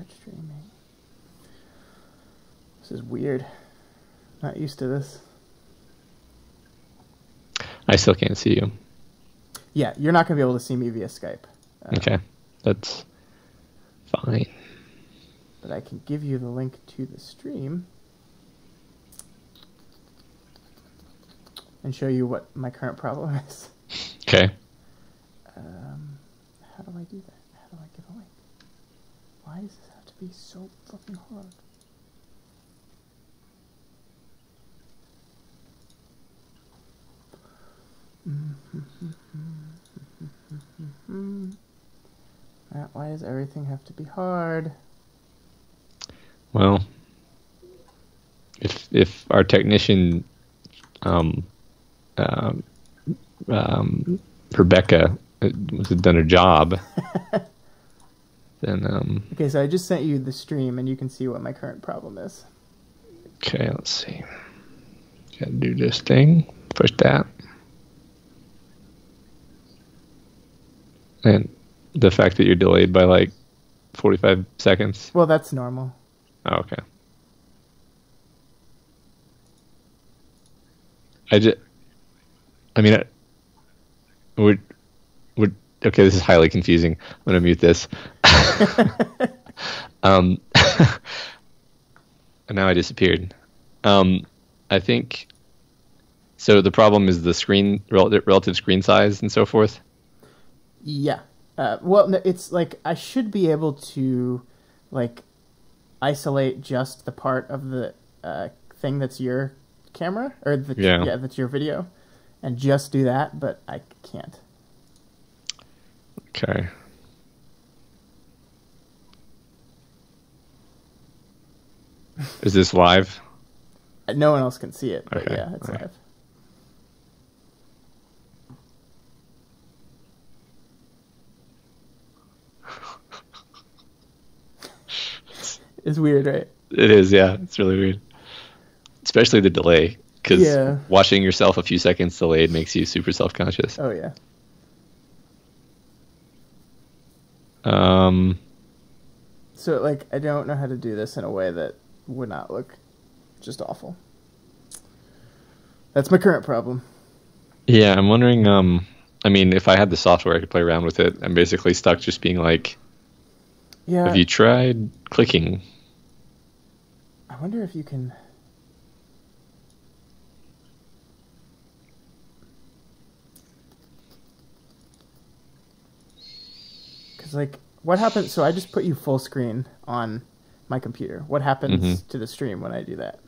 Start streaming. This is weird. Not used to this. I still can't see you. Yeah, you're not going to be able to see me via Skype. Okay, that's fine. But I can give you the link to the stream and show you what my current problem is. Okay. How do I do that? How do I give a link? Why does this have to be so fucking hard? Why does everything have to be hard? Well, if our technician, Rebecca, had done her job, then Okay, so I just sent you the stream, and you can see what my current problem is. okay, let's see. Gotta do this thing. Push that. And the fact that you're delayed by like 45 seconds. Well, that's normal. Oh, okay. We're okay. This is highly confusing. I'm gonna mute this. And now I disappeared. I think. So the problem is the screen relative screen size and so forth. Yeah. Well, no, it's like I should be able to, like, isolate just the part of the thing that's your camera, or that's your video, and just do that, but I can't. Okay. Is this live? No one else can see it, but Okay. yeah, it's All right. live. It's weird, right? It is, yeah. It's really weird. Especially the delay, because watching yourself a few seconds delayed makes you super self-conscious. Oh, yeah. So, like, I don't know how to do this in a way that would not look just awful. That's my current problem. Yeah, I'm wondering, I mean, if I had the software, I could play around with it. I'm basically stuck just being like, have you tried clicking? I wonder if you can... Because, like, what happens... So I just put you full screen on my computer. What happens to the stream when I do that?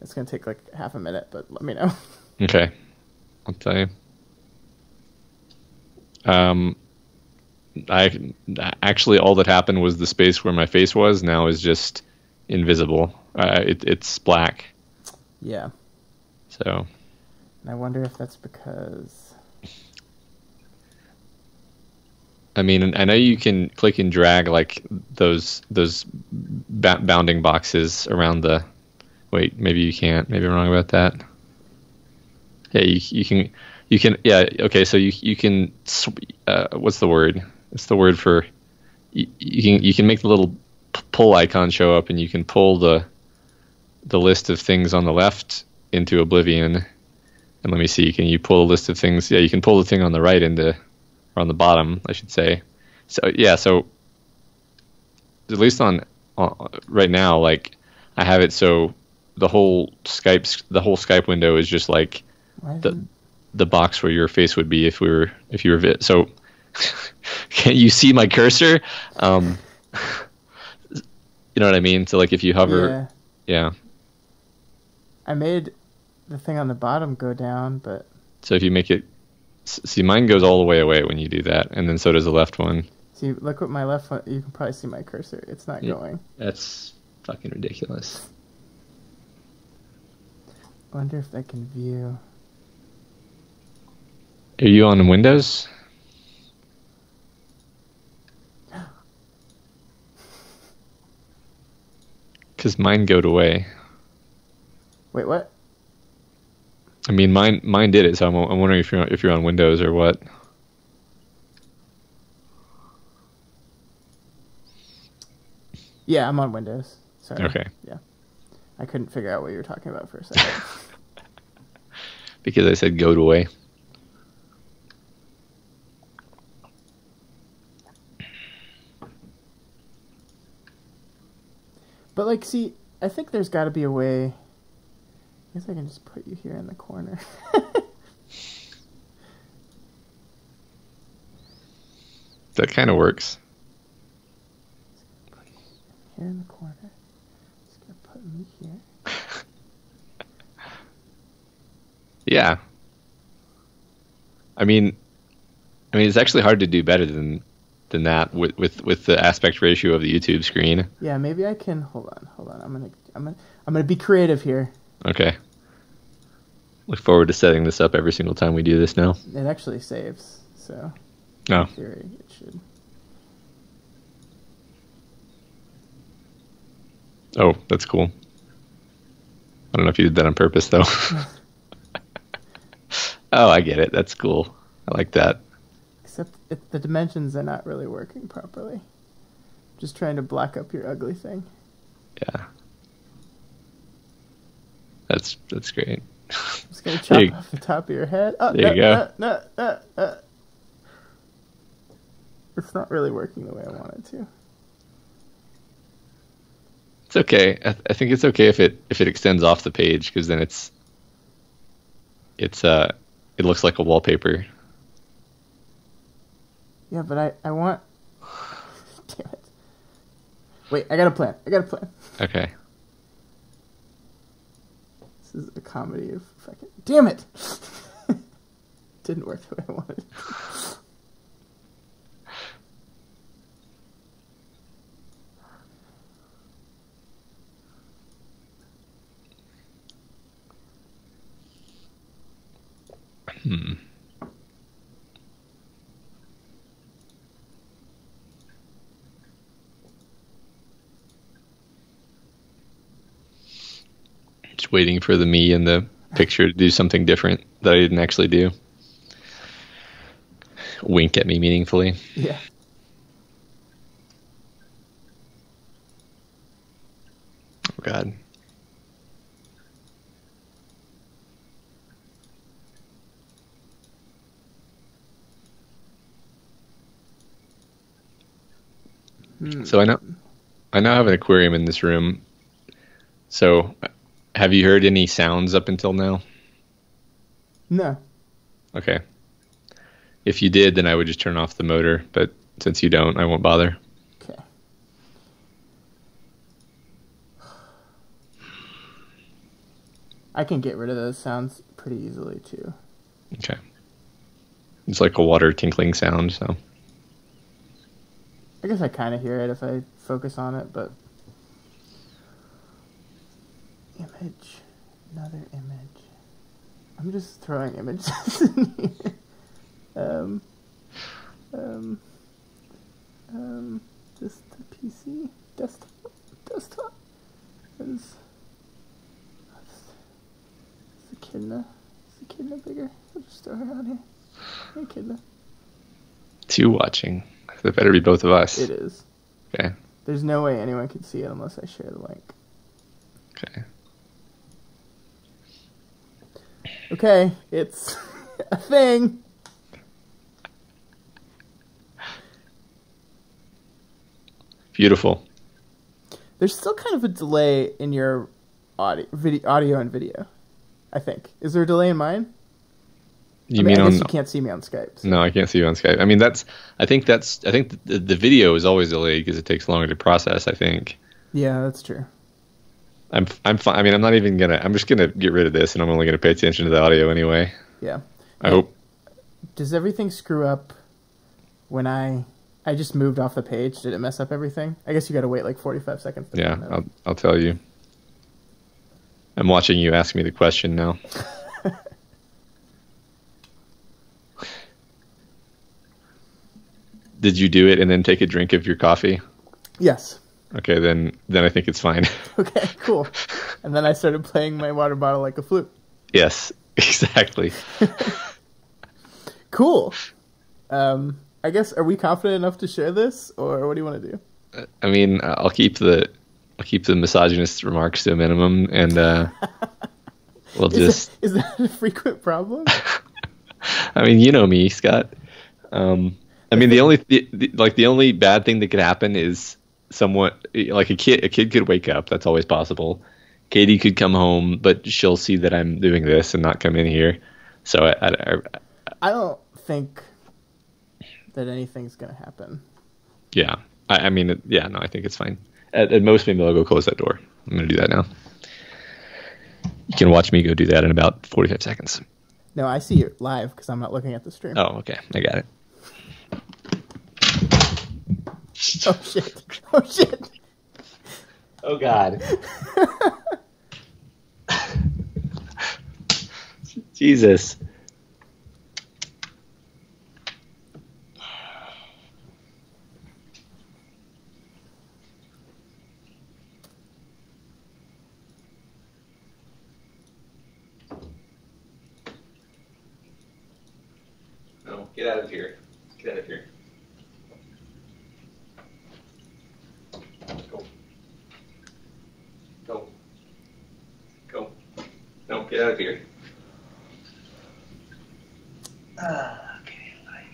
It's going to take, like, half a minute, but let me know. Okay. I'll tell you. Actually, all that happened was the space where my face was now is just invisible. It's black. Yeah. So. And I wonder if that's because... I mean, I know you can click and drag like those bounding boxes around the... Wait, maybe you can't. Maybe I'm wrong about that. Yeah, you can. Yeah, okay. So you can. What's the word? It's the word for. You can make the little pull icon show up, and you can pull the list of things on the left into oblivion. And let me see. Can you pull a list of things? Yeah, you can pull the thing on the right or on the bottom, I should say. So yeah. So at least on right now, like I have it so the whole Skype window is just like the box where your face would be if you were so. Can you see my cursor? You know what I mean? So like if you hover, yeah. I made the thing on the bottom go down, but so if you make it, see, mine goes all the way away when you do that, and then so does the left one. See, look at my left one. You can probably see my cursor. It's not going. That's fucking ridiculous. I wonder if I can view. Are you on Windows? Because mine goed away. Wait, what? I mean, mine did it, so I'm wondering if you're on Windows or what. Yeah, I'm on Windows. Sorry. Okay. Yeah. I couldn't figure out what you were talking about for a second. Because I said goat away. But, like, see, I think there's got to be a way. I guess I can just put you here in the corner. That kind of works. Here in the corner. Just gonna put me here. Yeah. I mean, it's actually hard to do better than that with the aspect ratio of the YouTube screen. Yeah, maybe I can. Hold on. I'm gonna be creative here. Okay. Look forward to setting this up every single time we do this now. It actually saves, so Oh. in theory it should. Oh, that's cool. I don't know if you did that on purpose though. Oh, I get it. That's cool. I like that. Except the dimensions are not really working properly. Just trying to black up your ugly thing. Yeah. That's great. I'm just gonna chop off the top of your head. Oh, there you go. No. It's not really working the way I want it to. It's okay. I think it's okay if it extends off the page, because then it looks like a wallpaper. Yeah, but I want. Damn it! Wait, I got a plan. Okay. This is a comedy of fucking. Damn it! Didn't work the way I wanted. Just waiting for the me in the picture to do something different that I didn't actually do. Wink at me meaningfully. Yeah. Oh, God. So I now have an aquarium in this room. So have you heard any sounds up until now? No. Okay. If you did, then I would just turn off the motor, but since you don't, I won't bother. Okay. I can get rid of those sounds pretty easily too. Okay. It's like a water tinkling sound, so. I guess I kind of hear it if I focus on it, but... Image. Another image. I'm just throwing images in here. Just the PC. Desktop. Is the echidna bigger? I'll just throw her on here. Hey, echidna. Two watching. It better be both of us. It is. Okay. There's no way anyone can see it unless I share the link. Okay. Okay, it's a thing. Beautiful. There's still kind of a delay in your audio and video, I think. Is there a delay in mine? You I guess on? you can't see me on Skype. So. No, I can't see you on Skype. I mean, I think the video is always delayed because it takes longer to process, I think. Yeah, that's true. I'm fine. I mean, I'm just gonna get rid of this, and I'm only gonna pay attention to the audio anyway. Yeah. I hope. Does everything screw up when I just moved off the page? Did it mess up everything? I guess you got to wait like 45 seconds. Yeah, I'll tell you. I'm watching you ask me the question now. Did you do it and then take a drink of your coffee? Yes. Okay, then I think it's fine. Okay, cool. And then I started playing my water bottle like a flute. Yes, exactly. Cool. I guess, are we confident enough to share this, or what do you want to do? I mean, I'll keep the misogynist remarks to a minimum, and we'll just. Is that a frequent problem? I mean, you know me, Scott. I mean, the only bad thing that could happen is somewhat like a kid could wake up. That's always possible. Katie could come home, but she'll see that I'm doing this and not come in here. So I don't think that anything's gonna happen. yeah. I mean, yeah, no, I think it's fine. At most, maybe I'll go close that door. I'm going to do that now. You can watch me go do that in about 45 seconds. No, I see you live because I'm not looking at the stream. Oh, okay. I got it. Oh, shit. Oh, shit. Oh, God. Jesus. No, get out of here. Get out of here. Go. Go. Go. No, get out of here. Okay, fine.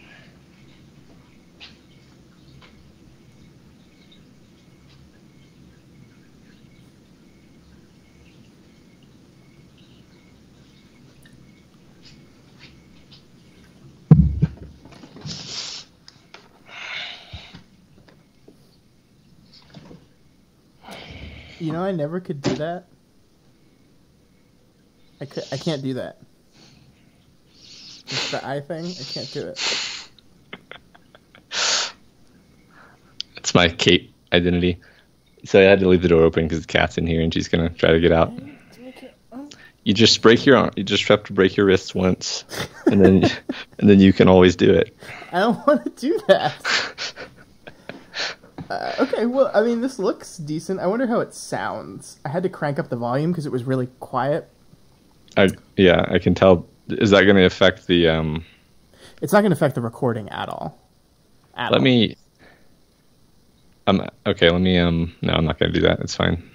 You know, I never could do that. I can't do that. It's the eye thing. I can't do it. It's my Kate identity. So I had to leave the door open because the cat's in here and she's gonna try to get out. You just break your arm. You just have to break your wrists once, and then you can always do it. I don't want to do that. Okay, well, I mean, this looks decent. I wonder how it sounds. I had to crank up the volume because it was really quiet. Yeah, I can tell. Is that going to affect the? It's not going to affect the recording at all. Let me. Okay. Let me. No, I'm not going to do that. It's fine.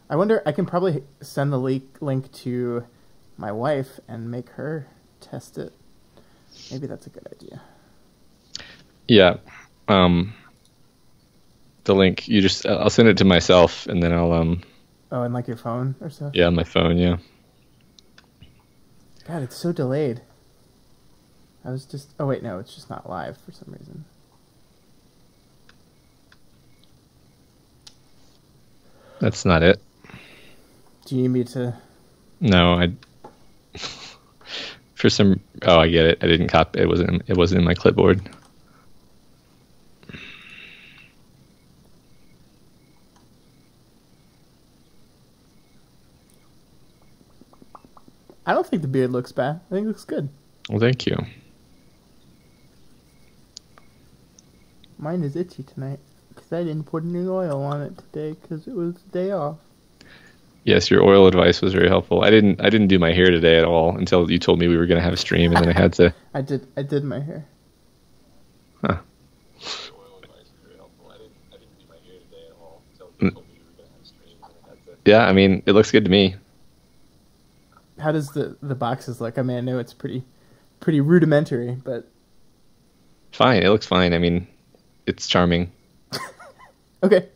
I wonder. I can probably send the link to my wife and make her test it. Maybe that's a good idea. Yeah. The link you just. I'll send it to myself and then I'll. Oh, and like your phone or so. Yeah, my phone. Yeah. God, it's so delayed. I was just... Oh, wait, no, it's just not live for some reason. That's not it. Do you need me to... No, for some... Oh, I get it. I didn't copy... It wasn't in my clipboard. I don't think the beard looks bad. I think it looks good. Well, thank you. Mine is itchy tonight because I didn't put any oil on it today because it was the day off. Yes, your oil advice was very helpful. I didn't do my hair today at all until you told me we were going to have a stream, and then I had to. I did my hair. Huh. Yeah, I mean, it looks good to me. How does the boxes look? I mean, I know it's pretty rudimentary, but fine. It looks fine. I mean, it's charming. Okay.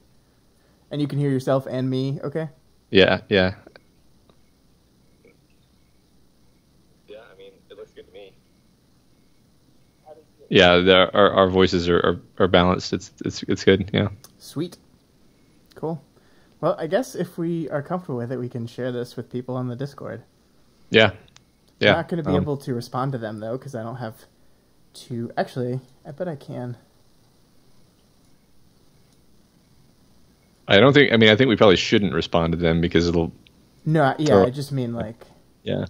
And you can hear yourself and me. Okay. Yeah. Yeah. Yeah. I mean, it looks good to me. Yeah, our voices are balanced. It's good. Yeah. Sweet. Cool. Well, I guess if we are comfortable with it, we can share this with people on the Discord. Yeah. Yeah. I'm not going to be able to respond to them, though, because I don't have to... Actually, I bet I can. I think we probably shouldn't respond to them because it'll... No, yeah, I just mean, like... Yeah.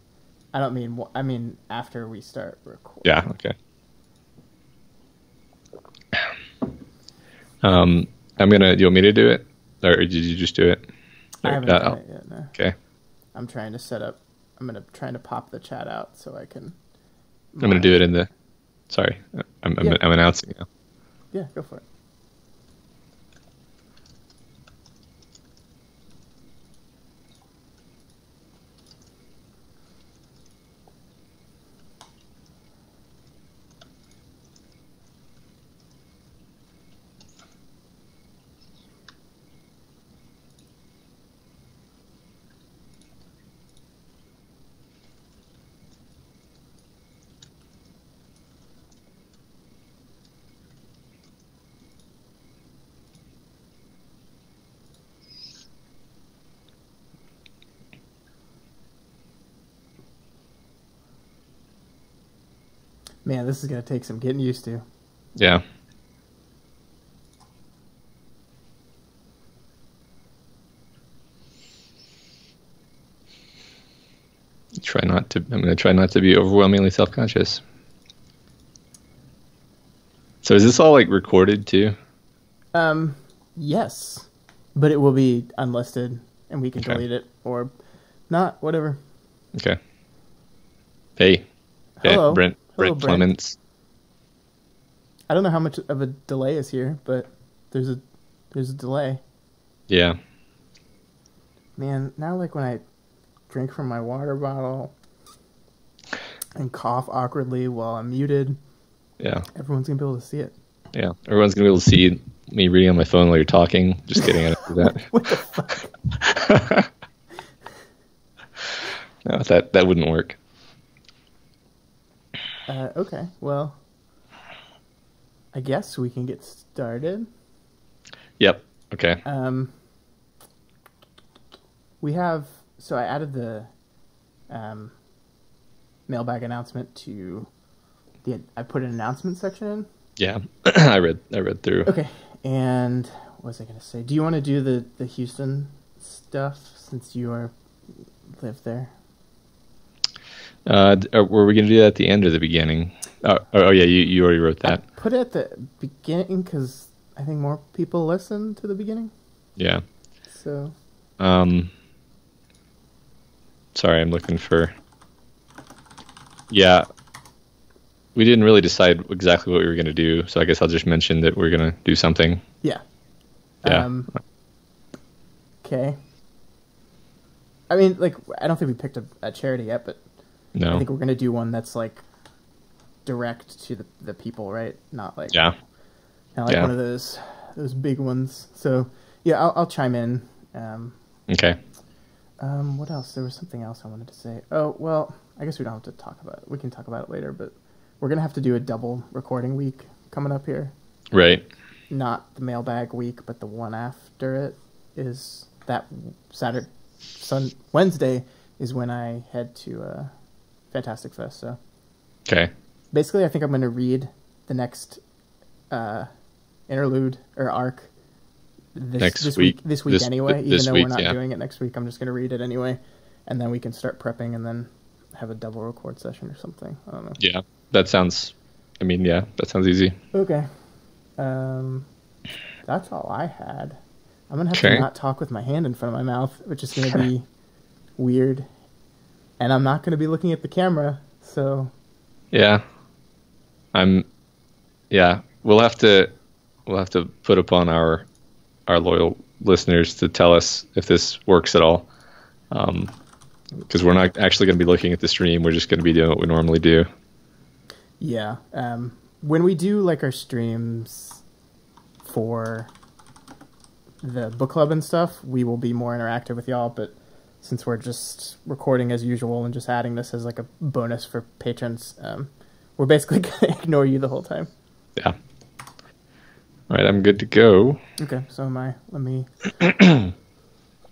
I mean after we start recording. Yeah, okay. Do you want me to do it? Or did you just do it? I haven't done it yet, no. Okay. I'm trying to pop the chat out so I can... I'm going to do it in the... Sorry, I'm announcing now. Yeah, go for it. Man, this is going to take some getting used to. Yeah. I'm going to try not to be overwhelmingly self-conscious. So is this all like recorded too? Yes, but it will be unlisted and we can delete it or not, whatever. Okay. Hey. Hello. Brent Brent. Clements. I don't know how much of a delay is here, but there's a delay. Yeah. Man, now like when I drink from my water bottle and cough awkwardly while I'm muted, yeah, everyone's gonna be able to see it. Yeah, everyone's gonna be able to see me reading on my phone while you're talking. Just kidding, I don't do that. What the fuck? No, that wouldn't work. Okay, well, I guess we can get started. Yep. Okay. We have, so I added the mailbag announcement to I put an announcement section in. Yeah, I read through. Okay, and what was I going to say? Do you want to do the Houston stuff since you live there? Were we going to do that at the end or the beginning? Oh yeah, you already wrote that. I put it at the beginning because I think more people listen to the beginning. Yeah. So. Sorry, I'm looking for. Yeah. We didn't really decide exactly what we were going to do, so I guess I'll just mention that we're going to do something. Yeah. Yeah. Okay. I mean, like, I don't think we picked a charity yet, but no. I think we're going to do one that's, like, direct to the people, right? Not like... Yeah. Not like one of those big ones. So, yeah, I'll chime in. Okay. What else? There was something else I wanted to say. Oh, well, I guess we don't have to talk about it. We can talk about it later, but... We're going to have to do a double recording week coming up here. Right. Not the mailbag week, but the one after it is that Wednesday is when I head to Fantastic Fest. So, okay. Basically, I think I'm going to read the next interlude or arc this week anyway. Even though we're not doing it next week, I'm just going to read it anyway, and then we can start prepping and then have a double record session or something. I don't know. Yeah. That sounds easy. Okay. That's all I had. I'm going to have to not talk with my hand in front of my mouth, which is going to be weird. And I'm not going to be looking at the camera, so... Yeah. We'll have to put upon our loyal listeners to tell us if this works at all. Because we're not actually going to be looking at the stream. We're just going to be doing what we normally do. Yeah. When we do like our streams for the book club and stuff, we will be more interactive with y'all. But since we're just recording as usual and just adding this as like a bonus for patrons, we're basically going to ignore you the whole time. Yeah. All right, I'm good to go. Okay, so am I. Let me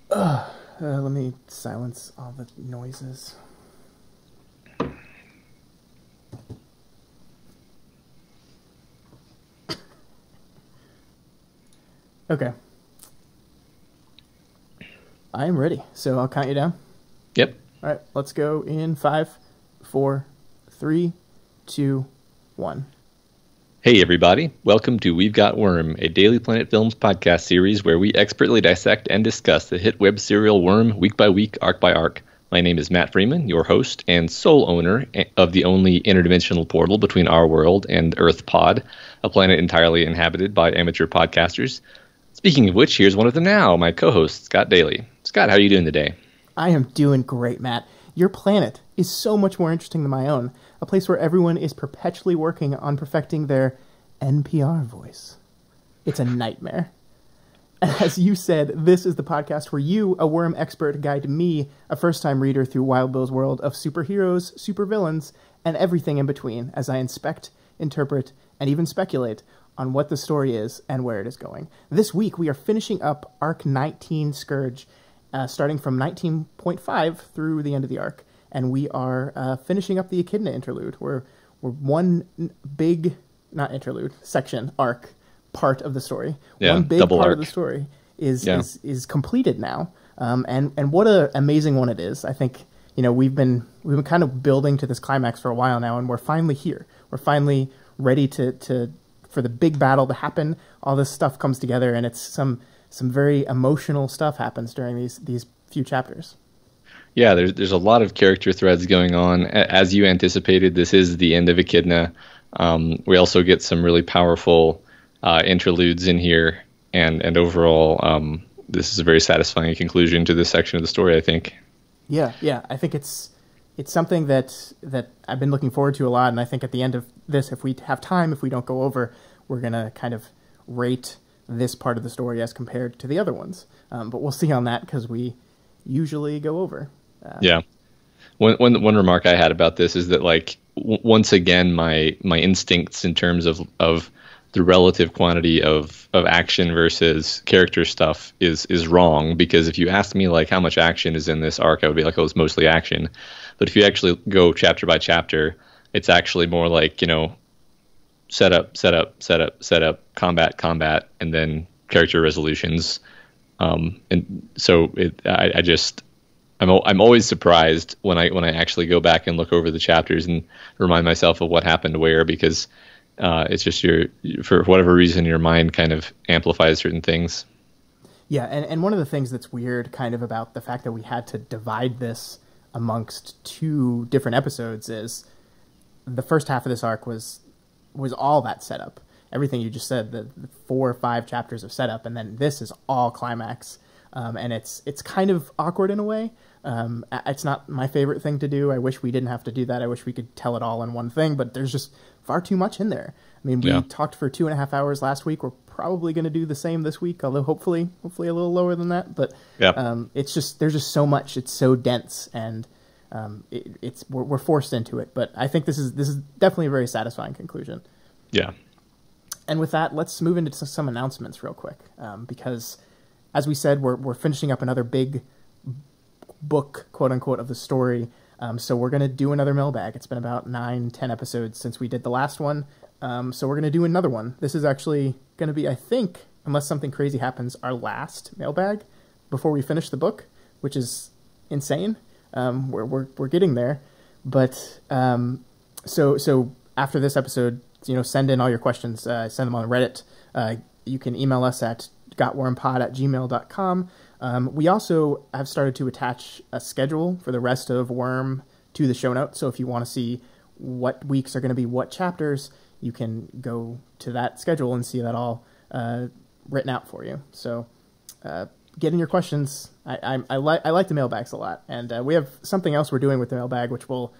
let me silence all the noises. Okay. I'm ready, so I'll count you down. Yep. All right, let's go in 5, 4, 3, 2, 1. Hey everybody, welcome to We've Got Worm, a Daily Planet Films podcast series where we expertly dissect and discuss the hit web serial Worm week by week, arc by arc. My name is Matt Freeman, your host and sole owner of the only interdimensional portal between our world and Earth Pod, a planet entirely inhabited by amateur podcasters. Speaking of which, here's one of them now, my co-host, Scott Daly. Scott, how are you doing today? I am doing great, Matt. Your planet is so much more interesting than my own, a place where everyone is perpetually working on perfecting their NPR voice. It's a nightmare. As you said, this is the podcast where you, a worm expert, guide me, a first-time reader, through Wild Bill's world of superheroes, supervillains, and everything in between, as I inspect, interpret, and even speculate on what the story is and where it is going. This week, we are finishing up Arc 19 Scourge, starting from 19.5 through the end of the arc. And we are finishing up the Echidna interlude, where we're one big, not interlude, section, arc, part of the story. Yeah, one big double part arc. of the story is Yeah. is completed now. And what an amazing one it is. I think, we've been kind of building to this climax for a while now, and we're finally here. We're finally ready to for the big battle to happen. All this stuff comes together, and it's some very emotional stuff happens during these few chapters. Yeah, there's a lot of character threads going on. As you anticipated, this is the end of Echidna. We also get some really powerful interludes in here, and overall, this is a very satisfying conclusion to this section of the story, I think. Yeah. I think it's something that I've been looking forward to a lot, and I think at the end of this, if we have time, if we don't go over, we're gonna kind of rate this part of the story as compared to the other ones. But we'll see on that, because we usually go over. Yeah. One remark I had about this is that, like, once again, my instincts in terms of the relative quantity of action versus character stuff is wrong, because if you asked me, like, how much action is in this arc, I would be like, oh, it's mostly action. But if you actually go chapter by chapter, it's actually more like, set up, combat, and then character resolutions. And so I'm always surprised when I actually go back and look over the chapters and remind myself of what happened where, because it's just for whatever reason, your mind kind of amplifies certain things. Yeah, and one of the things that's weird kind of about the fact that we had to divide this amongst two different episodes is the first half of this arc was all that setup. Everything you just said, the 4 or 5 chapters of setup, and then this is all climax. And it's kind of awkward in a way. It's not my favorite thing to do. I wish we didn't have to do that. I wish we could tell it all in one thing, but there's just far too much in there. I mean, we talked for 2.5 hours last week. We're probably going to do the same this week, although hopefully a little lower than that. But it's just, there's just so much. It's so dense, and we're forced into it. But I think this is definitely a very satisfying conclusion. Yeah. And with that, let's move into some announcements real quick, because as we said, we're finishing up another big book, quote unquote, of the story. So we're going to do another mailbag. It's been about 9-10 episodes since we did the last one. So we're going to do another one. This is actually going to be, I think, unless something crazy happens, our last mailbag before we finish the book, which is insane. We're getting there. But so after this episode, send in all your questions. Send them on Reddit. You can email us at gotwormpod@gmail.com. We also have started to attach a schedule for the rest of Worm to the show notes. So if you want to see what weeks are going to be what chapters, you can go to that schedule and see that all written out for you. So get in your questions. I like the mailbags a lot. And we have something else we're doing with the mailbag, which we'll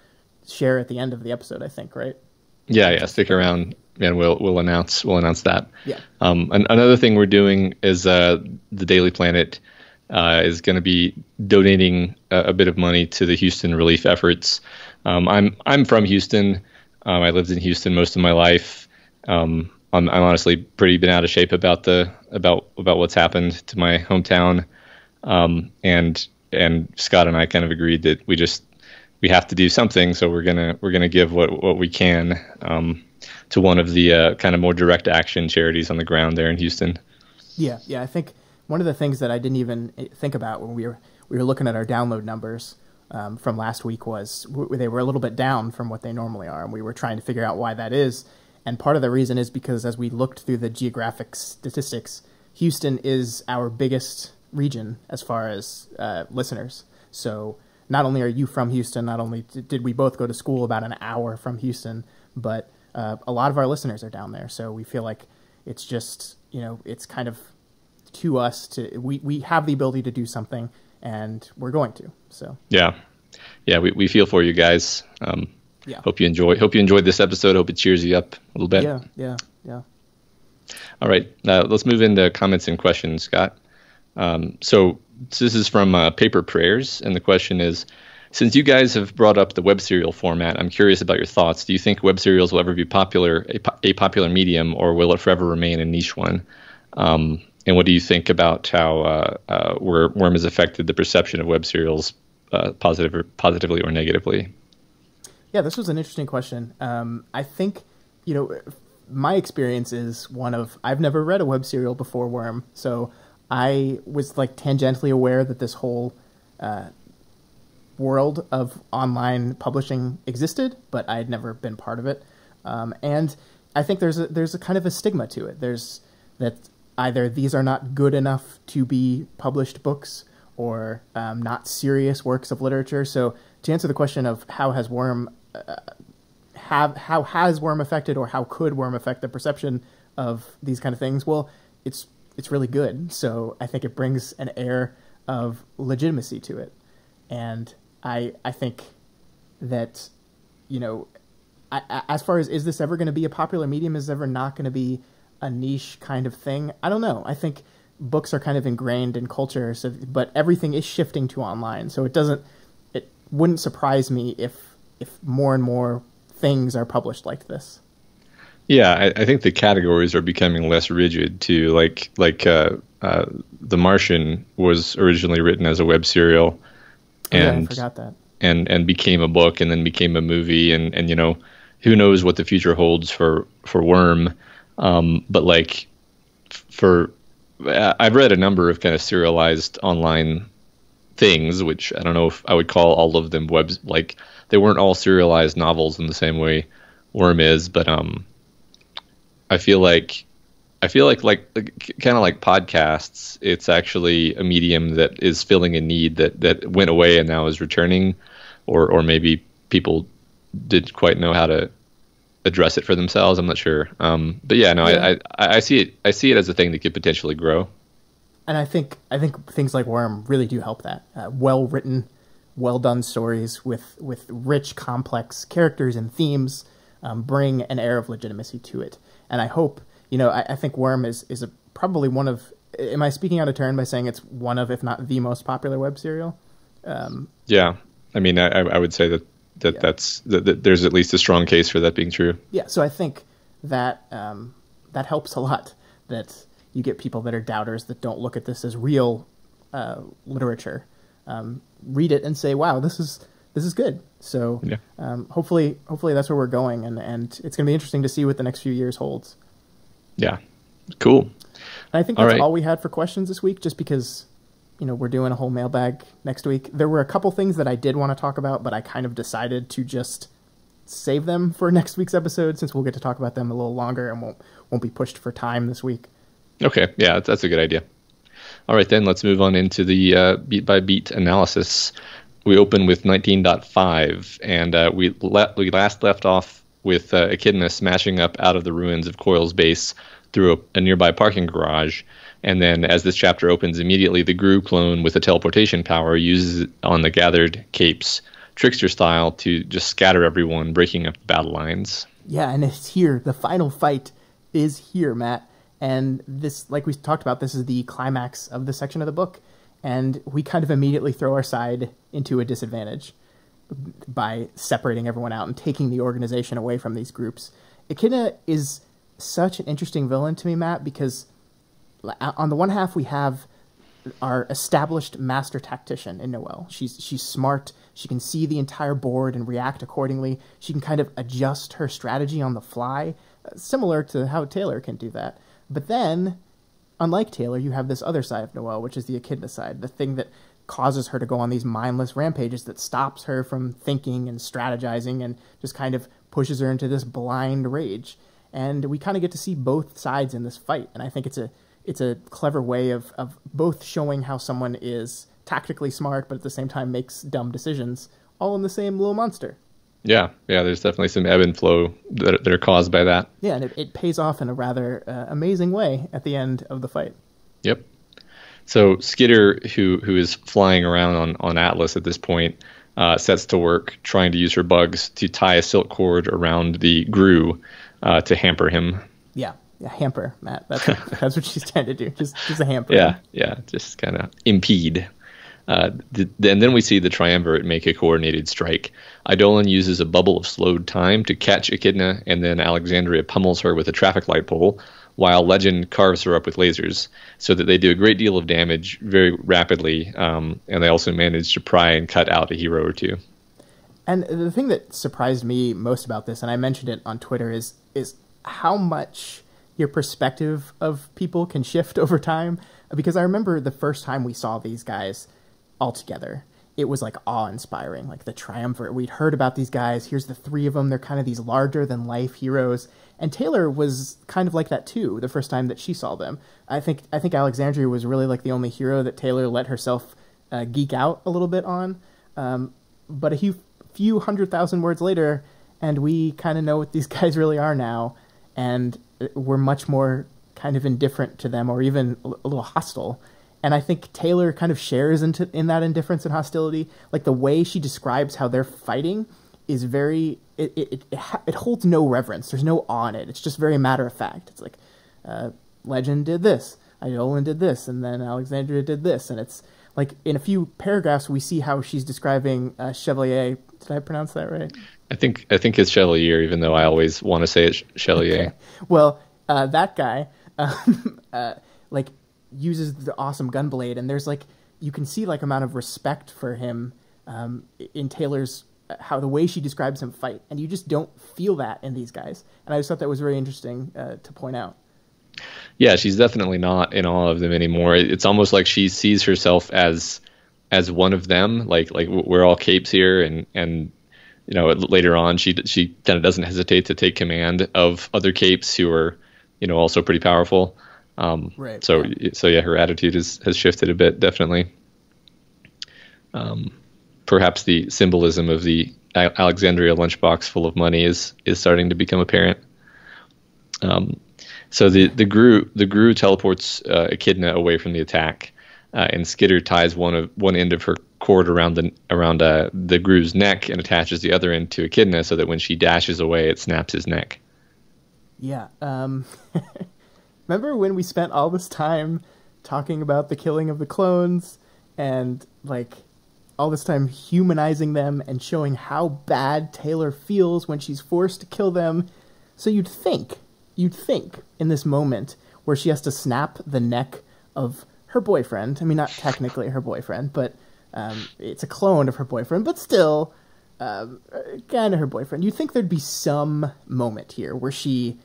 share at the end of the episode, I think, right? Yeah. Stick around, and we'll announce that. Yeah. Another thing we're doing is the Daily Planet is going to be donating a bit of money to the Houston relief efforts. I'm from Houston. I lived in Houston most of my life. I'm honestly pretty been out of shape about what's happened to my hometown. And Scott and I kind of agreed that we have to do something, so we're gonna give what we can to one of the kind of more direct action charities on the ground there in Houston. Yeah. I think one of the things that I didn't even think about when we were looking at our download numbers from last week was they were a little bit down from what they normally are, and we were trying to figure out why that is. And part of the reason is because as we looked through the geographic statistics, Houston is our biggest region as far as listeners. So not only are you from Houston, not only did we both go to school about an hour from Houston, but a lot of our listeners are down there. So we feel like it's just, it's kind of to us we have the ability to do something, and we're going to. So yeah, we feel for you guys. Hope you enjoyed this episode. Hope it cheers you up a little bit. Yeah. All right, let's move into comments and questions, Scott. So this is from Paper Prayers, and the question is, since you guys have brought up the web serial format, I'm curious about your thoughts. Do you think web serials will ever be a popular medium, or will it forever remain a niche one? And what do you think about how Worm has affected the perception of web serials positively or negatively? Yeah, this was an interesting question. I think, my experience is one of I've never read a web serial before Worm, so I was like tangentially aware that this whole world of online publishing existed, but I had never been part of it. And I think there's a kind of a stigma to it. There's that either these are not good enough to be published books or not serious works of literature. So to answer the question of how has Worm affected, or how could Worm affect the perception of these kind of things? Well, it's really good. So I think it brings an air of legitimacy to it, and I think that as far as is this ever going to be a popular medium, is this ever not going to be a niche kind of thing? I don't know. I think books are kind of ingrained in culture, but everything is shifting to online. So it wouldn't surprise me if more and more things are published like this. Yeah, I think the categories are becoming less rigid too. Like The Martian was originally written as a web serial, and I forgot that. And became a book, and then became a movie, and who knows what the future holds for Worm. But like I've read a number of kind of serialized online things, which I don't know if I would call all of them webs. Like they weren't all serialized novels in the same way Worm is, but I feel like kind of like podcasts, it's actually a medium that is filling a need that went away and now is returning, or maybe people didn't quite know how to address it for themselves. I'm not sure. But yeah, no, yeah. I see it as a thing that could potentially grow. And I think things like Worm really do help that. Well written, well done stories with rich, complex characters and themes bring an air of legitimacy to it. And I hope, I think Worm is probably one of, am I speaking out of turn by saying it's one of, if not the most popular web serial? Yeah. I mean, I would say that there's at least a strong case for that being true. Yeah. So I think that that helps a lot, that you get people that are doubters that don't look at this as real literature, read it and say, wow, this is good. So yeah. Hopefully that's where we're going, and it's going to be interesting to see what the next few years holds. Yeah, cool. And I think that's all we had for questions this week, just because, we're doing a whole mailbag next week. There were a couple things that I did want to talk about, but I kind of decided to just save them for next week's episode, since we'll get to talk about them a little longer and won't be pushed for time this week. Okay, yeah, that's a good idea. All right, then let's move on into the beat-by-beat analysis. We open with 19.5, and we last left off with Echidna smashing up out of the ruins of Coil's base through a nearby parking garage. And then as this chapter opens, immediately the Gru clone with the teleportation power uses it on the gathered capes, trickster style, to just scatter everyone, breaking up the battle lines. Yeah, and it's here. The final fight is here, Matt. And this, like we talked about, this is the climax of this section of the book. And we kind of immediately throw our side into a disadvantage by separating everyone out and taking the organization away from these groups. Echidna is such an interesting villain to me, Matt, because on the one half we have our established master tactician in Noelle. She's smart. She can see the entire board and react accordingly. She can kind of adjust her strategy on the fly, similar to how Taylor can do that. But then, unlike Taylor, you have this other side of Noelle, which is the Echidna side, the thing that causes her to go on these mindless rampages, that stops her from thinking and strategizing and just kind of pushes her into this blind rage. And we kind of get to see both sides in this fight. And I think it's a clever way of both showing how someone is tactically smart, but at the same time makes dumb decisions, all in the same little monster. Yeah, there's definitely some ebb and flow that are caused by that. Yeah, and it pays off in a rather amazing way at the end of the fight. Yep. So Skitter, who is flying around on Atlas at this point, sets to work trying to use her bugs to tie a silk cord around the Gru to hamper him. Yeah, hamper, Matt. That's what she's trying to do. Just a hamper. Yeah, just kind of impede. And then we see the Triumvirate make a coordinated strike. Eidolon uses a bubble of slowed time to catch Echidna, and then Alexandria pummels her with a traffic light pole, while Legend carves her up with lasers, so that they do a great deal of damage very rapidly, and they also manage to pry and cut out a hero or two. And the thing that surprised me most about this, and I mentioned it on Twitter, is how much your perspective of people can shift over time. Because I remember the first time we saw these guys all together, it was like awe-inspiring, like the triumvirate. We'd heard about these guys. Here's the three of them. They're kind of these larger-than-life heroes. And Taylor was kind of like that too. The first time that she saw them, I think Alexandria was really like the only hero that Taylor let herself geek out a little bit on. But a few 100,000 words later, and we kind of know what these guys really are now, and we're much more kind of indifferent to them, or even a little hostile. And I think Taylor kind of shares in that indifference and hostility. Like the way she describes how they're fighting is very, it holds no reverence. There's no awe in it. It's just very matter of fact. It's like, Legend did this, Iolan did this, and then Alexandria did this. And it's like in a few paragraphs, we see how she's describing Chevalier. Did I pronounce that right? I think it's Chevalier, even though I always want to say it's Chevalier. Okay. Well, that guy, like, uses the awesome gunblade, and there's like, you can see like amount of respect for him in Taylor's, how the way she describes him fight, and you just don't feel that in these guys. And I just thought that was very interesting to point out. Yeah, she's definitely not in awe of them anymore. It's almost like she sees herself as one of them. Like we're all capes here, and you know, later on she kind of doesn't hesitate to take command of other capes who are, you know, also pretty powerful. Right. So yeah, her attitude has shifted a bit, definitely. Perhaps the symbolism of the Alexandria lunchbox full of money is starting to become apparent. So the Gru teleports Echidna away from the attack, and Skitter ties one end of her cord around the Gru's neck and attaches the other end to Echidna, so that when she dashes away, it snaps his neck. Yeah. Remember when we spent all this time talking about the killing of the clones and like all this time humanizing them and showing how bad Taylor feels when she's forced to kill them? So you'd think in this moment where she has to snap the neck of her boyfriend, I mean, not technically her boyfriend, but it's a clone of her boyfriend, but still kind of her boyfriend. You'd think there'd be some moment here where she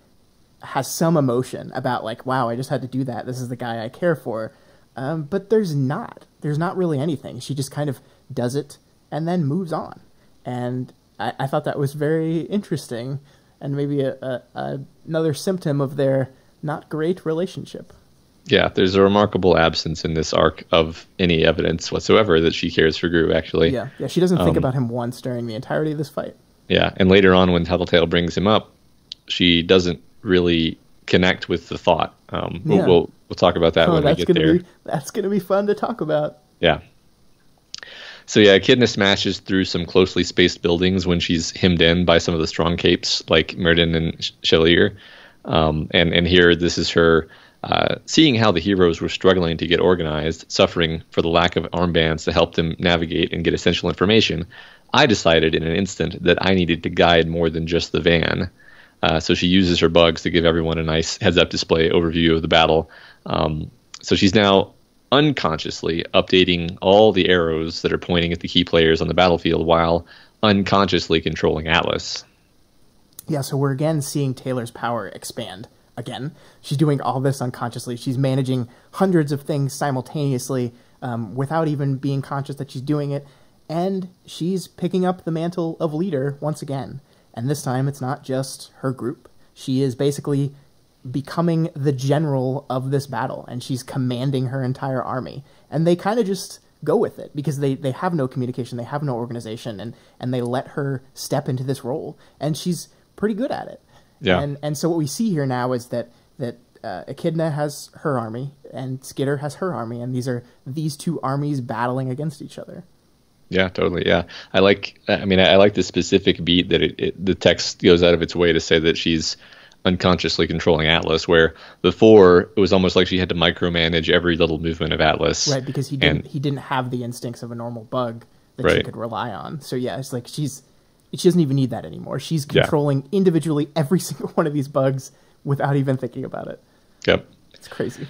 has some emotion about like, wow, I just had to do that. This is the guy I care for. But there's not really anything. She just kind of does it and then moves on. And I thought that was very interesting, and maybe another symptom of their not great relationship. Yeah, there's a remarkable absence in this arc of any evidence whatsoever that she cares for Gru, actually. Yeah, she doesn't think about him once during the entirety of this fight. Yeah, and later on when Tattletale brings him up, she doesn't really connect with the thought. We'll talk about that when we get there. That's going to be fun to talk about. Yeah. So yeah, Echidna smashes through some closely spaced buildings when she's hemmed in by some of the strong capes like Myrddin and Chevalier. And here, this is her seeing how the heroes were struggling to get organized, suffering for the lack of armbands to help them navigate and get essential information. I decided in an instant that I needed to guide more than just the van. So she uses her bugs to give everyone a nice heads-up display overview of the battle. So she's now unconsciously updating all the arrows that are pointing at the key players on the battlefield while unconsciously controlling Atlas. Yeah, so we're again seeing Taylor's power expand. Again, she's doing all this unconsciously. She's managing hundreds of things simultaneously without even being conscious that she's doing it. And she's picking up the mantle of leader once again. And this time, it's not just her group. She is basically becoming the general of this battle, and she's commanding her entire army. And they kind of just go with it because they have no communication, they have no organization, and they let her step into this role. And she's pretty good at it. Yeah. And so what we see here now is that Echidna has her army, and Skitter has her army, and these two armies battling against each other. Yeah, totally. Yeah, I like the specific beat that the text goes out of its way to say that she's unconsciously controlling Atlas, where before it was almost like she had to micromanage every little movement of Atlas. Right, because he didn't have the instincts of a normal bug that she could rely on. So yeah, it's like she doesn't even need that anymore. She's controlling individually every single one of these bugs without even thinking about it. Yep. It's crazy.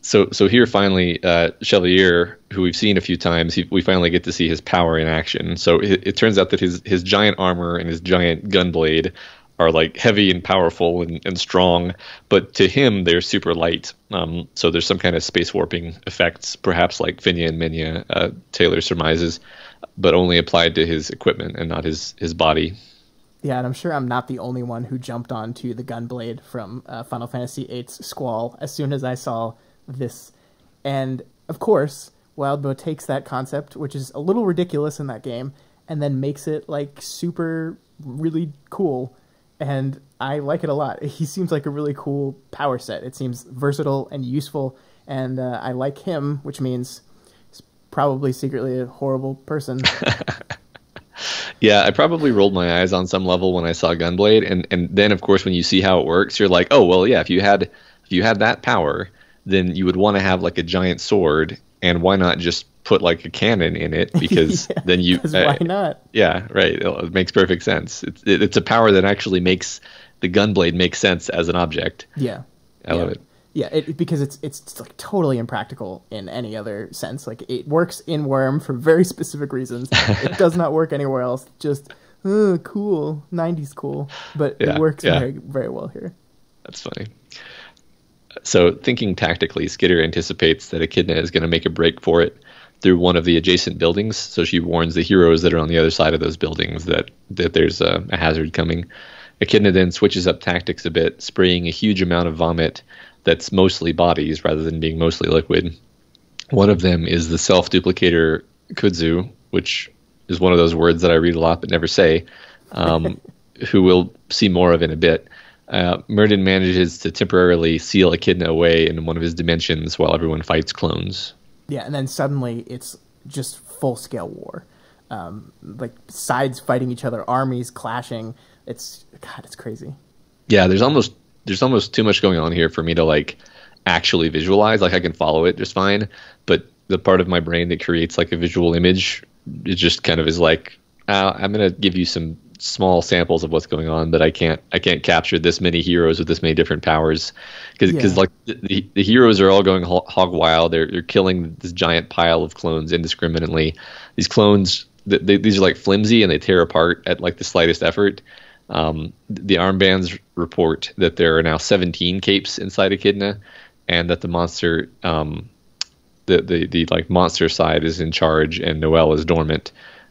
So here finally, Chevalier, who we've seen a few times, we finally get to see his power in action. So it turns out that his giant armor and his giant gunblade are like heavy and powerful and strong, but to him they're super light. So there's some kind of space warping effects, perhaps like Finya and Minya, Taylor surmises, but only applied to his equipment and not his body. Yeah, and I'm sure I'm not the only one who jumped onto the gunblade from Final Fantasy VIII's Squall as soon as I saw this. And of course, Wildbow takes that concept, which is a little ridiculous in that game, and then makes it like super really cool. And I like it a lot. He seems like a really cool power set. It seems versatile and useful, and I like him, which means he's probably secretly a horrible person. Yeah, I probably rolled my eyes on some level when I saw Gunblade, and then of course when you see how it works, you're like, oh well, yeah, if you had that power, then you would want to have like a giant sword, and why not just put like a cannon in it? Because Yeah, then you why not? Yeah, right. It makes perfect sense. It's a power that actually makes the Gunblade make sense as an object. Yeah, I love it. Yeah, because it's like totally impractical in any other sense. Like it works in Worm for very specific reasons. It does not work anywhere else. Just cool, 90s cool, but it works very very well here. That's funny. So thinking tactically, Skitter anticipates that Echidna is going to make a break for it through one of the adjacent buildings. So she warns the heroes that are on the other side of those buildings that there's a hazard coming. Echidna then switches up tactics a bit, spraying a huge amount of vomit that's mostly bodies rather than being mostly liquid. One of them is the self-duplicator kudzu, which is one of those words that I read a lot but never say, who we'll see more of in a bit. Murden manages to temporarily seal Echidna away in one of his dimensions while everyone fights clones. Yeah, and then suddenly it's just full-scale war. Like sides fighting each other, armies clashing. It's crazy. Yeah, there's almost too much going on here for me to like actually visualize. Like I can follow it just fine, but the part of my brain that creates like a visual image, it just kind of is like, I'm gonna give you some small samples of what's going on, but I can't capture this many heroes with this many different powers, because like the heroes are all going hog wild. They're killing this giant pile of clones indiscriminately. These clones, these are like flimsy and they tear apart at like the slightest effort. The armbands report that there are now 17 capes inside Echidna, and that the monster, the like monster side is in charge and Noelle is dormant.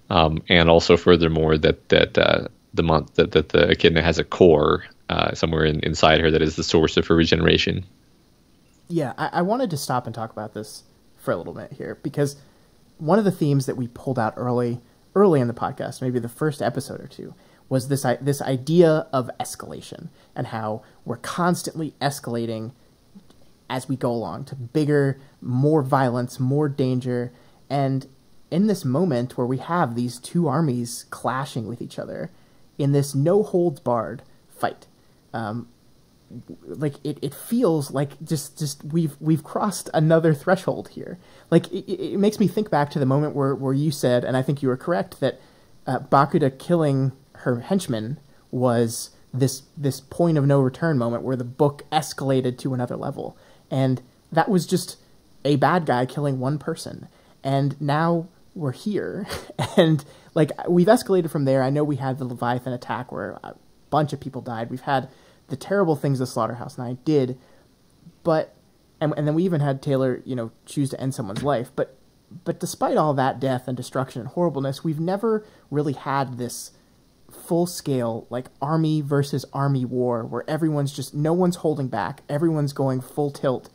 And also furthermore that the Echidna has a core somewhere inside her that is the source of her regeneration. Yeah, I wanted to stop and talk about this for a little bit here, because one of the themes that we pulled out early in the podcast, maybe the first episode or two, was this idea of escalation and how we're constantly escalating as we go along to bigger, more violence, more danger. And in this moment where we have these two armies clashing with each other in this no-holds-barred fight, like it feels like just we've crossed another threshold here. Like it makes me think back to the moment where you said, and I think you were correct, that Bakuda killing her henchman was this point of no return moment where the book escalated to another level, and that was just a bad guy killing one person, and now we're here, and like we've escalated from there. I know we had the Leviathan attack where a bunch of people died. We've had the terrible things the Slaughterhouse 9 did, but and then we even had Taylor, choose to end someone's life. But despite all that death and destruction and horribleness, we've never really had this full-scale like army versus army war where everyone's just, no one's holding back, everyone's going full tilt,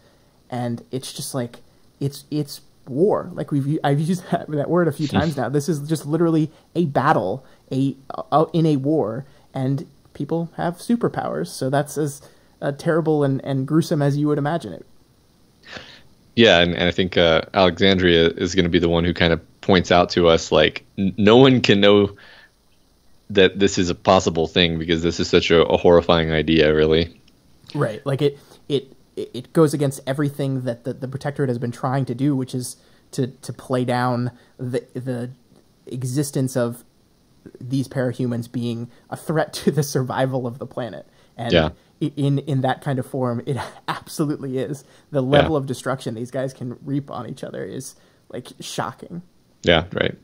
and it's just like it's war. Like I've used that word a few times now. This is just literally a battle, in a war, and people have superpowers, so that's as terrible and gruesome as you would imagine it. Yeah, and I think Alexandria is going to be the one who kind of points out to us, like, no one can know that this is a possible thing because this is such a horrifying idea, really. Right. Like it goes against everything that the Protectorate has been trying to do, which is to play down the existence of these parahumans being a threat to the survival of the planet. And Yeah. in that kind of form, it absolutely is. The level of destruction these guys can reap on each other is like shocking. Yeah, right.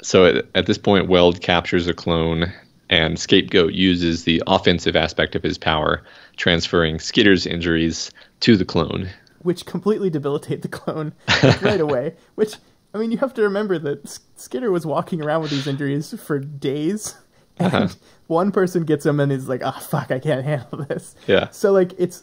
So at this point, Weld captures a clone, and Scapegoat uses the offensive aspect of his power, transferring Skitter's injuries to the clone. Which completely debilitate the clone like, right away. Which, I mean, you have to remember that Skitter was walking around with these injuries for days, and one person gets them and is like, "Oh fuck, I can't handle this." Yeah. So it's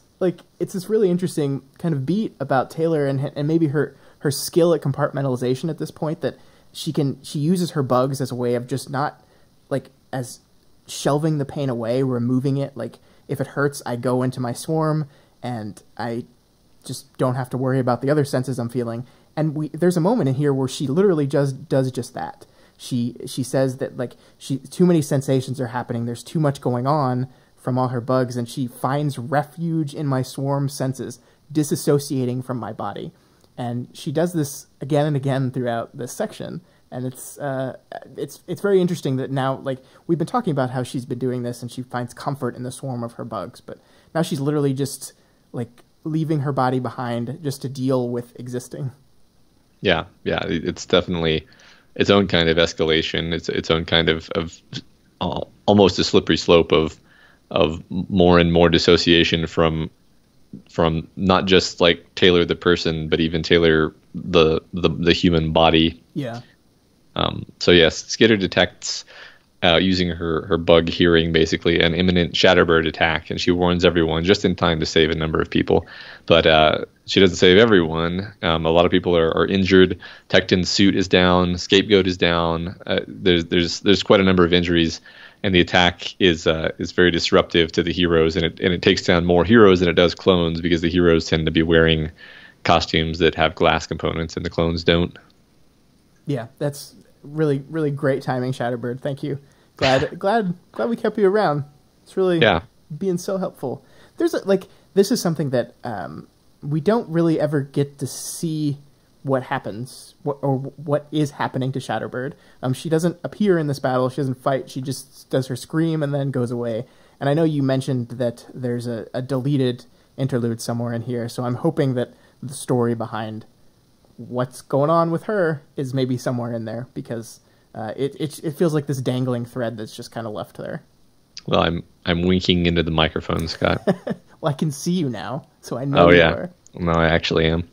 this really interesting kind of beat about Taylor and maybe her skill at compartmentalization at this point, that she uses her bugs as a way of just not like as shelving the pain away, removing it. Like if it hurts, I go into my swarm and I just don't have to worry about the other senses I'm feeling. And there's a moment in here where she literally just does just that. She says that like too many sensations are happening. There's too much going on from all her bugs, and she finds refuge in my swarm senses, disassociating from my body. And she does this again and again throughout this section. And it's very interesting that now, like, we've been talking about how she's been doing this and she finds comfort in the swarm of her bugs, but now she's literally just like leaving her body behind just to deal with existing. Yeah, it's definitely its own kind of escalation. It's its own kind of almost a slippery slope of more and more dissociation from not just like Taylor the person, but even Taylor the human body. Yeah. So yes, Skitter detects using her bug hearing basically an imminent Shatterbird attack, and she warns everyone just in time to save a number of people. But she doesn't save everyone. A lot of people are injured. Tecton's suit is down. Scapegoat is down. There's quite a number of injuries, and the attack is very disruptive to the heroes, and it takes down more heroes than it does clones, because the heroes tend to be wearing costumes that have glass components and the clones don't. Yeah, that's really, really great timing, Shatterbird. Thank you. Glad we kept you around. It's really being so helpful. There's this is something that we don't really ever get to see what happens or what is happening to Shatterbird. She doesn't appear in this battle. She doesn't fight. She just does her scream and then goes away. And I know you mentioned that there's a deleted interlude somewhere in here, so I'm hoping that the story behind what's going on with her is maybe somewhere in there, because it feels like this dangling thread that's just kind of left there. Well, I'm winking into the microphone, Scott. Well, I can see you now, so I know you are. No, I actually am.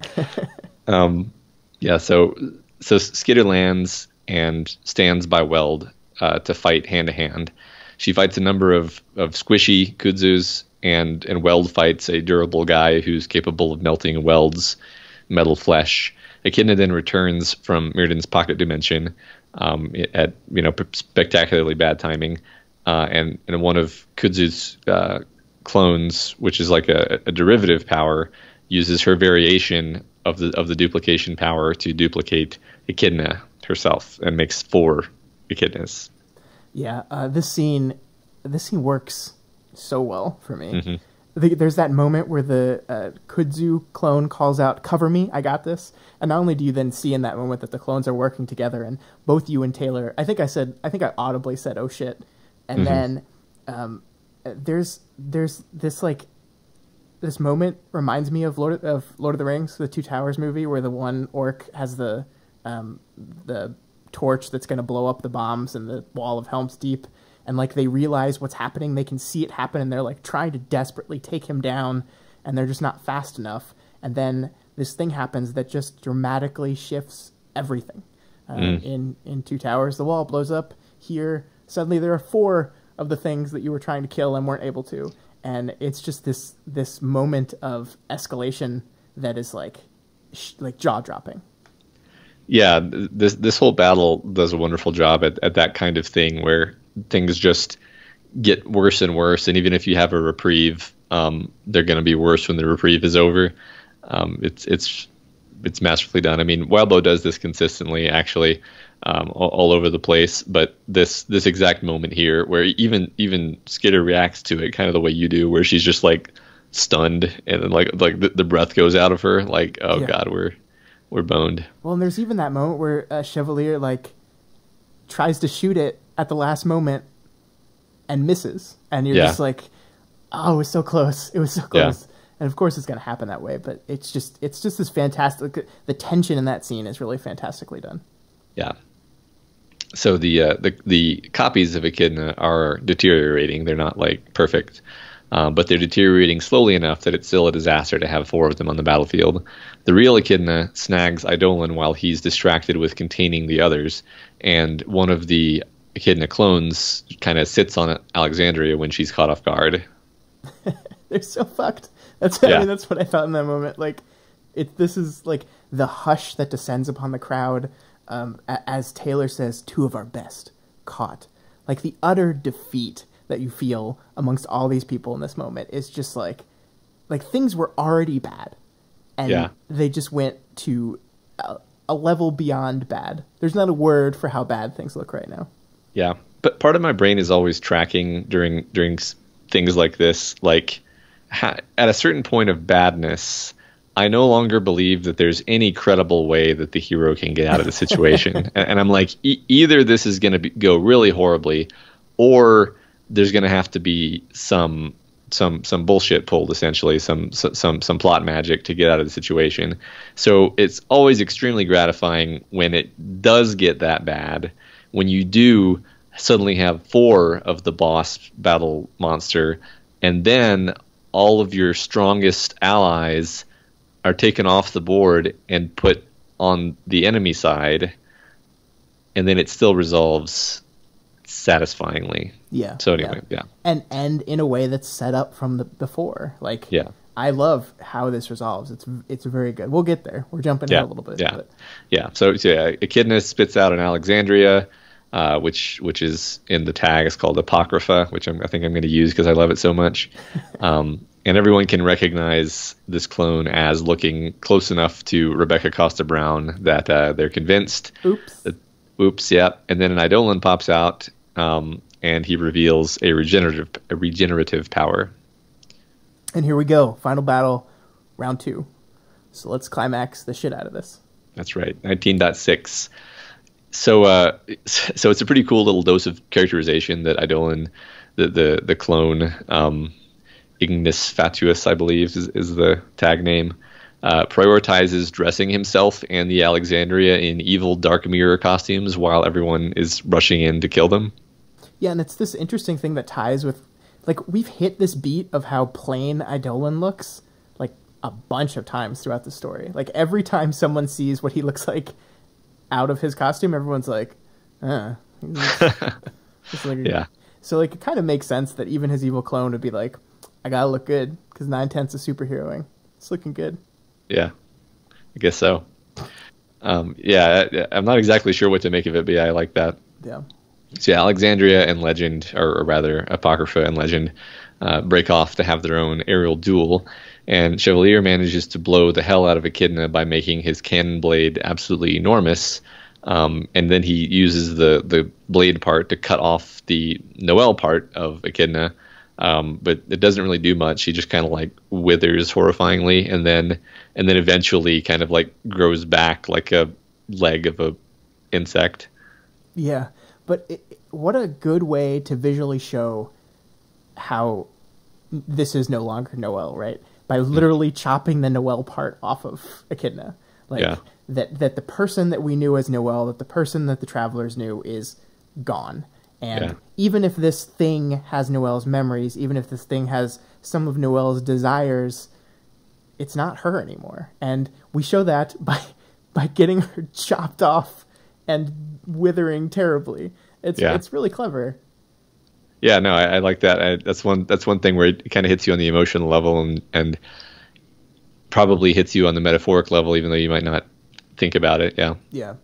So Skitter lands and stands by Weld to fight hand to hand. She fights a number of squishy kudzus, and Weld fights a durable guy who's capable of melting Weld's metal flesh. Echidna then returns from Mirrodin's pocket dimension at spectacularly bad timing, and one of Kudzu's clones, which is like a derivative power, uses her variation of the duplication power to duplicate Echidna herself and makes 4 Echidnas. Yeah, this scene works so well for me. Mm-hmm. There's that moment where the Kudzu clone calls out, "Cover me, I got this." And not only do you then see in that moment that the clones are working together, and both you and Taylor, I think I audibly said, "Oh shit," and then there's this this moment reminds me of Lord of the Rings, the Two Towers movie, where the one orc has the torch that's going to blow up the bombs in the wall of Helm's Deep. And like they realize what's happening, they can see it happen, and they're like trying to desperately take him down, and they're just not fast enough. And then this thing happens that just dramatically shifts everything. In Two Towers, the wall blows up. Here, suddenly there are 4 of the things that you were trying to kill and weren't able to, and it's just this moment of escalation that is like jaw dropping. Yeah, this whole battle does a wonderful job at that kind of thing where things just get worse and worse, and even if you have a reprieve, they're going to be worse when the reprieve is over. It's masterfully done. I mean, Wildbow does this consistently, actually, all over the place. But this exact moment here, where even Skitter reacts to it kind of the way you do, where she's just like stunned, and then like the breath goes out of her, like, oh yeah. God, we're boned. Well, and there's even that moment where Chevalier tries to shoot it at the last moment and misses, and you're just like, Oh, it was so close. It was so Yeah. close. And of course it's going to happen that way, but it's just this fantastic, the tension in that scene is really fantastically done. Yeah. So the copies of Echidna are deteriorating. They're not like perfect, but they're deteriorating slowly enough that it's still a disaster to have 4 of them on the battlefield. The real Echidna snags Eidolon while he's distracted with containing the others, and one of the Echidna clones kind of sits on Alexandria when she's caught off guard. They're so fucked. I mean, that's what I thought in that moment. Like, this is like the hush that descends upon the crowd. As Taylor says, 2 of our best caught. Like the utter defeat that you feel amongst all these people in this moment is just like things were already bad, and they just went to a level beyond bad. There's not a word for how bad things look right now. Yeah, but part of my brain is always tracking during things like this. Like at a certain point of badness, I no longer believe that there's any credible way that the hero can get out of the situation. And I'm like, either this is going to go really horribly, or there's going to have to be some bullshit pulled, essentially, some plot magic to get out of the situation. So it's always extremely gratifying when it does get that bad, when you do suddenly have 4 of the boss battle monster, and then all of your strongest allies are taken off the board and put on the enemy side, and then it still resolves satisfyingly. Yeah. So anyway, yeah. And in a way that's set up from the before. Like, yeah. I love how this resolves. It's very good. We'll get there. We're jumping ahead a little bit. Yeah. But. Yeah. So Echidna spits out an Alexandria, which is in the tag. It's called Apocrypha, which I think I'm going to use because I love it so much. And everyone can recognize this clone as looking close enough to Rebecca Costa Brown that they're convinced. Oops, yeah. And then an Eidolon pops out, and he reveals a regenerative power. And here we go. Final battle, round 2. So let's climax the shit out of this. That's right, 19.6. So it's a pretty cool little dose of characterization that Eidolon, the clone, Ignis Fatuus, I believe, is the tag name, prioritizes dressing himself and the Alexandria in evil Dark Mirror costumes while everyone is rushing in to kill them. Yeah, and it's this interesting thing that ties with, like, we've hit this beat of how plain Eidolon looks, like, a bunch of times throughout the story. Like, every time someone sees what he looks like out of his costume, everyone's like, yeah. So, like, it kind of makes sense that even his evil clone would be like, I gotta look good, because 9/10 is superheroing. It's looking good. Yeah, I guess so. Yeah, I'm not exactly sure what to make of it, but yeah, I like that. Yeah. So yeah, Alexandria and Legend, or rather Apocrypha and Legend, break off to have their own aerial duel, and Chevalier manages to blow the hell out of Echidna by making his cannon blade absolutely enormous, and then he uses the blade part to cut off the Noelle part of Echidna, but it doesn't really do much. He just kind of like withers horrifyingly, and then eventually kind of like grows back like a leg of a insect. Yeah. But what a good way to visually show how this is no longer Noelle, right? By literally chopping the Noelle part off of Echidna. Like, that the person that we knew as Noelle, that the person that the travelers knew is gone. And even if this thing has Noelle's memories, even if this thing has some of Noelle's desires, it's not her anymore. And we show that by getting her chopped off and withering terribly. It's really clever. Yeah, no, I like that. That's one thing where it kind of hits you on the emotional level and probably hits you on the metaphoric level, even though you might not think about it. Yeah. Yeah.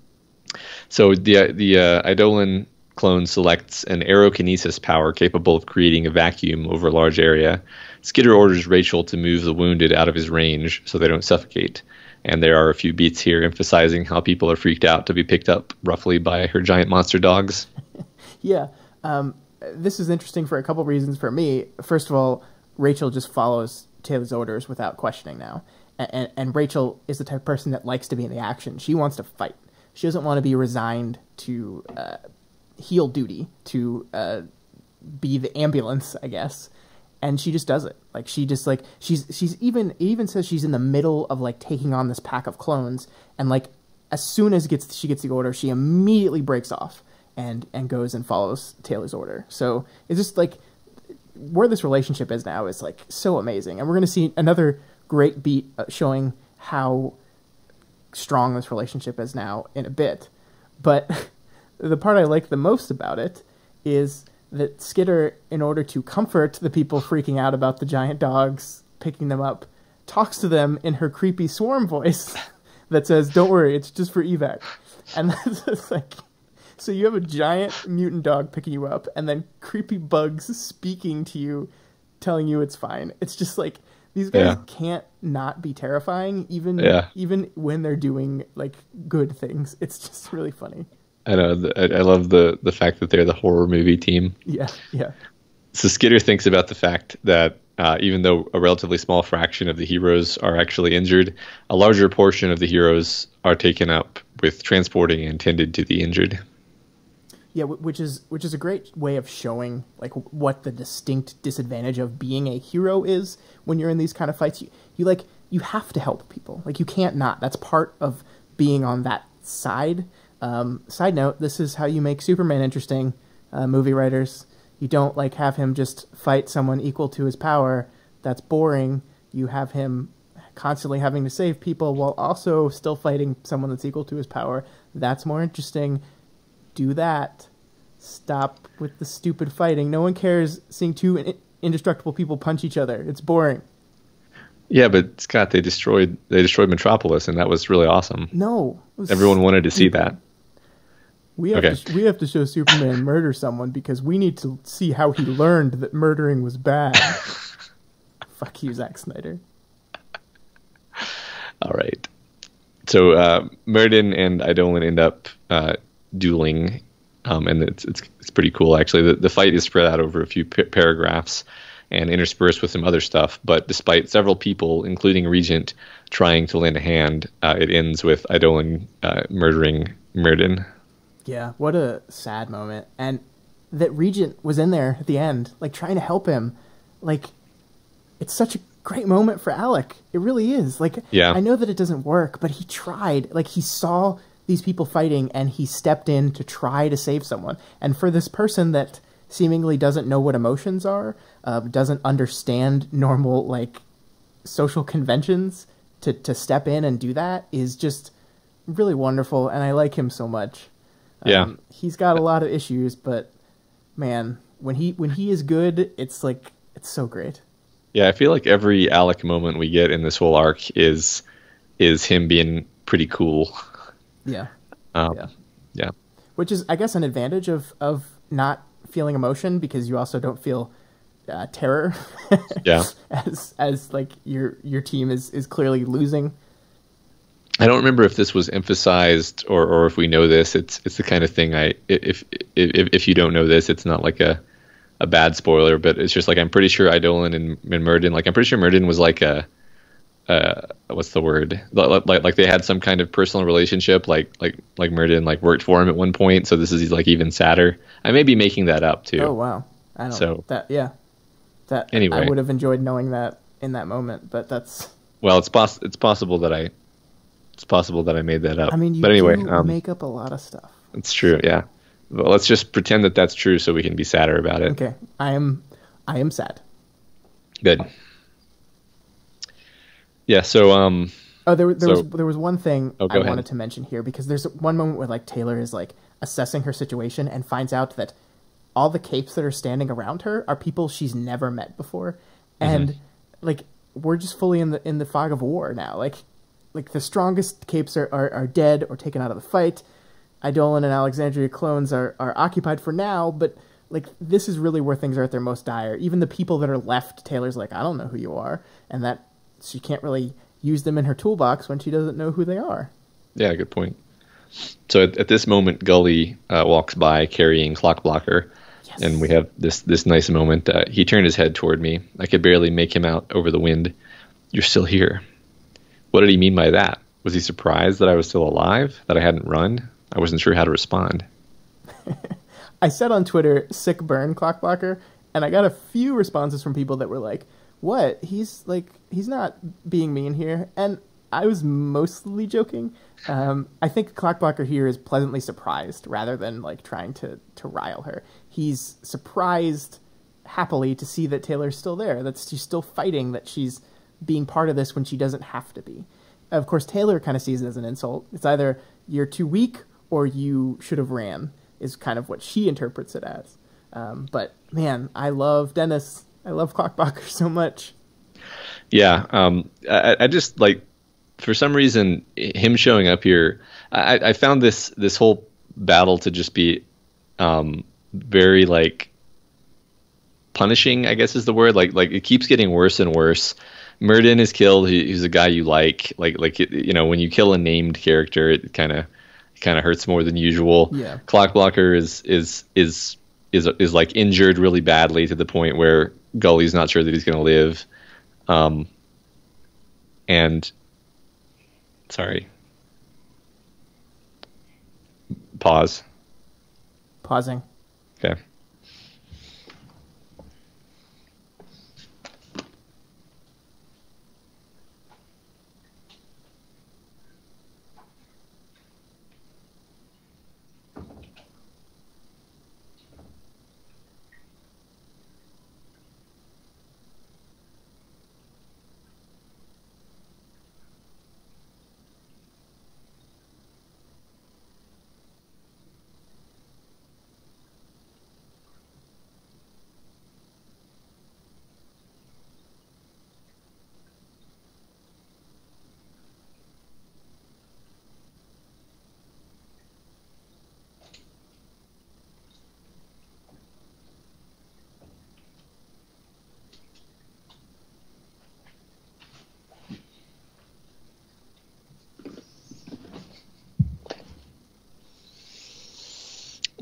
So the Eidolon clone selects an aerokinesis power capable of creating a vacuum over a large area. Skidder orders Rachel to move the wounded out of his range so they don't suffocate. And there are a few beats here emphasizing how people are freaked out to be picked up roughly by her giant monster dogs. Yeah. This is interesting for a couple reasons for me. First of all, Rachel just follows Taylor's orders without questioning now. And Rachel is the type of person that likes to be in the action. She wants to fight. She doesn't want to be resigned to heel duty, to be the ambulance, I guess. and she just does it. Like she just like she's even it even says she's in the middle of like taking on this pack of clones, and like as soon as she gets the order, she immediately breaks off and goes and follows Taylor's order. So it's just like where this relationship is now is like so amazing, and we're going to see another great beat showing how strong this relationship is now in a bit. But the part I like the most about it is that Skitter, in order to comfort the people freaking out about the giant dogs picking them up, talks to them in her creepy swarm voice that says, "Don't worry, it's just for evac." And that's just like, so you have a giant mutant dog picking you up, and then creepy bugs speaking to you, telling you it's fine. It's just like, these guys can't not be terrifying, even when they're doing like good things. It's just really funny. I know. I love the fact that they're the horror movie team. Yeah. So Skitter thinks about the fact that even though a relatively small fraction of the heroes are actually injured, a larger portion of the heroes are taken up with transporting and tended to the injured. Yeah, which is a great way of showing like what the distinct disadvantage of being a hero is when you're in these kind of fights. You have to help people. Like you can't not. That's part of being on that side. Side note: this is how you make Superman interesting, movie writers. You don't like have him just fight someone equal to his power. That's boring. You have him constantly having to save people while also still fighting someone that's equal to his power. That's more interesting. Do that. Stop with the stupid fighting. No one cares seeing two indestructible people punch each other. It's boring. Yeah, but Scott, they destroyed Metropolis, and that was really awesome. No, everyone wanted to see that. We have to show Superman murder someone because we need to see how he learned that murdering was bad. Fuck you, Zack Snyder. All right. So Meriden and Eidolon end up dueling, and it's pretty cool actually. The fight is spread out over a few paragraphs and interspersed with some other stuff. But despite several people, including Regent, trying to lend a hand, it ends with Eidolon murdering Meriden. Yeah, what a sad moment. And that Regent was in there at the end, like trying to help him. Like, it's such a great moment for Alec. It really is. Like, yeah. I know that it doesn't work, but he tried. Like, he saw these people fighting and he stepped in to try to save someone. And for this person that seemingly doesn't know what emotions are, doesn't understand normal, like, social conventions, to step in and do that is just really wonderful. And I like him so much. Yeah, he's got a lot of issues, but man, when he is good, it's like it's so great. Yeah, I feel like every Alec moment we get in this whole arc is him being pretty cool. Yeah, yeah. Which is, I guess, an advantage of not feeling emotion because you also don't feel terror. Yeah, as like your team is clearly losing. I don't remember if this was emphasized or if we know this. It's the kind of thing if you don't know this, it's not like a bad spoiler, but it's just like I'm pretty sure Eidolon and Meriden, like I'm pretty sure Meriden was like a what's the word? Like they had some kind of personal relationship, like Meriden like worked for him at one point, so this is like even sadder. I may be making that up too. Oh wow. I don't know. That anyway. I would have enjoyed knowing that in that moment, but that's well, it's possible that I made that up. I mean, but anyway, make up a lot of stuff. It's true, yeah. Well, let's just pretend that that's true so we can be sadder about it. Okay, I am sad. Good. Yeah. So there was one thing I wanted to mention here because there's one moment where like Taylor is like assessing her situation and finds out that all the capes that are standing around her are people she's never met before, and like we're just fully in the fog of war now. Like the strongest capes are dead or taken out of the fight. Eidolon and Alexandria clones are occupied for now, but like this is really where things are at their most dire. Even the people that are left, Taylor's like, I don't know who you are, and that she can't really use them in her toolbox when she doesn't know who they are. Yeah, good point. So at this moment, Gully walks by carrying Clock Blocker, yes. And we have this nice moment. He turned his head toward me. I could barely make him out over the wind. You're still here. What did he mean by that? Was he surprised that I was still alive? That I hadn't run? I wasn't sure how to respond. I said on Twitter, sick burn, Clock Blocker, And I got a few responses from people that were like, what? He's not being mean here. And I was mostly joking. I think Clockblocker here is pleasantly surprised rather than like trying to rile her. He's surprised happily to see that Taylor's still there, that she's still fighting, that she's being part of this when she doesn't have to be. Of course, Taylor kind of sees it as an insult. It's either you're too weak or you should have ran, is kind of what she interprets it as. But man, I love Dennis. I love Clockblocker so much. Yeah, I just like, for some reason, him showing up here, I found this whole battle to just be very like punishing, I guess is the word. Like it keeps getting worse and worse. Murden is killed. He's a guy you like. You know, when you kill a named character, it kind of hurts more than usual. Yeah. Clockblocker is like injured really badly to the point where Gully's not sure that he's going to live. And sorry. Pause. Pausing. Okay.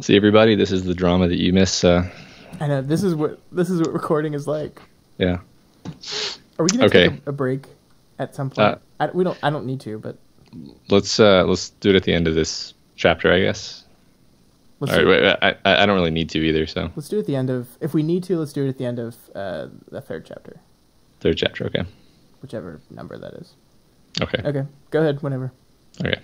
See, everybody, this is the drama that you miss. I know this is what recording is like. Yeah. Are we gonna take a break at some point? I don't need to, but let's do it at the end of this chapter, I guess. All right, wait, I don't really need to either, so let's do it at the end of. If we need to, let's do it at the end of the third chapter. Third chapter, okay. Whichever number that is. Okay. Okay, go ahead whenever. Okay.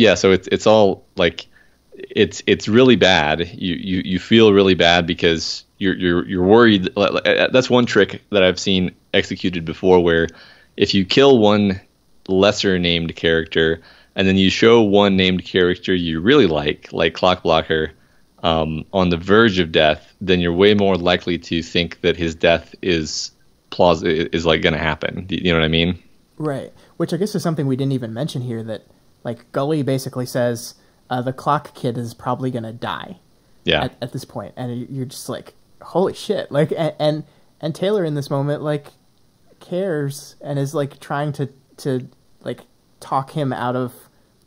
Yeah, so it's all like it's really bad. You feel really bad because you're worried. That's one trick that I've seen executed before, where if you kill one lesser named character and then you show one named character you really like Clockblocker, on the verge of death, then you're way more likely to think that his death is like going to happen. You know what I mean? Right. Which I guess is something we didn't even mention here, that like Gully basically says the clock kid is probably going to die. Yeah. At this point, and you're just like, holy shit! Like, and Taylor in this moment like cares and is like trying to like talk him out of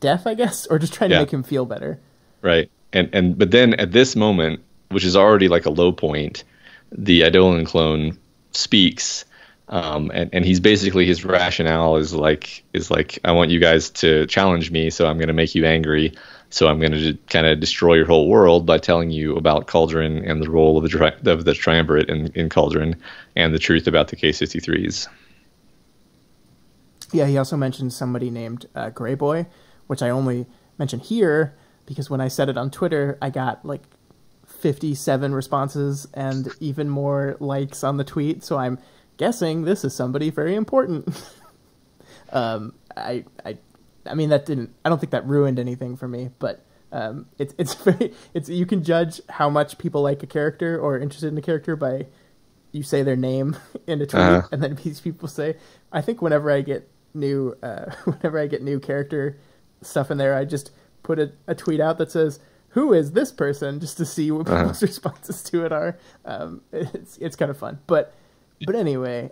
death, I guess, or just trying to make him feel better. Right. But then at this moment, which is already like a low point, the Eidolon clone speaks. And he's basically, his rationale is like, I want you guys to challenge me, so I'm going to make you angry. So I'm going to kind of destroy your whole world by telling you about Cauldron and the role of the triumvirate in Cauldron and the truth about the K-63s. Yeah, he also mentioned somebody named Grey Boy, which I only mention here because when I said it on Twitter, I got like 57 responses and even more likes on the tweet. So I'm guessing this is somebody very important. I mean, that didn't. I don't think that ruined anything for me, but it's you can judge how much people like a character or are interested in a character by you say their name in a tweet, and then these people say. I think whenever I get new character stuff in there, I just put a tweet out that says, "Who is this person?" just to see what people's responses to it are. It's kind of fun, but anyway,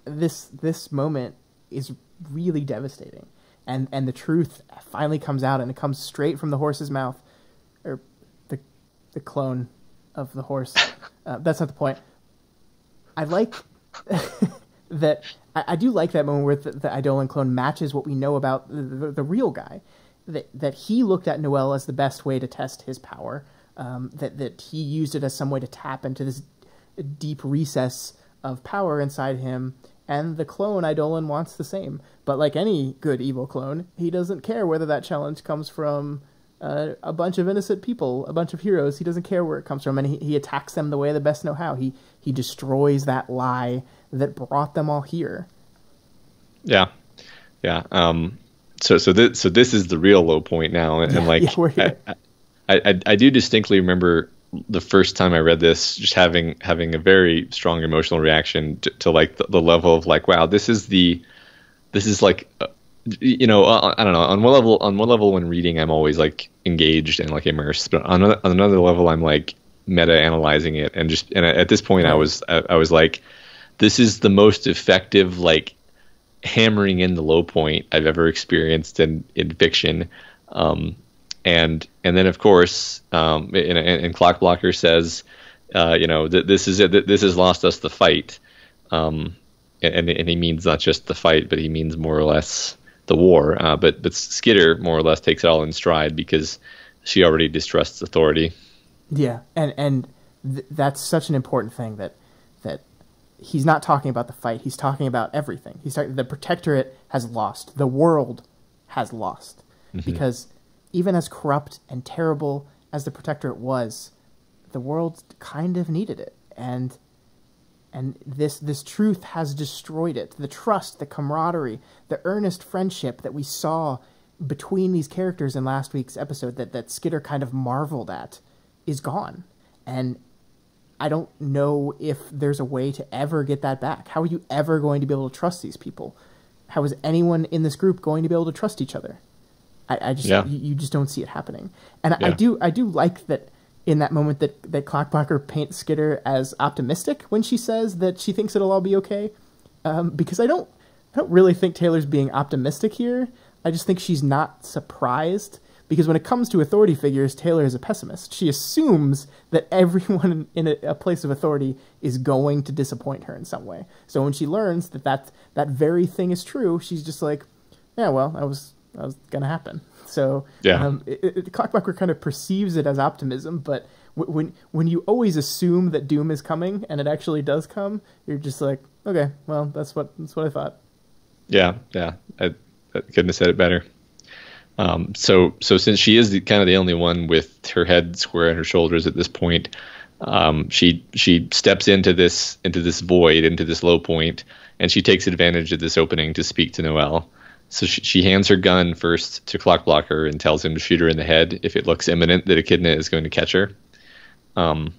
this moment is really devastating, and the truth finally comes out, and it comes straight from the horse's mouth, or the clone of the horse. That's not the point. I like that. I do like that moment where the Eidolon clone matches what we know about the real guy. That he looked at Noelle as the best way to test his power, that he used it as some way to tap into this deep recess of power inside him. And the clone, Eidolon, wants the same. But like any good evil clone, he doesn't care whether that challenge comes from a bunch of innocent people, a bunch of heroes. He doesn't care where it comes from, and he attacks them the way they best know how. He destroys that lie that brought them all here. Yeah. So this is the real low point now, and we're here. I do distinctly remember the first time I read this, just having a very strong emotional reaction to like the level of like, wow, this is like, I don't know. On one level, when reading, I'm always like engaged and like immersed, but on another level, I'm like meta analyzing it, and at this point, I was like, this is the most effective like hammering in the low point I've ever experienced in fiction. And then of course, and Clock Blocker says, this is it. This has lost us the fight. And he means not just the fight, but he means more or less the war. But Skitter more or less takes it all in stride because she already distrusts authority. Yeah, and that's such an important thing that he's not talking about the fight. He's talking about everything. The Protectorate has lost. The world has lost. Mm-hmm. Because even as corrupt and terrible as the Protectorate was, the world kind of needed it. And this truth has destroyed it. The trust, the camaraderie, the earnest friendship that we saw between these characters in last week's episode that Skitter kind of marveled at is gone. And I don't know if there's a way to ever get that back. How are you ever going to be able to trust these people? How is anyone in this group going to be able to trust each other? You just don't see it happening. And I do like that in that moment that Clockblocker paints Skitter as optimistic when she says that she thinks it'll all be okay. Because I don't really think Taylor's being optimistic here. I just think she's not surprised. Because when it comes to authority figures, Taylor is a pessimist. She assumes that everyone in a place of authority is going to disappoint her in some way. So when she learns that very thing is true, she's just like, yeah, well, that was going to happen. So Clockblocker kind of perceives it as optimism, but when you always assume that doom is coming and it actually does come, you're just like, okay, well, that's what I thought. Yeah, I couldn't have said it better. So since she is kind of the only one with her head square on her shoulders at this point, she steps into this void, into this low point, and she takes advantage of this opening to speak to Noelle. So she hands her gun first to Clockblocker and tells him to shoot her in the head if it looks imminent that Echidna is going to catch her. And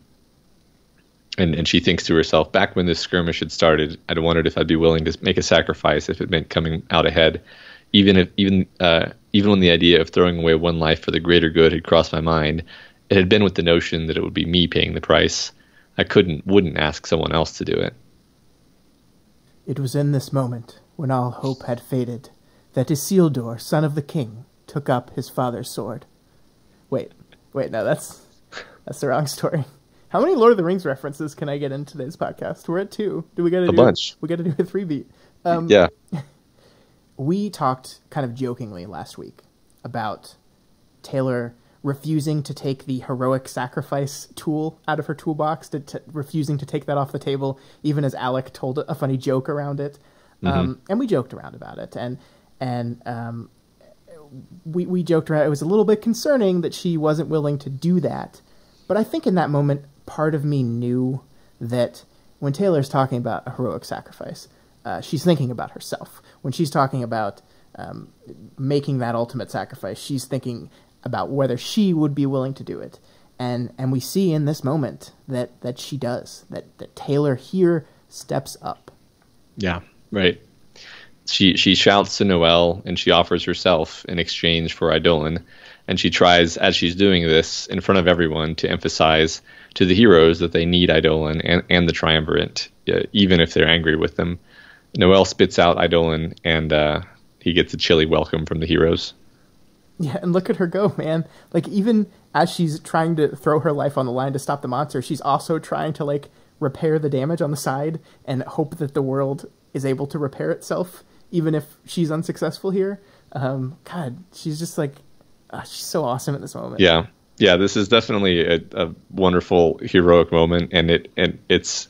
she thinks to herself, back when this skirmish had started, I'd wondered if I'd be willing to make a sacrifice if it meant coming out ahead. Even when the idea of throwing away one life for the greater good had crossed my mind, it had been with the notion that it would be me paying the price. I wouldn't ask someone else to do it. It was in this moment, when all hope had faded, that Isildur, son of the king, took up his father's sword. Wait, no, that's the wrong story. How many Lord of the Rings references can I get in today's podcast? We're at 2. A bunch. We got to do a 3-beat. Yeah. We talked kind of jokingly last week about Taylor refusing to take the heroic sacrifice tool out of her toolbox, refusing to take that off the table, even as Alec told a funny joke around it. Mm-hmm. And we joked around about it. And we joked around. It was a little bit concerning that she wasn't willing to do that. But I think in that moment, part of me knew that when Taylor's talking about a heroic sacrifice, she's thinking about herself. When she's talking about making that ultimate sacrifice, she's thinking about whether she would be willing to do it. And we see in this moment that she does, that Taylor here steps up. Yeah, right. She shouts to Noelle, and she offers herself in exchange for Eidolon. And she tries, as she's doing this, in front of everyone, to emphasize to the heroes that they need Eidolon and the Triumvirate, even if they're angry with them. Noelle spits out Eidolon, and he gets a chilly welcome from the heroes. Yeah, and look at her go, man. Like, even as she's trying to throw her life on the line to stop the monster, she's also trying to, like, repair the damage on the side and hope that the world is able to repair itself, even if she's unsuccessful here. God, she's just, like, she's so awesome at this moment. Yeah. Yeah, this is definitely a wonderful heroic moment, and it's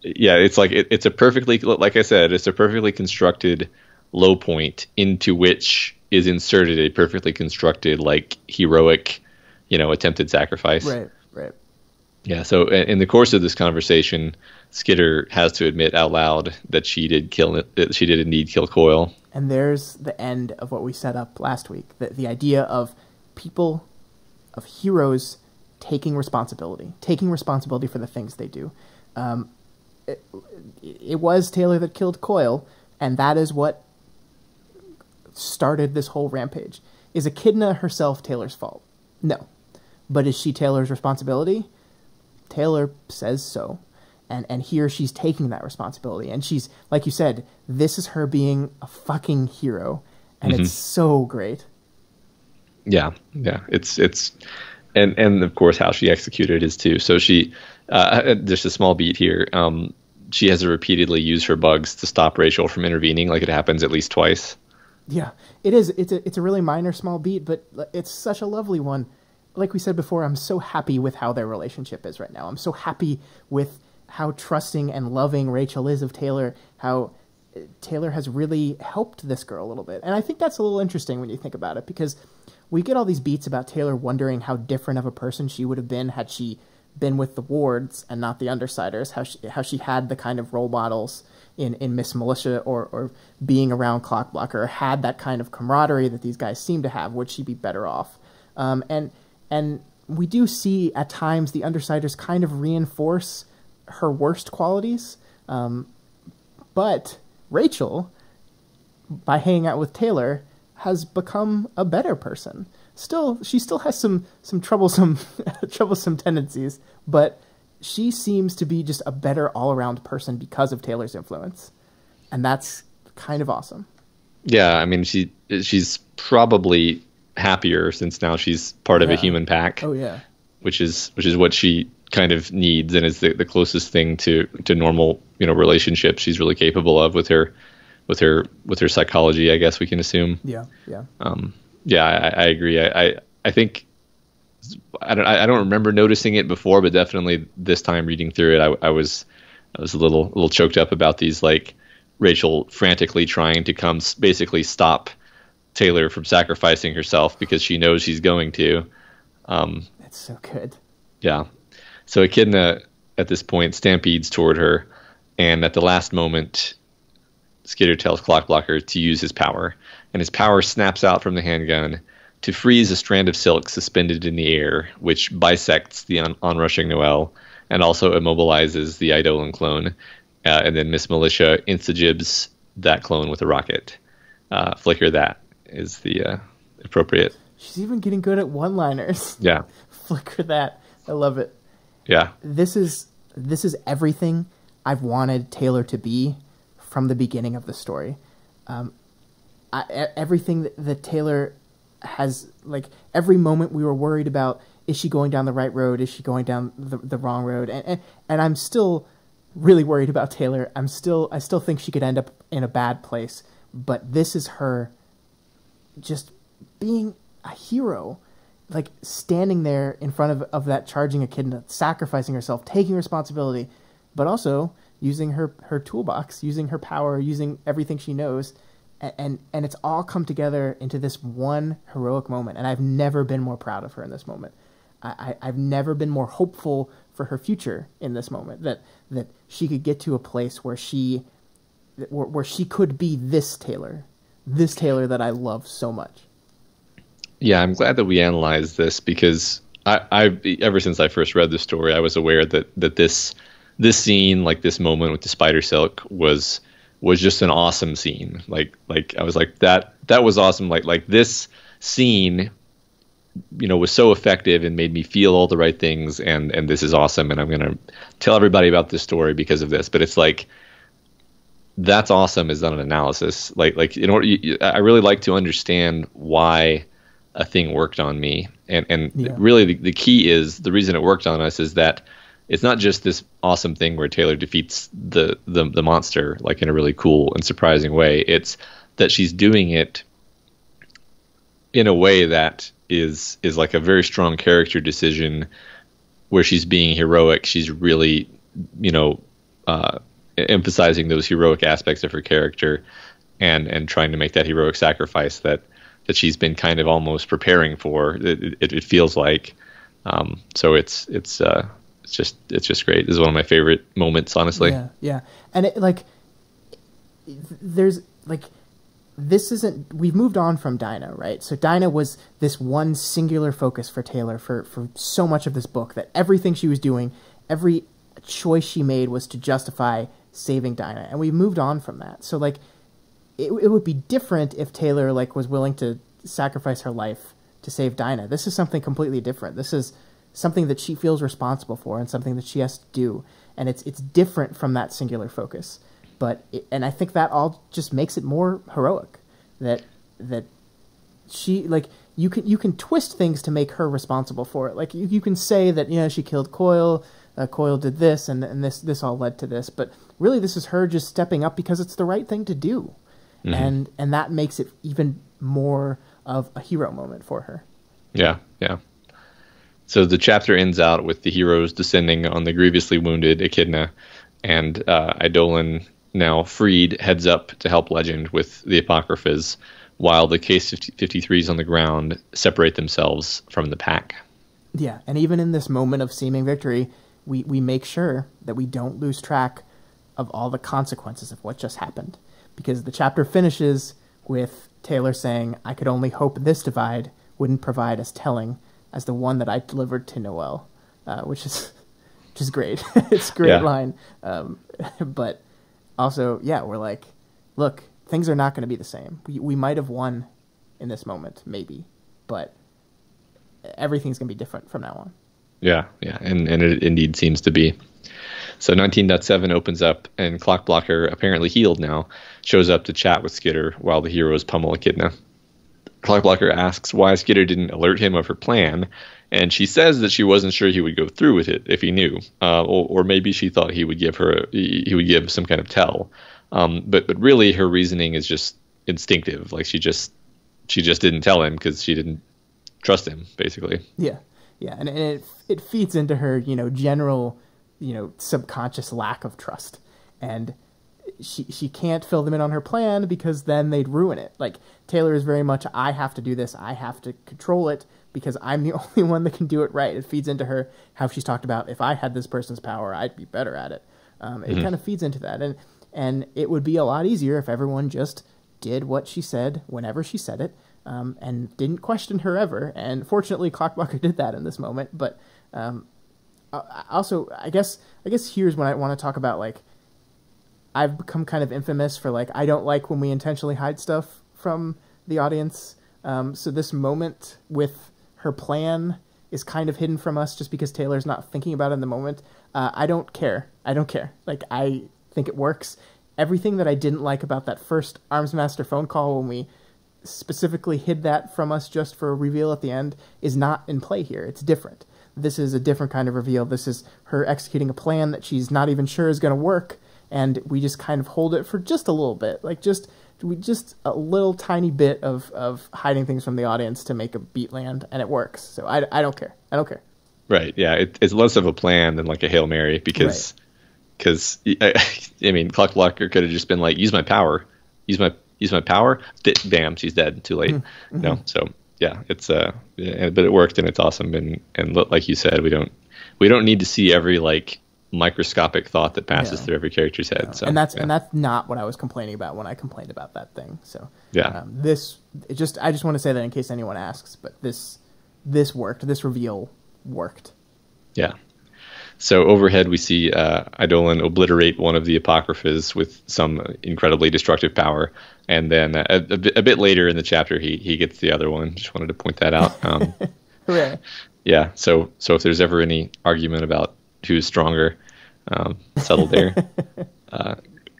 yeah, it's like it's a perfectly, like I said, it's a perfectly constructed low point into which is inserted a perfectly constructed like heroic, attempted sacrifice. Right, right. Yeah. So in the course of this conversation, Skitter has to admit out loud that she did indeed kill Coyle. And there's the end of what we set up last week. The idea of people, of heroes taking responsibility for the things they do. It was Taylor that killed Coyle, and that is what started this whole rampage. Is Echidna herself Taylor's fault? No. But is she Taylor's responsibility? Taylor says so. And here she's taking that responsibility. And she's, like you said, this is her being a fucking hero. And it's so great. Yeah, yeah. It's and of course how she executed is too. So she, just a small beat here. She has to repeatedly use her bugs to stop Rachel from intervening. Like it happens at least twice. Yeah, it is. It's a really minor small beat, but it's such a lovely one. Like we said before, I'm so happy with how their relationship is right now. I'm so happy with how trusting and loving Rachel is of Taylor, how Taylor has really helped this girl a little bit. And I think that's a little interesting when you think about it, because we get all these beats about Taylor wondering how different of a person she would have been had she been with the Wards and not the Undersiders, how she had the kind of role models in Miss Militia or being around Clockblocker, or had that kind of camaraderie that these guys seem to have. Would she be better off? And we do see at times the Undersiders kind of reinforce her worst qualities. But Rachel, by hanging out with Taylor, has become a better person. She still has some troublesome tendencies, but she seems to be just a better all-around person because of Taylor's influence. And that's kind of awesome. Yeah, I mean, she's probably happier since now she's part of a human pack. Oh yeah. Which is what she kind of needs, and is the closest thing to normal, relationships she's really capable of with her psychology, I guess we can assume. Yeah. I agree. I think I don't remember noticing it before, but definitely this time reading through it, I was a little choked up about these, like Rachel frantically trying to basically stop Taylor from sacrificing herself because she knows she's going to. That's so good. Yeah. So Echidna at this point stampedes toward her, and at the last moment, Skitter tells Clockblocker to use his power, and his power snaps out from the handgun to freeze a strand of silk suspended in the air, which bisects the onrushing Noelle and also immobilizes the Eidolon clone. And then Miss Militia insta-jibs that clone with a rocket. Flicker that is the appropriate. She's even getting good at one-liners. Yeah. Flicker that. I love it. Yeah. This is everything I've wanted Taylor to be from the beginning of the story. Everything that Taylor has, like, every moment we were worried about, is she going down the right road? Is she going down the wrong road? And I'm still really worried about Taylor. I still think she could end up in a bad place. But this is her just being a hero, like standing there in front of that charging Echidna, sacrificing herself, taking responsibility, but also using her toolbox, using her power, using everything she knows. And it's all come together into this one heroic moment. And I've never been more proud of her in this moment. I've never been more hopeful for her future in this moment, that she could get to a place where she could be this Taylor that I love so much. Yeah, I'm glad that we analyzed this, because I ever since I first read the story, I was aware that this scene, like this moment with the spider silk, was just an awesome scene. Like I was like, that was awesome. Like this scene, was so effective and made me feel all the right things, and this is awesome, and I'm gonna tell everybody about this story because of this. But it's like, that's awesome is not an analysis. Like in order, I really like to understand why a thing worked on me, and really the key is, the reason it worked on us is that it's not just this awesome thing where Taylor defeats the monster, like, in a really cool and surprising way. It's that she's doing it in a way that is like a very strong character decision where she's being heroic. She's really, emphasizing those heroic aspects of her character and trying to make that heroic sacrifice that she's been kind of almost preparing for. It feels like. So it's just great. This is one of my favorite moments, honestly. Yeah. And we've moved on from Dinah, right? So Dinah was this one singular focus for Taylor for so much of this book, that everything she was doing, every choice she made was to justify saving Dinah. And we moved on from that. So it would be different if Taylor was willing to sacrifice her life to save Dinah. This is something completely different. This is something that she feels responsible for and something that she has to do. And it's different from that singular focus. And I think that all just makes it more heroic. That she you can twist things to make her responsible for it. You can say that she killed Coyle, Coyle did this, and this all led to this. But really, this is her just stepping up because it's the right thing to do, and that makes it even more of a hero moment for her. Yeah. So the chapter ends out with the heroes descending on the grievously wounded Echidna, and Eidolon, now freed, heads up to help Legend with the Apocryphas, while the Case-53s on the ground separate themselves from the pack. Yeah, and even in this moment of seeming victory, we make sure that we don't lose track of all the consequences of what just happened. Because the chapter finishes with Taylor saying, "I could only hope this divide wouldn't provide as telling as the one that I delivered to Noel," which is great. It's a great line. But also, we're look, things are not going to be the same. We might have won in this moment, maybe, but everything's going to be different from now on. Yeah, and it indeed seems to be. So 19.7 opens up, and Clockblocker, apparently healed now, shows up to chat with Skitter while the heroes pummel Echidna. Clockblocker asks why Skitter didn't alert him of her plan, and she says that she wasn't sure he would go through with it if he knew, or maybe she thought he would give some kind of tell. But really, her reasoning is just instinctive. She just didn't tell him because she didn't trust him, basically. Yeah, and it feeds into her general subconscious lack of trust, and she can't fill them in on her plan because then they'd ruin it. Taylor is very much, I have to do this, I have to control it because I'm the only one that can do it right. It feeds into her how she's talked about, if I had this person's power, I'd be better at it. It kind of feeds into that, and it would be a lot easier if everyone just did what she said whenever she said it, and didn't question her ever. And fortunately, Clockblocker did that in this moment. But also, I guess here's when I want to talk about I've become kind of infamous for I don't like when we intentionally hide stuff from the audience. So this moment with her plan is kind of hidden from us just because Taylor's not thinking about it in the moment. I don't care. I think it works. Everything that I didn't like about that first Armsmaster phone call when we specifically hid that from us just for a reveal at the end is not in play here. It's different. This is a different kind of reveal. This is her executing a plan that she's not even sure is going to work, and we just kind of hold it for just a little bit. Just a little tiny bit of hiding things from the audience to make a beat land, and it works. So I don't care. Right, yeah. It's less of a plan than a Hail Mary because... Right. Because Clockblocker could have just been use my power, use my power. Bam, she's dead. Too late. No, so it's but it worked and it's awesome. And like you said, we don't need to see every microscopic thought that passes through every character's head. No. So and that's not what I was complaining about when I complained about that thing. So I just want to say that in case anyone asks, but this worked. This reveal worked. Yeah. So overhead, we see Eidolon obliterate one of the Apocryphas with some incredibly destructive power, and then a bit later in the chapter, he gets the other one. Just wanted to point that out. Hooray! Yeah. So if there's ever any argument about who's stronger, settled there.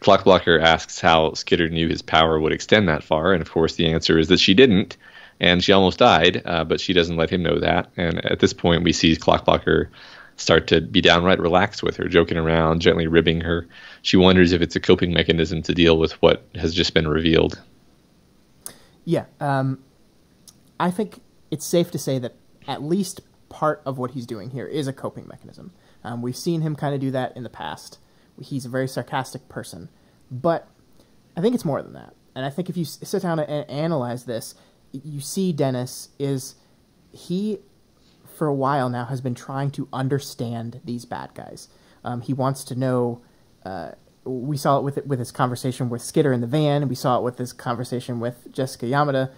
Clockblocker asks how Skitter knew his power would extend that far, and of course the answer is that she didn't, and she almost died, but she doesn't let him know that. And at this point, we see Clockblocker start to be downright relaxed with her, joking around, gently ribbing her. She wonders if it's a coping mechanism to deal with what has just been revealed. Yeah. I think it's safe to say that at least part of what he's doing here is a coping mechanism. We've seen him kind of do that in the past. He's a very sarcastic person. But I think it's more than that. And I think if you sit down and analyze this, you see Dennis he, for a while now, has been trying to understand these bad guys. He wants to know... we saw it with his conversation with Skitter in the van, and we saw it with his conversation with Jessica Yamada.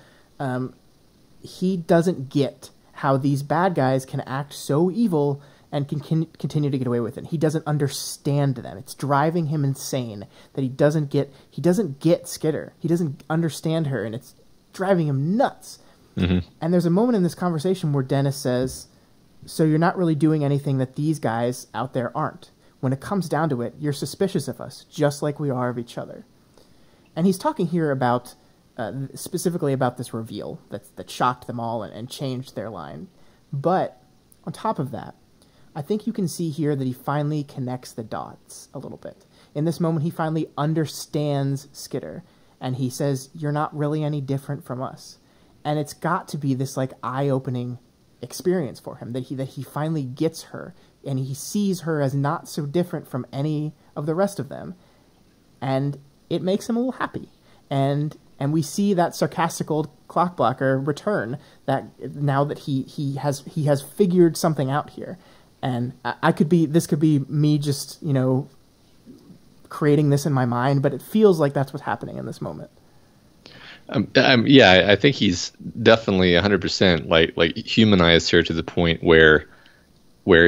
He doesn't get how these bad guys can act so evil and can continue to get away with it. He doesn't understand them. It's driving him insane that he doesn't get Skitter. He doesn't understand her, and it's driving him nuts. Mm-hmm. And there's a moment in this conversation where Dennis says, so you're not really doing anything that these guys out there aren't. When it comes down to it, you're suspicious of us, just like we are of each other. And he's talking here about, specifically about this reveal that shocked them all and changed their line. But on top of that, I think you can see here that he finally connects the dots a little bit. In this moment, he finally understands Skitter, and he says, you're not really any different from us. And it's got to be this like eye-opening experience for him, that he finally gets her, and he sees her as not so different from any of the rest of them. And it makes him a little happy. And we see that sarcastic old clock blocker return, that now that he has figured something out here. And this could be me just, creating this in my mind, but it feels like that's what's happening in this moment. Yeah, I think he's definitely 100% like humanized her to the point where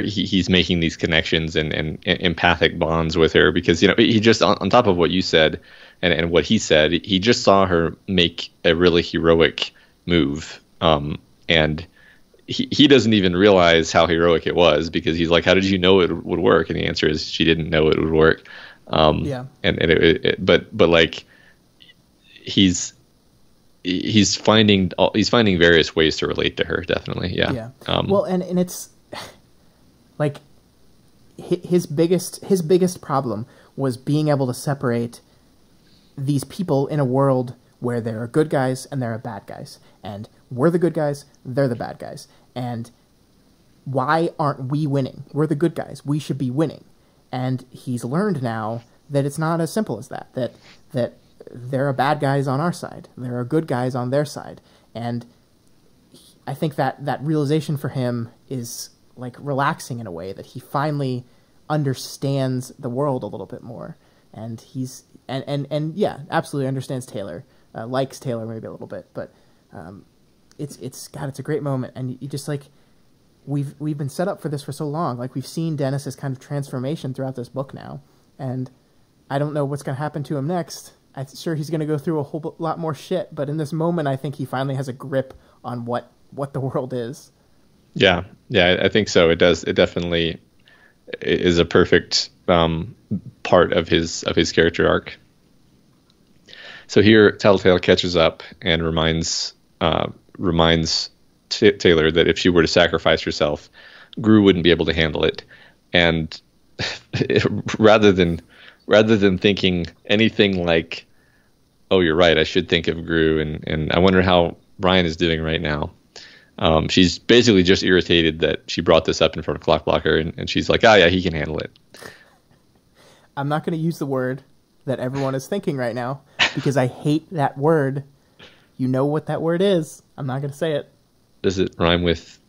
he's making these connections and empathic bonds with her, because he just on top of what you said and what he said, he just saw her make a really heroic move, and he doesn't even realize how heroic it was, because he's like, how did you know it would work? And the answer is she didn't know it would work. But like he's finding various ways to relate to her, definitely. Yeah. Well, and it's like his biggest problem was being able to separate these people in a world where there are good guys and there are bad guys, and we're the good guys, they're the bad guys, and why aren't we winning? We're the good guys, we should be winning. And he's learned now that it's not as simple as that there are bad guys on our side, there are good guys on their side. And I think that realization for him is like relaxing in a way, that he finally understands the world a little bit more. And he's and yeah, absolutely understands Taylor, likes Taylor maybe a little bit, but it's a great moment. And you just like, we've been set up for this for so long. Like, we've seen Dennis's kind of transformation throughout this book now, and I don't know what's going to happen to him next. I'm sure he's going to go through a whole lot more shit, but in this moment, I think he finally has a grip on what the world is. Yeah, I think so. It does. It definitely is a perfect part of his character arc. So here, Tattletale catches up and reminds Taylor that if she were to sacrifice herself, Gru wouldn't be able to handle it. And rather than thinking anything like, oh, you're right, I should think of Gru, and I wonder how Brian is doing right now. She's basically just irritated that she brought this up in front of Clockblocker, and she's like, yeah, he can handle it. I'm not going to use the word that everyone is thinking right now, because I hate that word. You know what that word is. I'm not going to say it. Does it rhyme with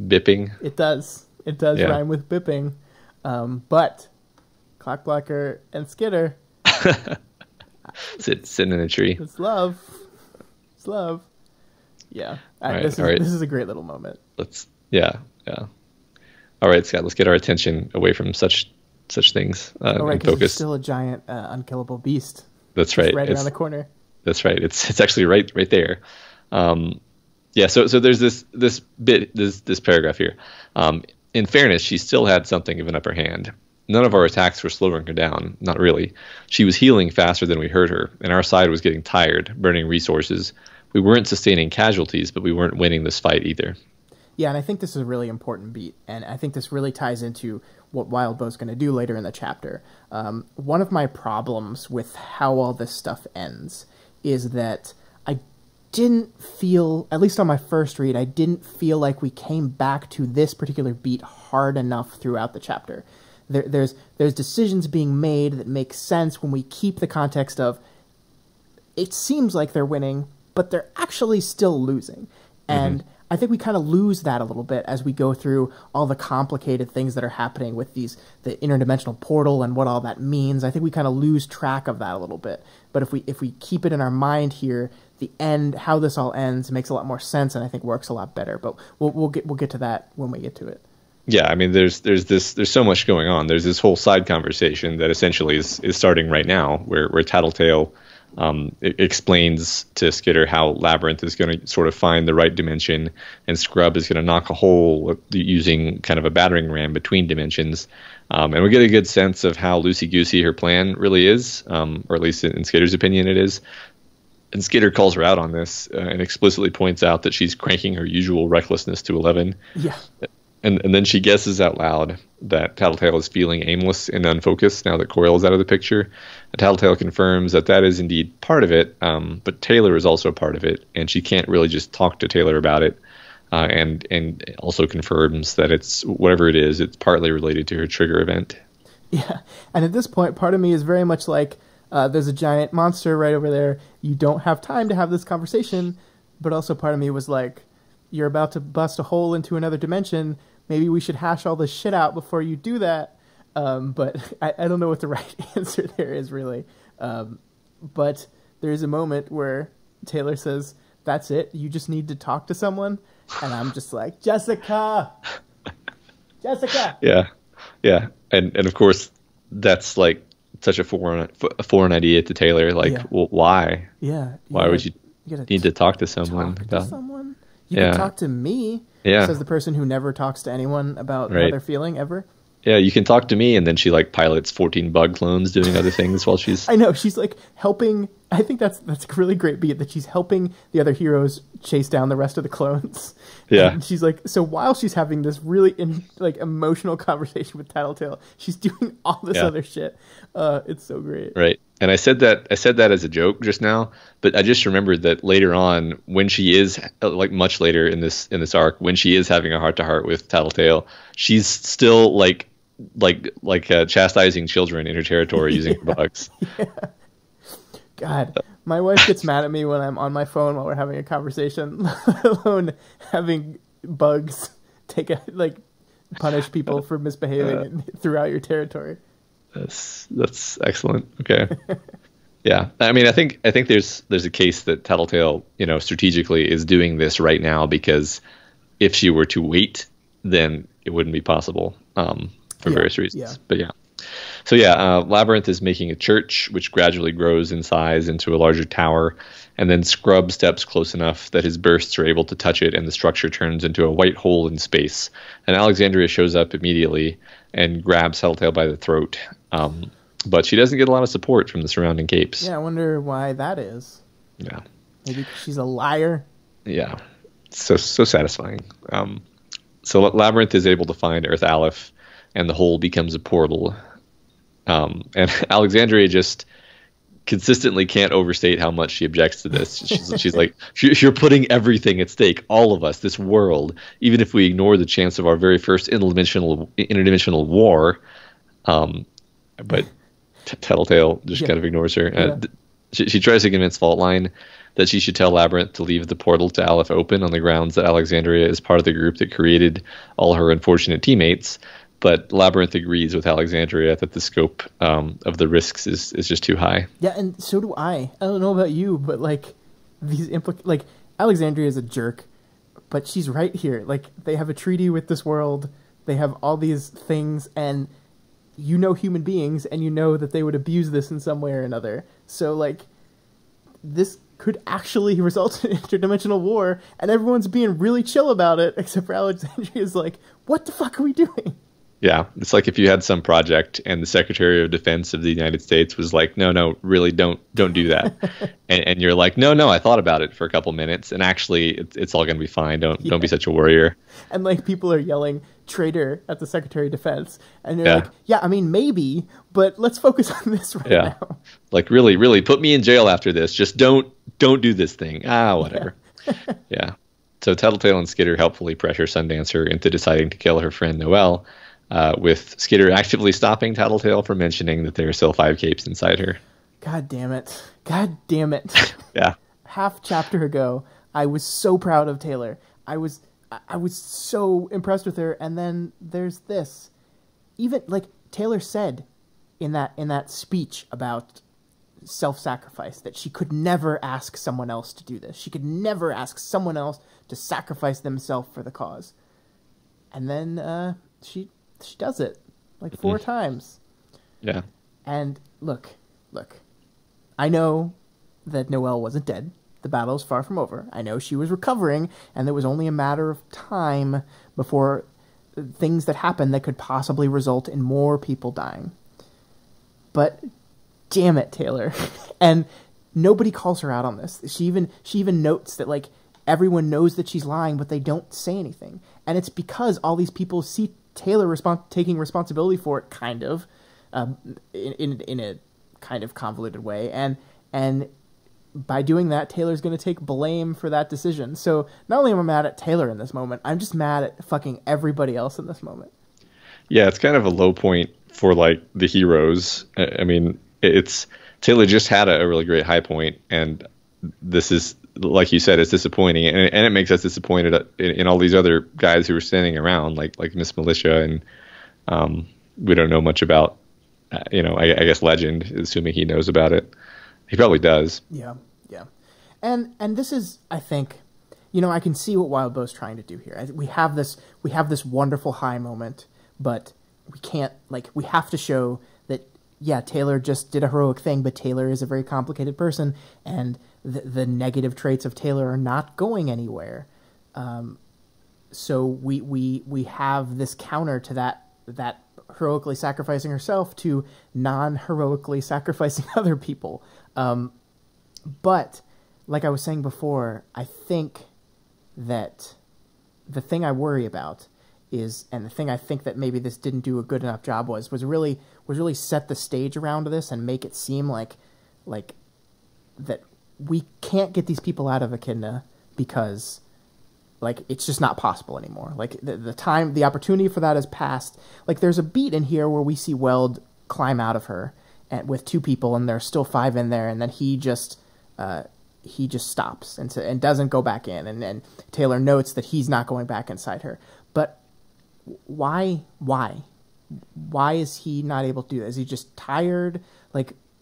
bipping? It does. It does rhyme with bipping. But Clockblocker and Skitter... sitting in a tree. It's love. It's love. Yeah. This is a great little moment. Yeah. All right, Scott, let's get our attention away from such things and focus. It's still a giant, unkillable beast. That's right. It's right around the corner. That's right. It's actually right there. So there's this paragraph here. In fairness, she still had something of an upper hand. None of our attacks were slowing her down, not really. She was healing faster than we hurt her, and our side was getting tired, burning resources. We weren't sustaining casualties, but we weren't winning this fight either. Yeah, and I think this is a really important beat, and I think this really ties into what Wildbow's going to do later in the chapter. One of my problems with how all this stuff ends is that I didn't feel, at least on my first read, I didn't feel like we came back to this particular beat hard enough throughout the chapter. There's decisions being made that make sense when we keep the context of, it seems like they're winning, but they're actually still losing. And I think we kind of lose that a little bit as we go through all the complicated things that are happening with the interdimensional portal and what all that means. I think we kind of lose track of that a little bit. But if we keep it in our mind here, the end, how this all ends, makes a lot more sense, and I think works a lot better. But we'll get to that when we get to it. Yeah, I mean, there's so much going on. There's this whole side conversation that essentially is starting right now, where Tattletale explains to Skitter how Labyrinth is going to sort of find the right dimension, and Scrub is going to knock a hole using kind of a battering ram between dimensions. And we get a good sense of how loosey-goosey her plan really is, or at least in Skitter's opinion it is. And Skitter calls her out on this and explicitly points out that she's cranking her usual recklessness to 11. Yeah. And then she guesses out loud that Tattletale is feeling aimless and unfocused now that Coil is out of the picture. And Tattletale confirms that is indeed part of it, but Taylor is also a part of it, and she can't really just talk to Taylor about it. And also confirms that it's whatever it is, it's partly related to her trigger event. Yeah, and at this point, part of me is very much like, there's a giant monster right over there. You don't have time to have this conversation. But also part of me was like, you're about to bust a hole into another dimension. Maybe we should hash all this shit out before you do that. But I don't know what the right answer there is, really. But there is a moment where Taylor says, that's it, you just need to talk to someone. And I'm just like, Jessica! Jessica! Yeah. And of course, that's like such a foreign idea to Taylor. Like, yeah. Well, why? Yeah. Why would you need to talk to someone? You can talk to me, yeah. Says the person who never talks to anyone about how they're feeling ever. Yeah, you can talk to me, and then she like pilots 14 bug clones doing other things while she's... I know, she's like helping... I think that's a really great beat, that she's helping the other heroes chase down the rest of the clones. Yeah. And she's like, so while she's having this really emotional conversation with Tattletale, she's doing all this other shit. It's so great. Right. And I said that as a joke just now, but I just remembered that later on, when she is like much later in this arc, when she is having a heart-to-heart with Tattletale, she's still like chastising children in her territory using her bugs. Yeah. God, my wife gets mad at me when I'm on my phone while we're having a conversation, let alone having bugs punish people for misbehaving throughout your territory. That's excellent. Okay. Yeah. I mean, I think there's a case that Tattletale, strategically is doing this right now, because if she were to wait, then it wouldn't be possible for various reasons. Yeah. But yeah. So Labyrinth is making a church, which gradually grows in size into a larger tower, and then Scrub steps close enough that his bursts are able to touch it, and the structure turns into a white hole in space. And Alexandria shows up immediately and grabs Tattletale by the throat, but she doesn't get a lot of support from the surrounding capes. Yeah, I wonder why that is. Yeah. Maybe she's a liar? Yeah. So satisfying. So Labyrinth is able to find Earth Aleph, and the hole becomes a portal. And Alexandria just consistently can't overstate how much she objects to this. She's like, you're putting everything at stake, all of us, this world, even if we ignore the chance of our very first interdimensional war. But Tattletale just kind of ignores her. She tries to convince Faultline that she should tell Labyrinth to leave the portal to Aleph open on the grounds that Alexandria is part of the group that created all her unfortunate teammates. But Labyrinth agrees with Alexandria that the scope of the risks is just too high. Yeah, and so do I. I don't know about you, but Alexandria is a jerk, but she's right here. They have a treaty with this world. They have all these things, and human beings, and that they would abuse this in some way or another. So this could actually result in interdimensional war, and everyone's being really chill about it, except for Alexandria's like, what the fuck are we doing? Yeah, it's like if you had some project and the Secretary of Defense of the United States was like, "No, no, really, don't do that," and you're like, "No, no, I thought about it for a couple minutes, and actually, it's all gonna be fine. Don't be Yeah. such a worrier." And like people are yelling traitor at the Secretary of Defense, and you're like, Yeah, yeah, I mean maybe, but let's focus on this right yeah, now. like really, really, put me in jail after this. Just don't do this thing. Yeah. Whatever. Yeah. So Tattletale and Skitter helpfully pressure Sundancer into deciding to kill her friend Noelle, with Skitter actively stopping Tattletale from mentioning that there are still 5 capes inside her. God damn it. God damn it. Yeah. Half chapter ago, I was so proud of Taylor. I was so impressed with her, and then there's this. Even like Taylor said in that speech about self-sacrifice that she could never ask someone else to do this. She could never ask someone else to sacrifice themselves for the cause. And then she does it like 4 times. Yeah. And look. I know that Noelle wasn't dead. The battle is far from over. I know she was recovering, and it was only a matter of time before things that happened that could possibly result in more people dying. But damn it, Taylor. And nobody calls her out on this. She even notes that like everyone knows that she's lying, but they don't say anything. And it's because all these people see Taylor taking responsibility for it, kind of, in a kind of convoluted way, and by doing that, Taylor's going to take blame for that decision. So not only am I mad at Taylor in this moment, I'm just mad at fucking everybody else in this moment. Yeah, it's kind of a low point for like the heroes. I mean, it's Taylor just had a really great high point, and this is, like you said, it's disappointing, and it makes us disappointed in all these other guys who are standing around, like Miss Militia, and we don't know much about, I guess Legend, assuming he knows about it. He probably does. Yeah. And this is, I think, I can see what Wildbow's trying to do here. We have this wonderful high moment, but we can't, we have to show that, yeah, Taylor just did a heroic thing, but Taylor is a very complicated person, and the negative traits of Taylor are not going anywhere. So we have this counter to that heroically sacrificing herself to non-heroically sacrificing other people. But like I was saying before, I think that the thing I worry about is, and the thing I think that maybe this didn't do a good enough job was really set the stage around this and make it seem like that we can't get these people out of Echidna because it's just not possible anymore. The opportunity for that has passed. There's a beat in here where we see Weld climb out of her with 2 people, and there's still 5 in there, and then he just stops and doesn't go back in, and Taylor notes that he's not going back inside her. But why is he not able to do that? Is he just tired?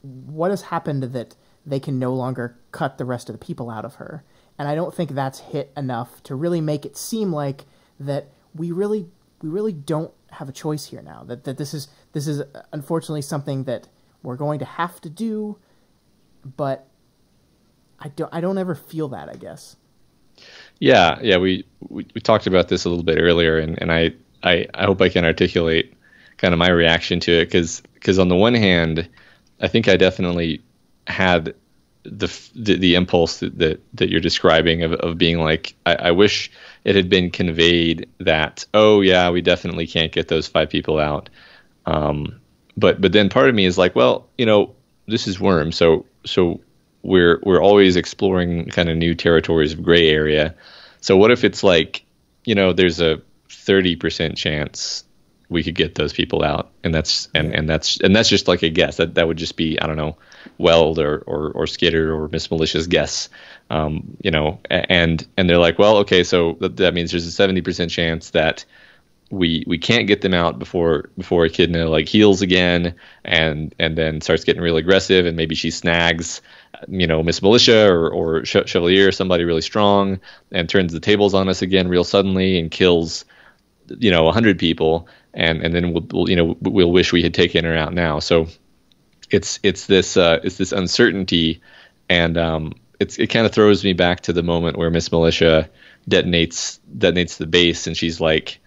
What has happened that they can no longer cut the rest of the people out of her? And I don't think that's hit enough to really make it seem like that we really don't have a choice here now. That this is unfortunately something that we're going to have to do, but I don't ever feel that, I guess. Yeah, we talked about this a little bit earlier, and I hope I can articulate kind of my reaction to it, because on the one hand, I think I definitely had the impulse that you're describing of being like, I wish it had been conveyed that, oh yeah, we definitely can't get those 5 people out. But then part of me is like, well, this is Worm, so we're always exploring kind of new territories of gray area. So what if it's there's a 30% chance we could get those people out, and that's just like a guess. That would just be, I don't know, Weld or Skitter or Miss Militia's guess. And they're like, well, okay, so that means there's a 70% chance that we can't get them out before Echidna heals again and then starts getting really aggressive, and maybe she snags Miss Militia or Chevalier, somebody really strong, and turns the tables on us again real suddenly and kills 100 people, and then we'll wish we had taken her out now. So it's this uncertainty, and it kind of throws me back to the moment where Miss Militia detonates the base, and she's like,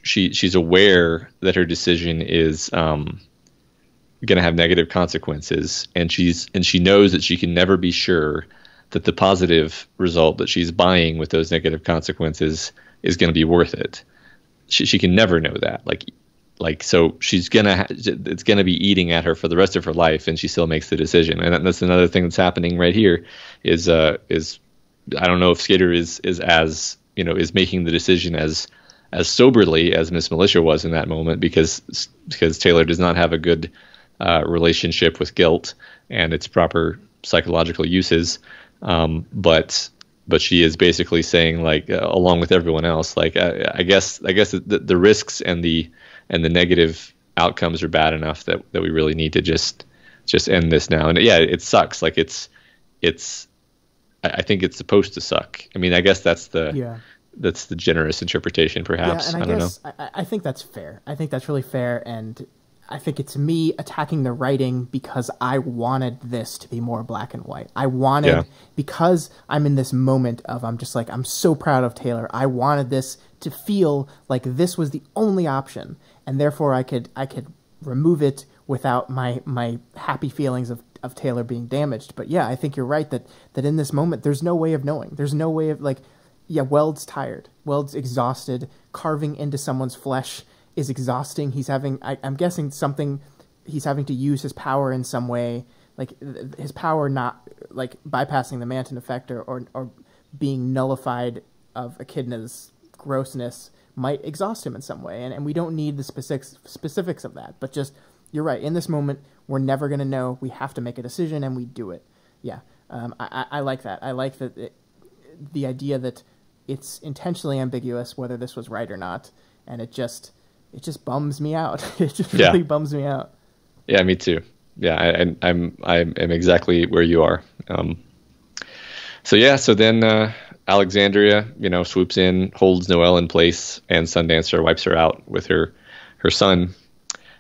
she's aware that her decision is going to have negative consequences, and she knows that she can never be sure that the positive result that she's buying with those negative consequences is going to be worth it. She can never know that. So she's it's gonna be eating at her for the rest of her life, and she still makes the decision. And that's another thing that's happening right here. Is I don't know if Skater is as is making the decision as soberly as Miss Militia was in that moment, because Taylor does not have a good relationship with guilt and its proper psychological uses. But she is basically saying, like, along with everyone else, like, I guess the risks and the negative outcomes are bad enough that we really need to just end this now. And yeah, it sucks. Like I think it's supposed to suck. I mean, I guess that's the generous interpretation, perhaps. Yeah, and I don't know. I think that's fair. I think that's really fair, and I think it's me attacking the writing because I wanted this to be more black and white. I wanted, because I'm in this moment of, I'm so proud of Taylor. I wanted this to feel like this was the only option, and therefore I could remove it without my happy feelings of Taylor being damaged. But yeah, I think you're right that in this moment, there's no way of knowing. There's no way of, Weld's tired. Weld's exhausted. Carving into someone's flesh is exhausting. He's having, I'm guessing he's having to use his power in some way, like his power not like bypassing the Manton effect or being nullified of Echidna's grossness might exhaust him in some way. And we don't need the specifics of that, but just, you're right. In this moment, we're never going to know. We have to make a decision, and we do it. Yeah. I like that. I like that the idea that it's intentionally ambiguous whether this was right or not. And it just bums me out. It just really bums me out. Yeah, me too. Yeah, I'm exactly where you are. So then Alexandria, swoops in, holds Noelle in place, and Sundancer wipes her out with her son.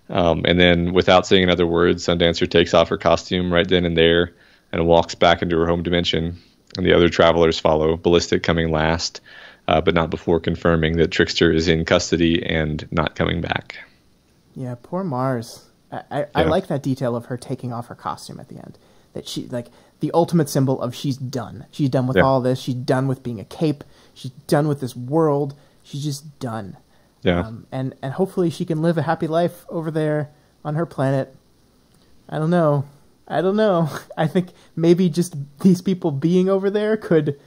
And then, without saying another word, Sundancer takes off her costume right then and there and walks back into her home dimension. And the other travelers follow, Ballistic coming last, but not before confirming that Trickster is in custody and not coming back. Yeah, poor Mars. I like that detail of her taking off her costume at the end. That she, like, the ultimate symbol of she's done. She's done with all this. She's done with being a cape. She's done with this world. She's just done. Yeah. And hopefully she can live a happy life over there on her planet. I don't know. I think maybe just these people being over there could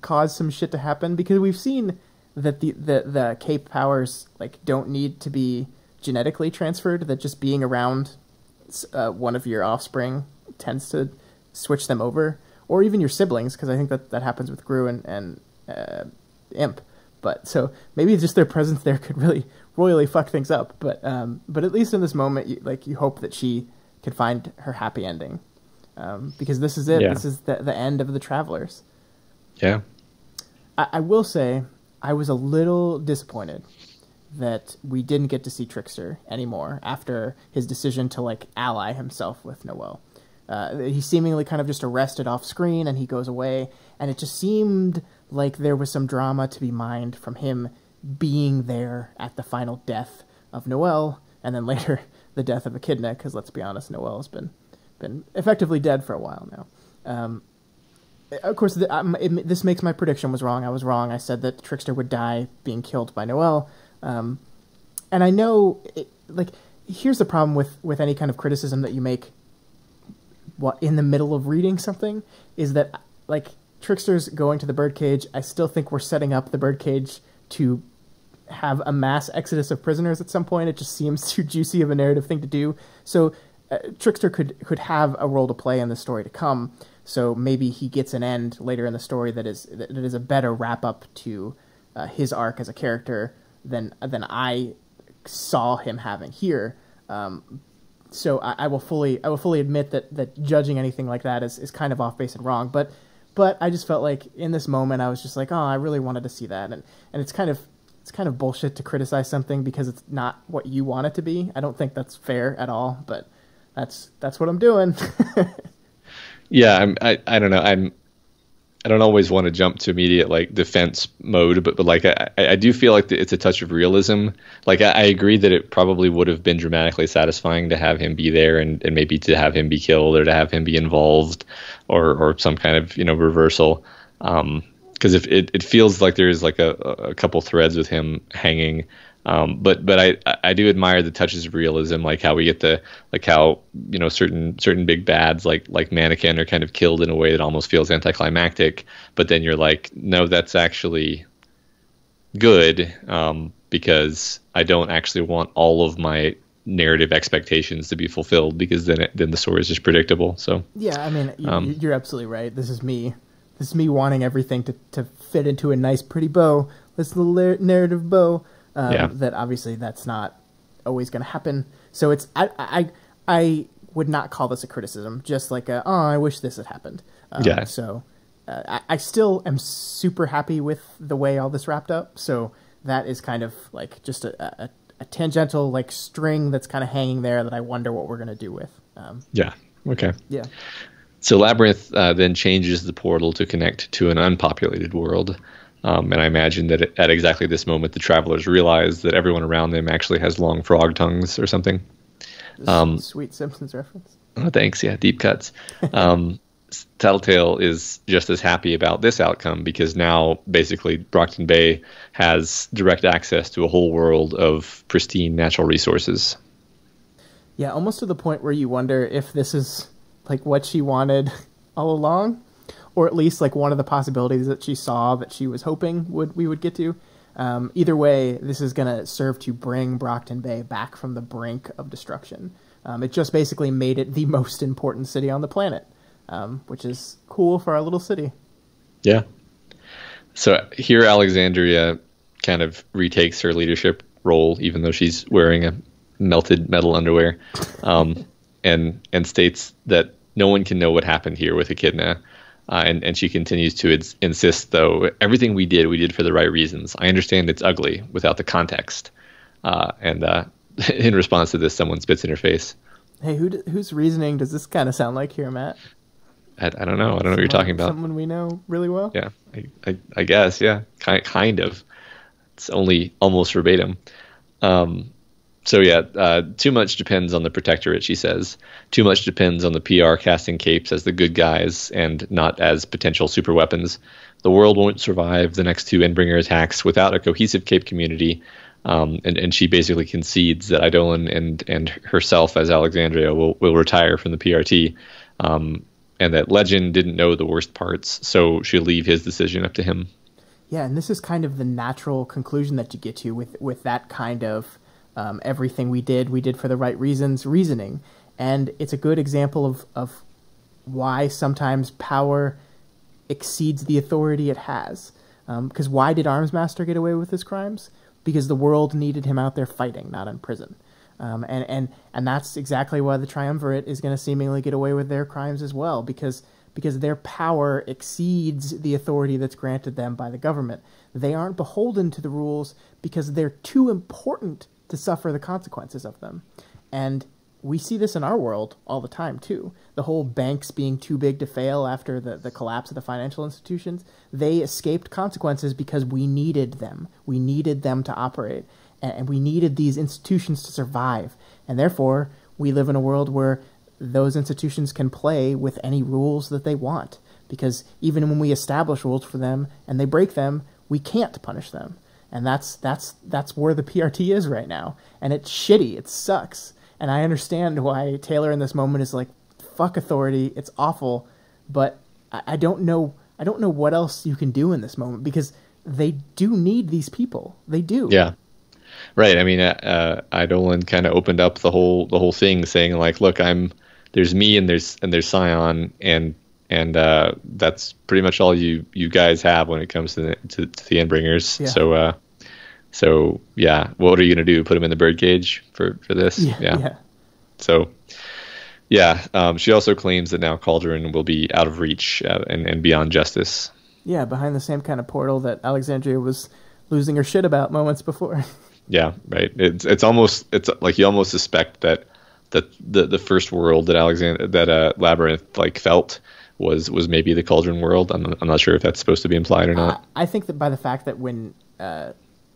cause some shit to happen, because we've seen that the cape powers don't need to be genetically transferred, that just being around one of your offspring tends to switch them over, or even your siblings, because I think that happens with Gru and Imp. But so maybe just their presence there could really royally fuck things up. But at least in this moment, you hope that she could find her happy ending, because this is it. Yeah. This is the end of the Travelers. Yeah. I will say I was a little disappointed that we didn't get to see Trickster anymore after his decision to ally himself with Noelle. He seemingly kind of just arrested off screen, and he goes away, and it just seemed like there was some drama to be mined from him being there at the final death of Noelle, and then later the death of Echidna, because let's be honest, Noelle's been effectively dead for a while now. Of course, this makes my prediction was wrong. I was wrong. I said that Trickster would die being killed by Noelle. And I know, here's the problem with any kind of criticism that you make in the middle of reading something, is that, Trickster's going to the birdcage. I still think we're setting up the birdcage to have a mass exodus of prisoners at some point. It just seems too juicy of a narrative thing to do. So Trickster could have a role to play in the story to come. So maybe he gets an end later in the story that is a better wrap up to his arc as a character than I saw him having here. So I will fully admit that judging anything like that is kind of off base and wrong. But I just felt like in this moment I was just like, oh, I really wanted to see that, and it's kind of bullshit to criticize something because it's not what you want it to be. I don't think that's fair at all, but that's what I'm doing. Yeah, I don't know. I don't always want to jump to immediate like defense mode, but like I do feel like it's a touch of realism. Like I agree that it probably would have been dramatically satisfying to have him be there and maybe to have him be killed or to have him be involved or some kind of reversal. Because if it feels like there's like a couple threads with him hanging. But I do admire the touches of realism, like how we get how certain big bads like Mannequin are kind of killed in a way that almost feels anticlimactic, but then you're like, no, that's actually good, because I don't actually want all of my narrative expectations to be fulfilled, because then the story is just predictable. So yeah, I mean, you're absolutely right. This is me wanting everything to fit into a nice, pretty bow, this little narrative bow. That obviously that's not always going to happen. So it's I would not call this a criticism, just like I wish this had happened. So I still am super happy with the way all this wrapped up. So that is kind of like just a tangential like string that's kind of hanging there that I wonder what we're going to do with. Okay. Yeah. So Labyrinth then changes the portal to connect to an unpopulated world. And I imagine that at exactly this moment, the travelers realize that everyone around them actually has long frog tongues or something. Sweet Simpsons reference. Oh, thanks. Yeah, deep cuts. Tattletale is just as happy about this outcome because now basically Brockton Bay has direct access to a whole world of pristine natural resources. Yeah, almost to the point where you wonder if this is like what she wanted all along. Or at least like one of the possibilities that she saw that she was hoping we would get to. Either way, this is going to serve to bring Brockton Bay back from the brink of destruction. It just basically made it the most important city on the planet, which is cool for our little city. Yeah. So here Alexandria kind of retakes her leadership role, even though she's wearing a melted metal underwear, and states that no one can know what happened here with Echidna. And she continues to insist, though, everything we did for the right reasons. I understand it's ugly without the context. And in response to this, someone spits in her face. Hey, whose reasoning does this kind of sound like here, Matt? I don't know. I don't know what you're talking about. Someone we know really well? Yeah, I guess, yeah. Kind of. It's only almost verbatim. So yeah, too much depends on the Protectorate, she says. Too much depends on the PR casting capes as the good guys and not as potential super weapons. The world won't survive the next two Endbringer attacks without a cohesive cape community. And she basically concedes that Eidolon and herself as Alexandria will retire from the PRT. And that Legend didn't know the worst parts, so she'll leave his decision up to him. Yeah, and this is kind of the natural conclusion that you get to with that kind of everything we did for the right reasons reasoning. And it's a good example of why sometimes power exceeds the authority it has. Because why did Armsmaster get away with his crimes? Because the world needed him out there fighting, not in prison. And that's exactly why the Triumvirate is going to seemingly get away with their crimes as well, because their power exceeds the authority that's granted them by the government. They aren't beholden to the rules because they're too important to suffer the consequences of them. And we see this in our world all the time, too. The whole banks being too big to fail after the collapse of the financial institutions, they escaped consequences because we needed them. We needed them to operate, and we needed these institutions to survive. And therefore, we live in a world where those institutions can play with any rules that they want, because even when we establish rules for them and they break them, we can't punish them. And that's where the PRT is right now. And it's shitty. It sucks. And I understand why Taylor in this moment is like, fuck authority. It's awful. But I don't know what else you can do in this moment, because they do need these people. They do. Yeah. Right. I mean, Eidolon kind of opened up the whole thing, saying like, look, there's me and there's Scion, and that's pretty much all you guys have when it comes to the Endbringers. Yeah. So yeah, what are you gonna do? Put him in the birdcage for this? Yeah. So yeah, she also claims that now Cauldron will be out of reach and beyond justice. Yeah, behind the same kind of portal that Alexandria was losing her shit about moments before. Yeah, right. It's like you almost suspect that the first world that Labyrinth like felt was maybe the Cauldron World. I'm not sure if that's supposed to be implied or not. I think that by the fact that when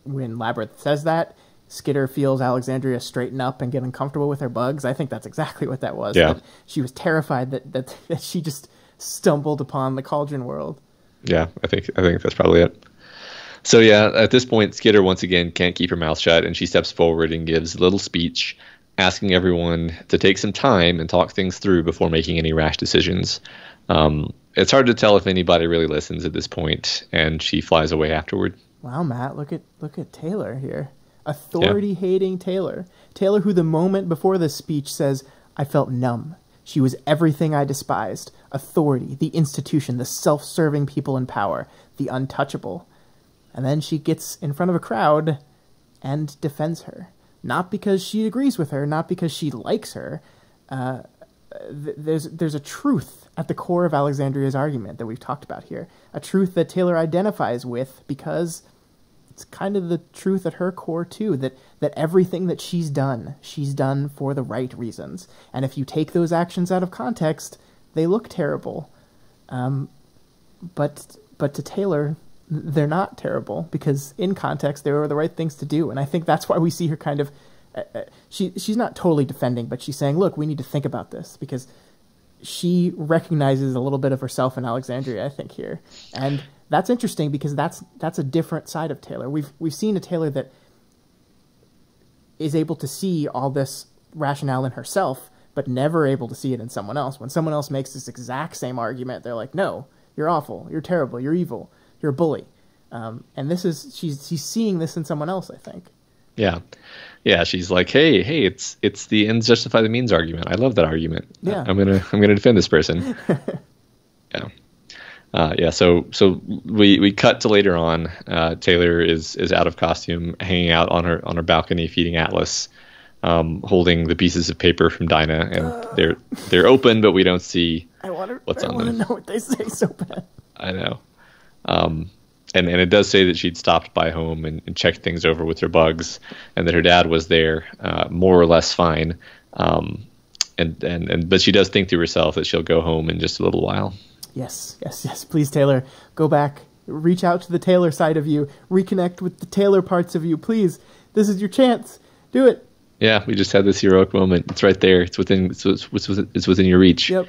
Labyrinth says that, Skitter feels Alexandria straighten up and get uncomfortable with her bugs. I think that's exactly what that was. Yeah. That she was terrified that she just stumbled upon the Cauldron World. Yeah, I think that's probably it. So yeah, at this point, Skitter once again can't keep her mouth shut, and she steps forward and gives a little speech, asking everyone to take some time and talk things through before making any rash decisions. It's hard to tell if anybody really listens at this point, and she flies away afterward. Wow, Matt, look at Taylor here. Authority-hating Taylor. Taylor, who the moment before this speech says, "I felt numb. She was everything I despised. Authority, the institution, the self-serving people in power, the untouchable." And then she gets in front of a crowd and defends her. Not because she agrees with her, not because she likes her. There's a truth at the core of Alexandria's argument that we've talked about here. A truth that Taylor identifies with because it's kind of the truth at her core too, that everything that she's done for the right reasons. And if you take those actions out of context, they look terrible. But to Taylor, they're not terrible because in context they were the right things to do. And I think that's why we see her kind of she's not totally defending, but she's saying, look, we need to think about this, because she recognizes a little bit of herself in Alexandria, I think, here. And that's interesting because that's a different side of Taylor. We've seen a Taylor that is able to see all this rationale in herself, but never able to see it in someone else. When someone else makes this exact same argument, they're like, no, you're awful, you're terrible, you're evil, you're a bully. And this is she's seeing this in someone else, I think. Yeah, she's like, hey, it's the ends justify the means argument. I love that argument. Yeah, I'm gonna defend this person. Yeah. So we cut to later on. Taylor is out of costume, hanging out on her balcony, feeding Atlas, holding the pieces of paper from Dinah, and they're open, but we don't see what's on them. I want to know what they say so bad. I know. And it does say that she'd stopped by home and checked things over with her bugs, and that her dad was there, more or less fine. But she does think to herself that she'll go home in just a little while. Yes. Please, Taylor, go back. Reach out to the Taylor side of you. Reconnect with the Taylor parts of you. Please, this is your chance. Do it. Yeah, we just had this heroic moment. It's right there. It's within your reach. Yep.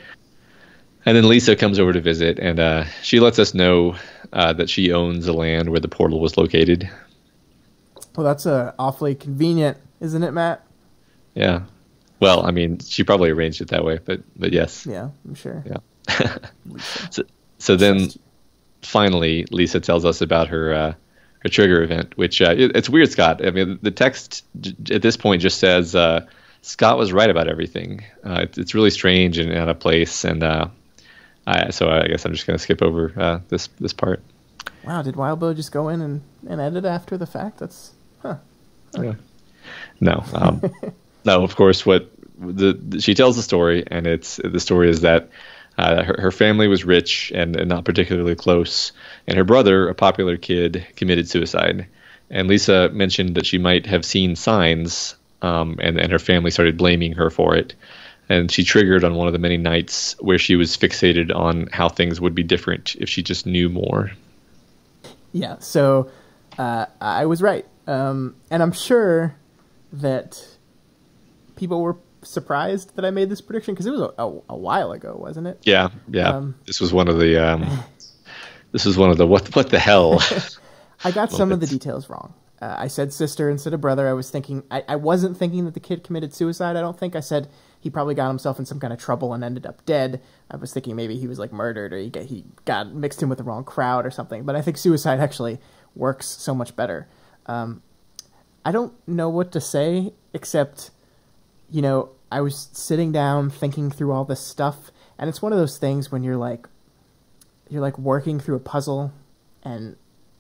And then Lisa comes over to visit, and she lets us know that she owns the land where the portal was located. Well, that's awfully convenient, isn't it, Matt? Yeah. Well, I mean, she probably arranged it that way, but yes. Yeah, I'm sure. Yeah. So then, finally, Lisa tells us about her trigger event, which it's weird, Scott. I mean, the text at this point just says Scott was right about everything. It's really strange and out of place, and so I guess I'm just going to skip over this part. Wow, did Wildbow just go in and edit after the fact? That's Yeah. No, no. Of course, she tells the story, and the story is that her family was rich and not particularly close, and her brother, a popular kid, committed suicide. And Lisa mentioned that she might have seen signs, and her family started blaming her for it. And she triggered on one of the many nights where she was fixated on how things would be different if she just knew more. Yeah, so I was right. And I'm sure that people were surprised that I made this prediction, because it was a while ago, wasn't it? Yeah. This was one of the what the hell. I got some of the details wrong. I said sister instead of brother. I wasn't thinking that the kid committed suicide. I don't think I said he probably got himself in some kind of trouble and ended up dead. I was thinking maybe he was like murdered, or he got mixed in with the wrong crowd or something. But I think suicide actually works so much better. I don't know what to say, except, I was sitting down thinking through all this stuff, and it's one of those things when you're like working through a puzzle, and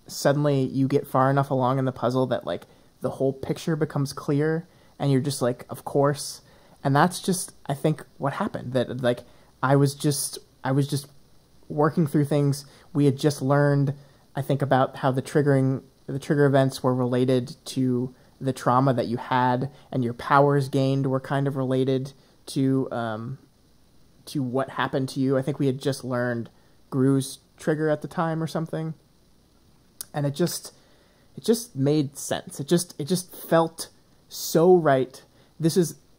suddenly you get far enough along in the puzzle that like the whole picture becomes clear, and you're just like, of course. And that's just, I think, what happened. That like I was just working through things. We had just learned, I think, about how the trigger events were related to the trauma that you had, and your powers gained were kind of related to to what happened to you. I think we had just learned Gru's trigger at the time or something, and it just made sense. It just felt so right.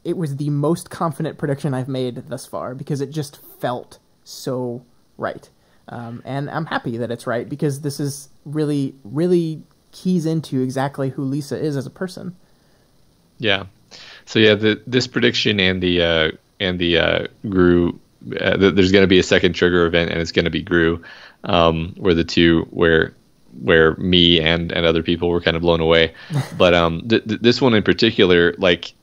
It was the most confident prediction I've made thus far because it just felt so right. And I'm happy that it's right because this is really, really keys into exactly who Lisa is as a person. Yeah. So yeah, this prediction and the Gru, there's going to be a second trigger event, and it's going to be Gru, where the two where me and other people were kind of blown away. But this one in particular, like,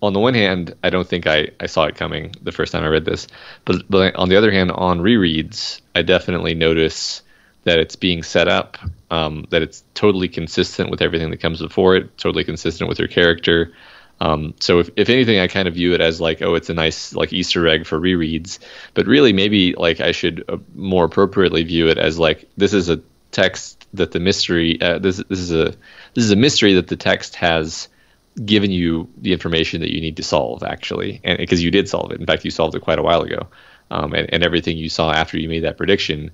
on the one hand, I don't think I saw it coming the first time I read this, but on the other hand, on rereads, I definitely notice that it's being set up, that it's totally consistent with everything that comes before it, totally consistent with her character. So if anything, I kind of view it as like, oh, it's a nice like Easter egg for rereads, but really maybe like I should more appropriately view it as like, this is a text that the mystery, this is a mystery that the text has given you the information that you need to solve, actually, and because you did solve it. In fact, you solved it quite a while ago, and everything you saw after you made that prediction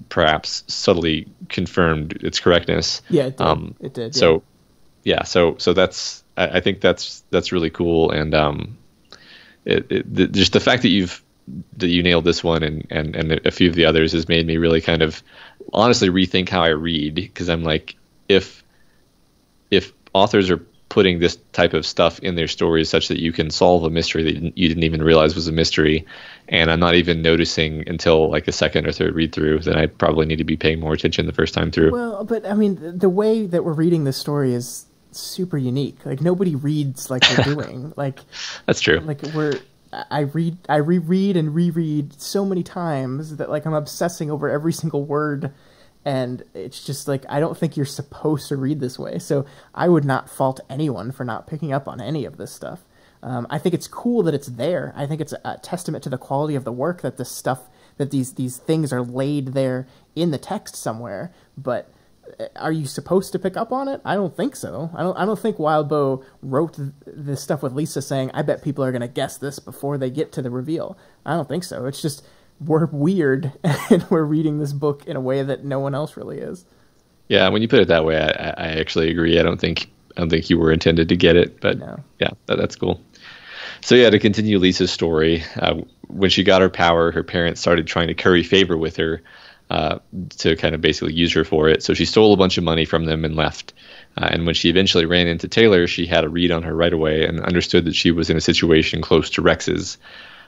perhaps subtly confirmed its correctness. Yeah, it did. It did. So yeah, so that's, I think that's really cool, and just the fact that you nailed this one and a few of the others has made me really kind of honestly rethink how I read, because I'm like, if authors are putting this type of stuff in their stories such that you can solve a mystery that you didn't even realize was a mystery, and I'm not even noticing until like a second or third read through, then I probably need to be paying more attention the first time through. Well, but I mean, the way that we're reading this story is super unique. Like, nobody reads like we're doing. Like, that's true. Like, I reread and reread so many times that like I'm obsessing over every single word. And it's just like, I don't think you're supposed to read this way. So I would not fault anyone for not picking up on any of this stuff. I think it's cool that it's there. I think it's a testament to the quality of the work that this stuff, that these things are laid there in the text somewhere. But are you supposed to pick up on it? I don't think so. I don't think Wildbow wrote this stuff with Lisa saying, I bet people are going to guess this before they get to the reveal. I don't think so. It's just, we're weird and we're reading this book in a way that no one else really is. Yeah, when you put it that way, I actually agree. I don't think you were intended to get it, but no. Yeah, that's cool. So yeah, to continue Lisa's story, when she got her power, her parents started trying to curry favor with her to kind of basically use her for it. So she stole a bunch of money from them and left. And when she eventually ran into Taylor, she had a read on her right away and understood that she was in a situation close to Rex's.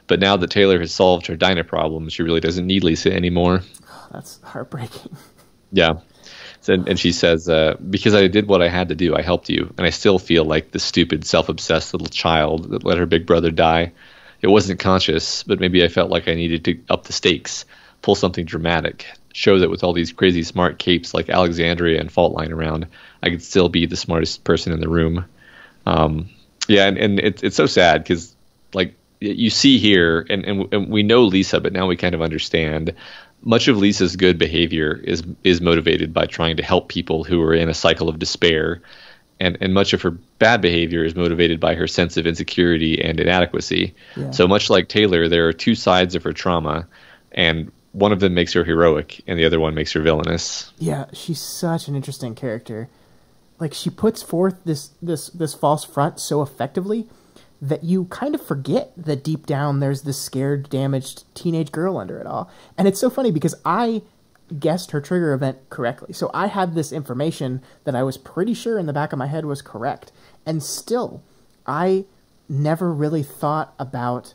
But now that Taylor has solved her Dinah problem, she really doesn't need Lisa anymore. Oh, that's heartbreaking. Yeah. And she says, because I did what I had to do, I helped you, and I still feel like the stupid, self-obsessed little child that let her big brother die. It wasn't conscious, but maybe I felt like I needed to up the stakes, pull something dramatic, show that with all these crazy smart capes like Alexandria and Faultline around, I could still be the smartest person in the room. Yeah, and it's so sad because, like, you see here, and we know Lisa, but now we kind of understand, much of Lisa's good behavior is motivated by trying to help people who are in a cycle of despair, and much of her bad behavior is motivated by her sense of insecurity and inadequacy. Yeah. So much like Taylor, there are two sides of her trauma, and one of them makes her heroic, and the other one makes her villainous. Yeah, she's such an interesting character. Like, she puts forth this false front so effectively that you kind of forget that deep down there's this scared, damaged teenage girl under it all. And it's so funny because I guessed her trigger event correctly. So I had this information that I was pretty sure in the back of my head was correct. And still, I never really thought about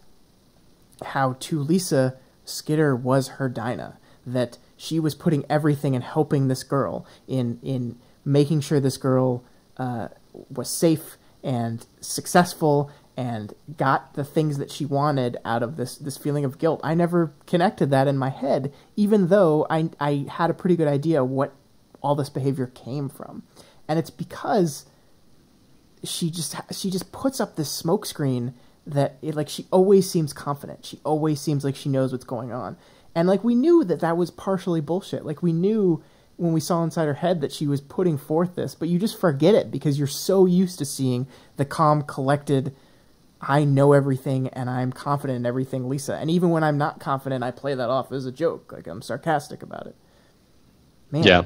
how to Lisa, Skitter was her Dinah. That she was putting everything in helping this girl, in making sure this girl was safe and successful and got the things that she wanted out of this feeling of guilt. I never connected that in my head, even though I had a pretty good idea what all this behavior came from. And it's because she just puts up this smokescreen that she always seems confident. She always seems like she knows what's going on. And like, we knew that was partially bullshit. Like, we knew when we saw inside her head that she was putting forth this, but you just forget it because you're so used to seeing the calm, collected, I know everything and I'm confident in everything, Lisa. And even when I'm not confident, I play that off as a joke. Like, I'm sarcastic about it. Man. Yeah.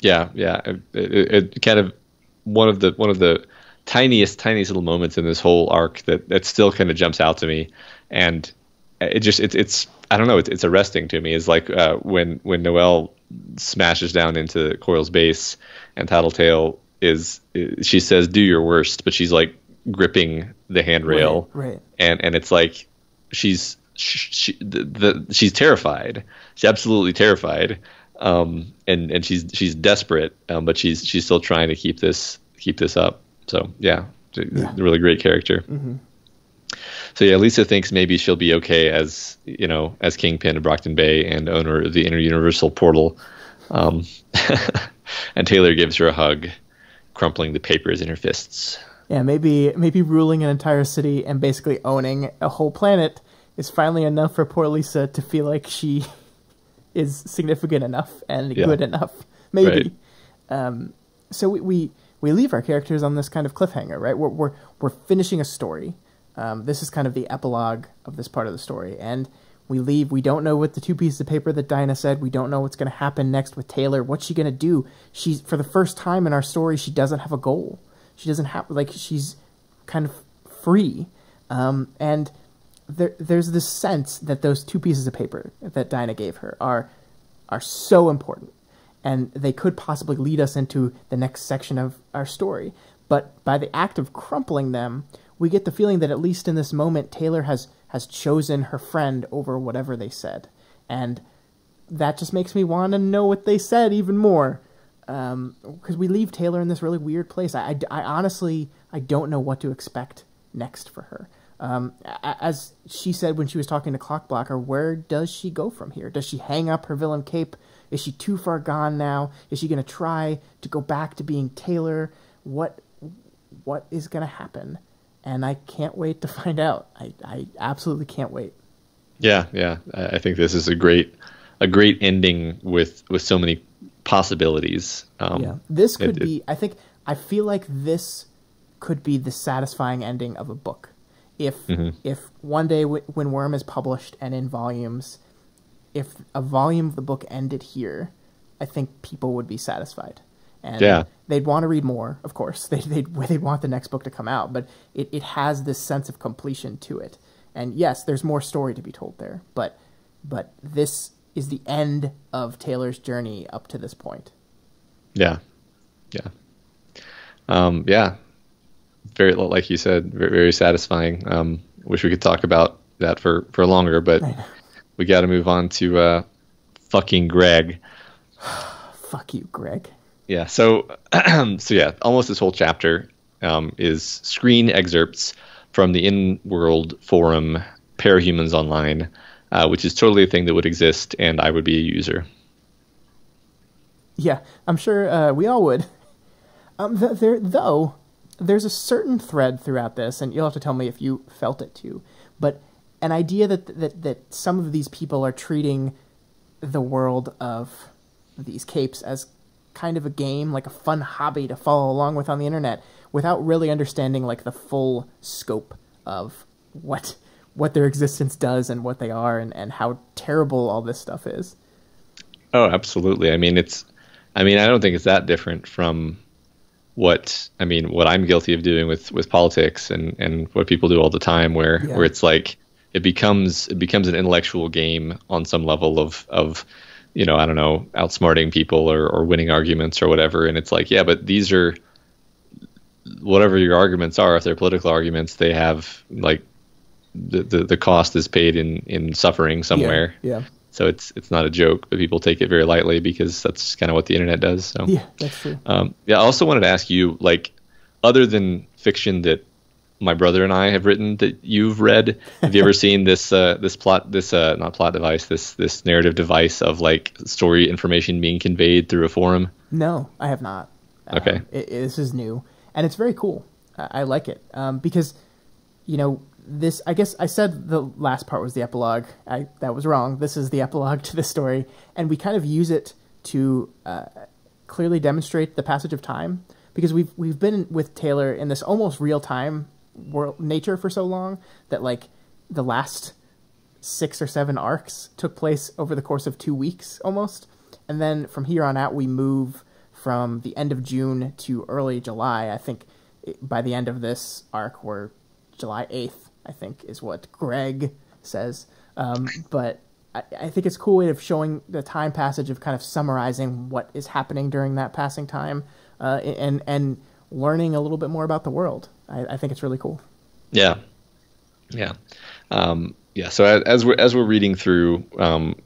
Yeah. It kind of one of the tiniest little moments in this whole arc that still kind of jumps out to me, and it's I don't know, it's arresting to me. Is like when Noelle smashes down into Coil's base, and Tattletale she says, "Do your worst," but she's like gripping the handrail, right. And it's like she's terrified. She's absolutely terrified, and she's desperate, but she's still trying to keep this up. So yeah, really great character. Mm-hmm. So yeah, Lisa thinks maybe she'll be okay as Kingpin of Brockton Bay and owner of the Interuniversal Portal, and Taylor gives her a hug, crumpling the papers in her fists. Yeah, maybe ruling an entire city and basically owning a whole planet is finally enough for poor Lisa to feel like she is significant enough and good enough. Maybe. Right. So we leave our characters on this kind of cliffhanger, right? We're finishing a story. This is kind of the epilogue of this part of the story, and we leave. We don't know what the 2 pieces of paper that Dinah said. We don't know what's going to happen next with Taylor. What's she going to do? She's, for the first time in our story, she doesn't have a goal. She doesn't have, like, she's kind of free. And there's this sense that those 2 pieces of paper that Dinah gave her are so important, and they could possibly lead us into the next section of our story. But by the act of crumpling them, we get the feeling that at least in this moment, Taylor has chosen her friend over whatever they said. And that just makes me want to know what they said even more. Because we leave Taylor in this really weird place. I honestly, I don't know what to expect next for her. As she said when she was talking to Clockblocker, where does she go from here? Does she hang up her villain cape? Is she too far gone now? Is she going to try to go back to being Taylor? What is going to happen? And I can't wait to find out. I absolutely can't wait. Yeah. I think this is a great ending with so many possibilities. This could be. I feel like this could be the satisfying ending of a book. If one day when Worm is published and in volumes, if a volume of the book ended here, I think people would be satisfied. And they'd want to read more, of course. They'd want the next book to come out, but it has this sense of completion to it. And yes, there's more story to be told there, but this is the end of Taylor's journey up to this point. Yeah. Very, like you said, very, very satisfying. Wish we could talk about that for longer, but we got to move on to fucking Greg. Fuck you, Greg. Yeah. So almost this whole chapter is screen excerpts from the in-world forum Parahumans Online, which is totally a thing that would exist, and I would be a user. Yeah, I'm sure we all would. There's a certain thread throughout this, and you'll have to tell me if you felt it too, but an idea that some of these people are treating the world of these capes as kind of a game, like a fun hobby to follow along with on the internet, without really understanding like the full scope of what their existence does and what they are and how terrible all this stuff is. Oh, absolutely. I don't think it's that different from what I'm guilty of doing with politics and what people do all the time, where it's like it becomes an intellectual game on some level of I don't know, outsmarting people or winning arguments or whatever. And it's like, yeah, but these are, whatever your arguments are, if they're political arguments, they have like the cost is paid in suffering somewhere. Yeah. So it's not a joke, but people take it very lightly because that's kind of what the internet does. So yeah, that's true. I also wanted to ask you, like, other than fiction that my brother and I have written that you've read, have you ever seen this not plot device, this narrative device of like story information being conveyed through a forum? No, I have not. Okay. This is new, and it's very cool. I like it because, this, I guess I said the last part was the epilogue. That was wrong. This is the epilogue to the story, and we kind of use it to clearly demonstrate the passage of time, because we've been with Taylor in this almost real time world nature for so long that like the last 6 or 7 arcs took place over the course of 2 weeks almost. And then from here on out, we move from the end of June to early July. I think by the end of this arc, we're July 8th, I think, is what Greg says. But I think it's a cool way of showing the time passage, of kind of summarizing what is happening during that passing time, and learning a little bit more about the world. I think it's really cool. Yeah. Yeah. So as we're reading through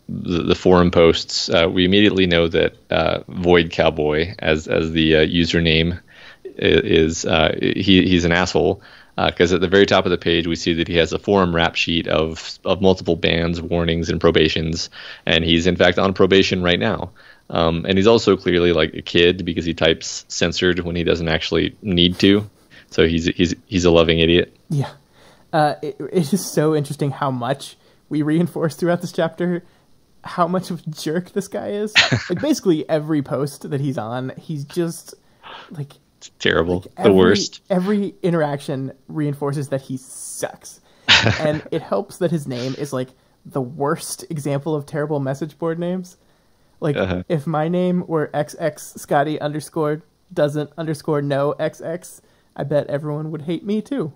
the forum posts, we immediately know that Void Cowboy, as the username, is he's an asshole, because at the very top of the page we see that he has a forum rap sheet of multiple bans, warnings, and probations, and he's in fact on probation right now. And he's also clearly like a kid because he types censored when he doesn't actually need to. So he's a loving idiot. Yeah. It is so interesting how much we reinforce throughout this chapter how much of a jerk this guy is. Like basically every post that he's on, he's just like it's terrible. Like the worst. Every interaction reinforces that he sucks. And it helps that his name is like the worst example of terrible message board names. Like if my name were XX Scotty underscore doesn't underscore no XX, I bet everyone would hate me too.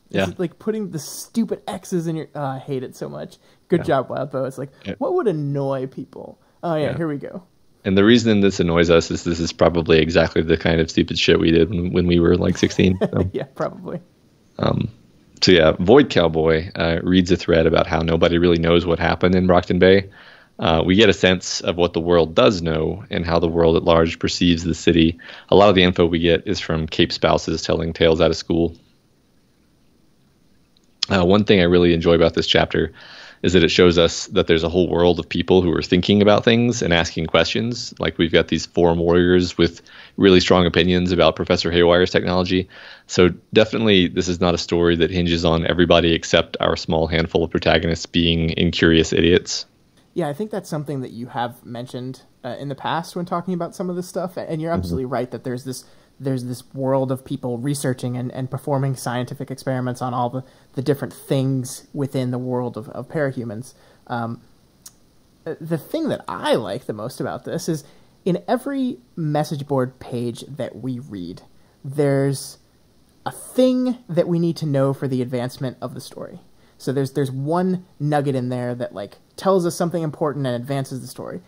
Yeah. It's like putting the stupid X's in your... Oh, I hate it so much. Good job, Wildbow. It's like, what would annoy people? Oh, yeah, here we go. And the reason this annoys us is this is probably exactly the kind of stupid shit we did when we were like 16. So. Yeah, probably. So yeah, Void Cowboy reads a thread about how nobody really knows what happened in Brockton Bay. We get a sense of what the world does know and how the world at large perceives the city. A lot of the info we get is from Cape spouses telling tales out of school. One thing I really enjoy about this chapter is that it shows us that there's a whole world of people who are thinking about things and asking questions. Like we've got these forum warriors with really strong opinions about Professor Haywire's technology. So definitely this is not a story that hinges on everybody except our small handful of protagonists being incurious idiots. Yeah, I think that's something that you have mentioned in the past when talking about some of this stuff. And you're absolutely right that there's this world of people researching and performing scientific experiments on all the different things within the world of parahumans. The thing that I like the most about this is in every message board page that we read, there's a thing that we need to know for the advancement of the story. So there's one nugget in there that like tells us something important and advances the story.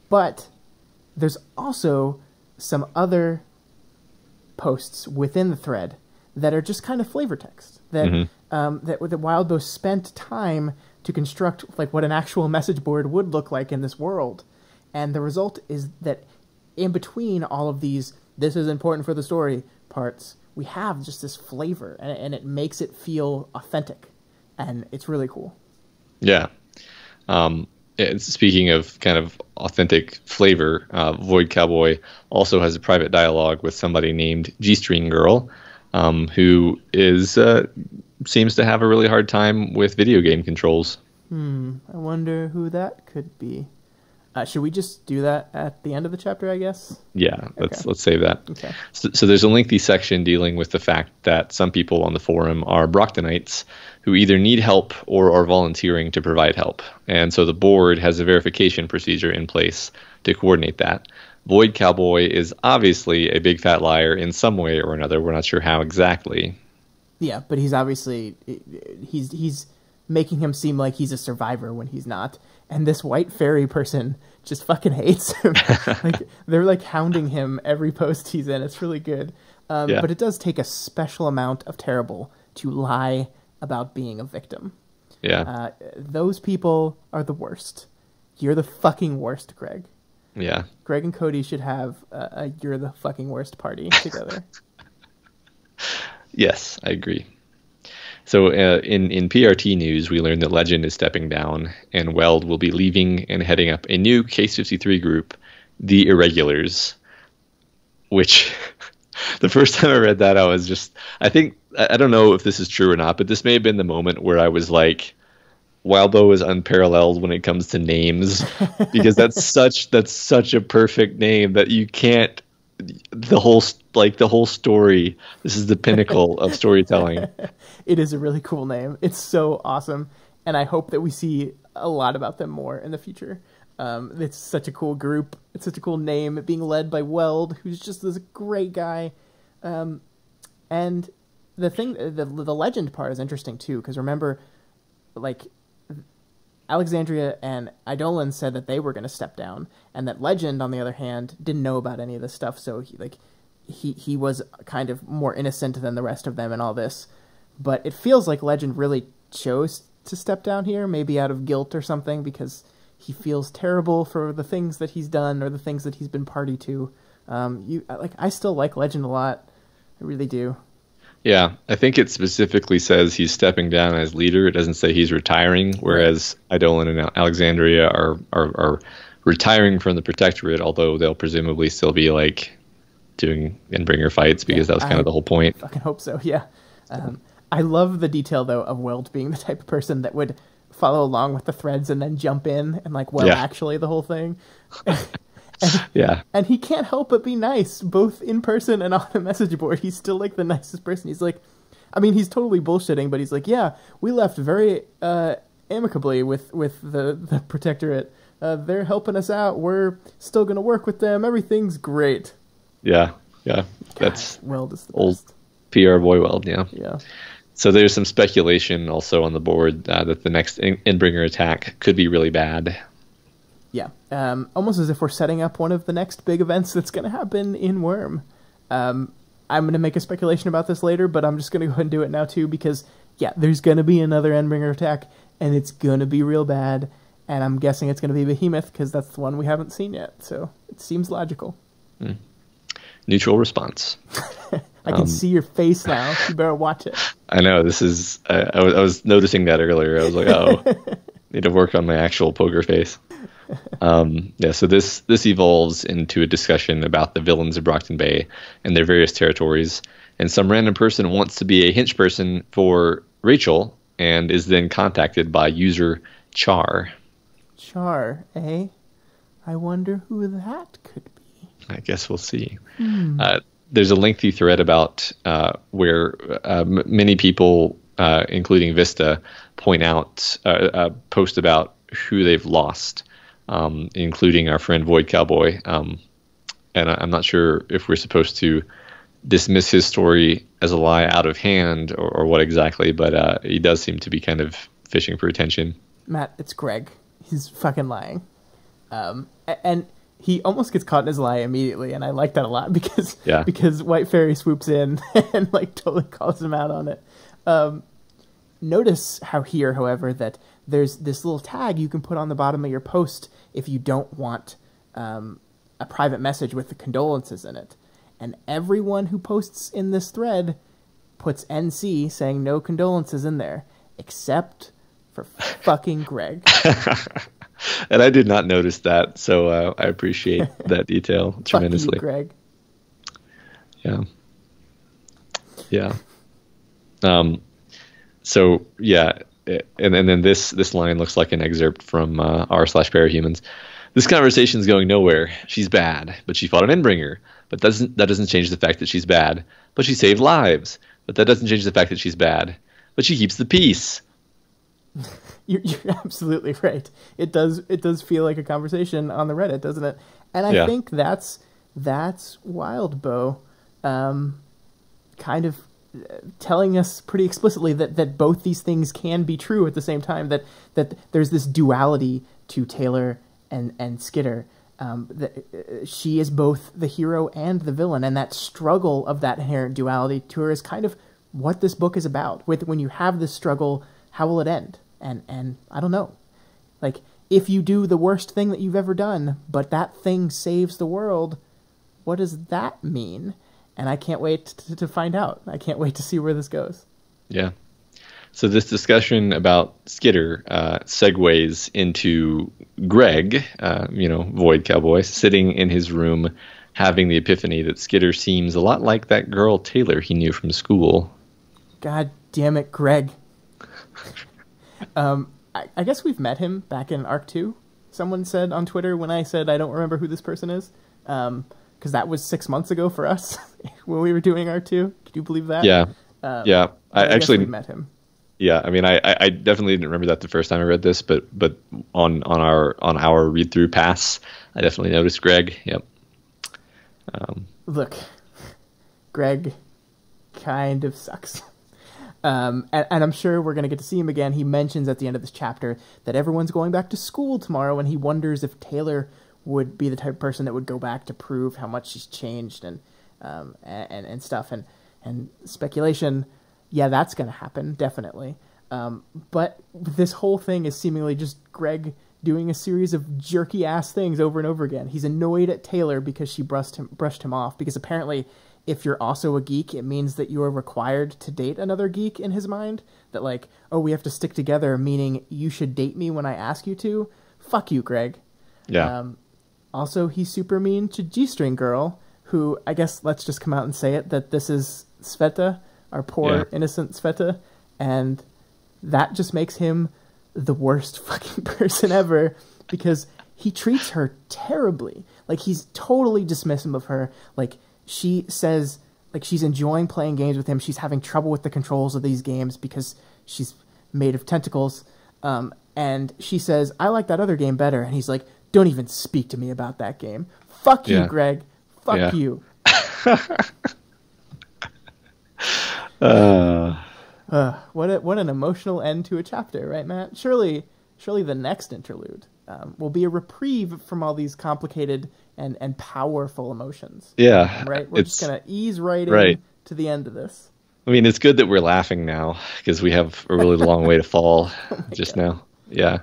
But there's also some other posts within the thread that are just kind of flavor text that that Wildbow spent time to construct like what an actual message board would look like in this world. And the result is that in between all of these this is important for the story parts, we have just this flavor and it makes it feel authentic, and it's really cool. Yeah. Speaking of kind of authentic flavor, Void Cowboy also has a private dialogue with somebody named G-String Girl, who seems to have a really hard time with video game controls. I wonder who that could be. Should we just do that at the end of the chapter, I guess? Yeah, let's save that. Okay. So there's a lengthy section dealing with the fact that some people on the forum are Brocktonites who either need help or are volunteering to provide help. And so the board has a verification procedure in place to coordinate that. Void Cowboy is obviously a big fat liar in some way or another. We're not sure how exactly. Yeah, but he's obviously... He's making him seem like he's a survivor when he's not. And this white fairy person just fucking hates him. Like they're like hounding him every post he's in. It's really good. But it does take a special amount of terrible to lie about being a victim. Yeah. Those people are the worst. You're the fucking worst, Greg. Yeah. Greg and Cody should have a You're the fucking worst party together. Yes, I agree. So in PRT news, we learned that Legend is stepping down, and Weld will be leaving and heading up a new Case 53 group, the Irregulars, which the first time I read that, I was just, I don't know if this is true or not, but this may have been the moment where I was like, Wildbow is unparalleled when it comes to names, because that's such a perfect name that you can't the whole story. This is the pinnacle of storytelling. It is a really cool name. It's so awesome, and I hope that we see a lot about them more in the future. It's such a cool group. It's such a cool name, being led by Weld, who's just this great guy. And the legend part is interesting too, because remember, like, Alexandria and Eidolon said that they were going to step down, and that Legend, on the other hand, didn't know about any of this stuff, so he was kind of more innocent than the rest of them in all this. But it feels like Legend really chose to step down here, maybe out of guilt or something, because he feels terrible for the things that he's done or the things that he's been party to. I still like Legend a lot. I really do. Yeah, I think it specifically says he's stepping down as leader. It doesn't say he's retiring, whereas Eidolon and Alexandria are retiring from the Protectorate, although they'll presumably still be like doing Endbringer fights, because that was kind of the whole point. I fucking hope so, yeah. I love the detail, though, of Weld being the type of person that would follow along with the threads and then jump in and actually the whole thing. And he can't help but be nice, both in person and on a message board. He's still like the nicest person. He's like, I mean, he's totally bullshitting, but he's like, yeah, we left very amicably with the Protectorate. They're helping us out. We're still going to work with them. Everything's great. Yeah. God, That's Weld is the old best. PR boy Weld, yeah. Yeah. So there's some speculation also on the board that the next Endbringer attack could be really bad. Yeah, almost as if we're setting up one of the next big events that's going to happen in Worm. I'm going to make a speculation about this later, but I'm just going to go ahead and do it now too, because, yeah, there's going to be another Endbringer attack, and it's going to be real bad, and I'm guessing it's going to be Behemoth, because that's the one we haven't seen yet, so it seems logical. Neutral response. I can see your face now. You better watch it. I know, this is... I was noticing that earlier. I was like, oh, need to work on my actual poker face. So this evolves into a discussion about the villains of Brockton Bay and their various territories, and some random person wants to be a hench person for Rachel and is then contacted by user Char. Char, eh? I wonder who that could be. I guess we'll see. There's a lengthy thread about where many people, including Vista, point out, post about who they've lost. Including our friend Void Cowboy. And I'm not sure if we're supposed to dismiss his story as a lie out of hand or what exactly, but he does seem to be kind of fishing for attention. Matt, it's Greg. He's fucking lying. And he almost gets caught in his lie immediately, and I like that a lot because White Fairy swoops in and like totally calls him out on it. Notice how here, however, that there's this little tag you can put on the bottom of your post if you don't want a private message with the condolences in it. And everyone who posts in this thread puts NC saying no condolences in there, except for fucking Greg. And I did not notice that, so I appreciate that detail tremendously. Fuck you, Greg. Yeah. So, yeah, and then this line looks like an excerpt from r/Parahumans. This conversation's going nowhere. She's bad, but she fought an Endbringer. But that doesn't change the fact that she's bad. But she saved lives. But that doesn't change the fact that she's bad. But she keeps the peace. You're absolutely right. It does feel like a conversation on the Reddit, doesn't it? And I think that's Wildbow kind of telling us pretty explicitly that both these things can be true at the same time, that there's this duality to Taylor and Skitter. That she is both the hero and the villain, and that struggle of that inherent duality to her is kind of what this book is about. When you have this struggle, how will it end? And I don't know. Like, if you do the worst thing that you've ever done, but that thing saves the world, what does that mean? And I can't wait to find out. I can't wait to see where this goes. Yeah. So this discussion about Skitter segues into Greg, Void Cowboy, sitting in his room having the epiphany that Skitter seems a lot like that girl Taylor he knew from school. God damn it, Greg. I guess we've met him back in Arc 2. Someone said on Twitter when I said I don't remember who this person is. because that was 6 months ago for us when we were doing R2. Could you believe that? Yeah. Yeah. I guess actually we met him. Yeah, I mean, I definitely didn't remember that the first time I read this, but on our read through pass, I definitely noticed Greg. Yep. Look, Greg kind of sucks. And I'm sure we're going to get to see him again. He mentions at the end of this chapter that everyone's going back to school tomorrow, and he wonders if Taylor would be the type of person that would go back to prove how much she's changed and stuff. And speculation, yeah, that's going to happen, definitely. But this whole thing is seemingly just Greg doing a series of jerky-ass things over and over again. He's annoyed at Taylor because she brushed him off, because apparently if you're also a geek, it means that you are required to date another geek in his mind. That like, oh, we have to stick together, meaning you should date me when I ask you to. Fuck you, Greg. Yeah. Also, he's super mean to G-String Girl, who, I guess, let's just come out and say it, that this is Sveta, our poor, innocent Sveta, and that just makes him the worst fucking person ever, because he treats her terribly. Like, he's totally dismissive of her. Like, she says, like, she's enjoying playing games with him. She's having trouble with the controls of these games because she's made of tentacles. And she says, I like that other game better. And he's like, don't even speak to me about that game. Fuck you, Greg. Fuck you. What an emotional end to a chapter, right, Matt? Surely the next interlude will be a reprieve from all these complicated and powerful emotions. Yeah. Right? We're just going to ease right in to the end of this. I mean, it's good that we're laughing now, because we have a really long way to fall just now. Yeah.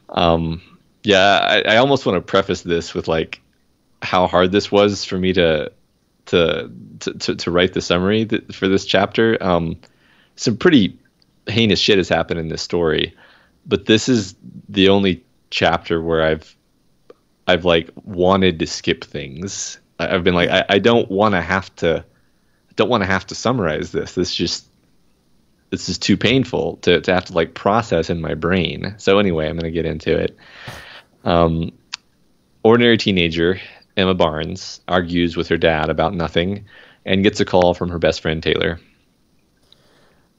I almost want to preface this with, like, how hard this was for me to write the summary for this chapter. Some pretty heinous shit has happened in this story, but this is the only chapter where I've like wanted to skip things. I've been like, I don't want to have to summarize this. This is too painful to have to like process in my brain. So anyway, I'm going to get into it. Ordinary teenager Emma Barnes argues with her dad about nothing and gets a call from her best friend Taylor.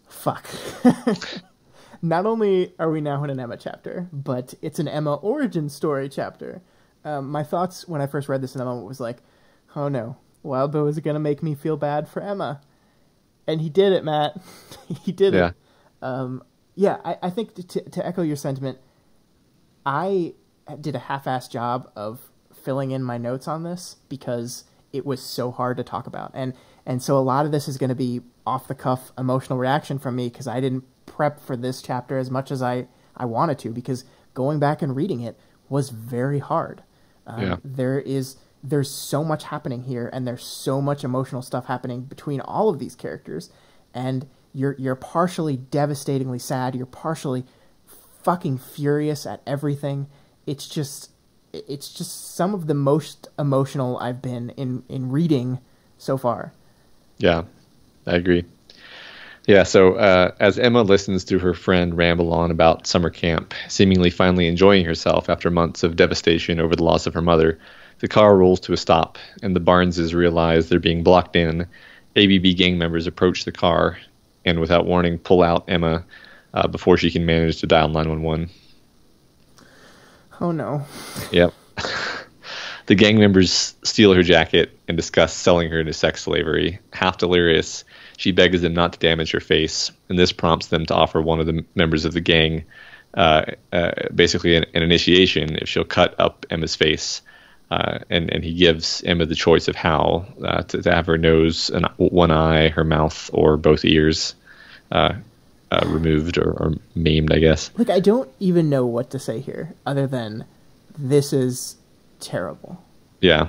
Fuck. Not only are we now in an Emma chapter, but it's an Emma origin story chapter. My thoughts when I first read this in the moment was like, oh no, Wildbow is going to make me feel bad for Emma. And he did it, Matt. He did it. I think to echo your sentiment, I did a half-assed job of filling in my notes on this because it was so hard to talk about. And so a lot of this is going to be off-the-cuff emotional reaction from me because I didn't prep for this chapter as much as I wanted to, because going back and reading it was very hard. There's so much happening here, and there's so much emotional stuff happening between all of these characters, and you're partially devastatingly sad, you're partially fucking furious at everything. It's just some of the most emotional I've been in reading so far. Yeah, I agree. Yeah, so as Emma listens to her friend ramble on about summer camp, seemingly finally enjoying herself after months of devastation over the loss of her mother, the car rolls to a stop, and the Barneses realize they're being blocked in. ABB gang members approach the car, and without warning, pull out Emma before she can manage to dial 911. Oh no. Yep. The gang members steal her jacket and discuss selling her into sex slavery. Half delirious, she begs them not to damage her face, and this prompts them to offer one of the members of the gang basically an initiation if she'll cut up Emma's face. And he gives Emma the choice of how to have her nose, one eye, her mouth, or both ears removed or maimed, I guess. Look, I don't even know what to say here other than this is terrible. Yeah.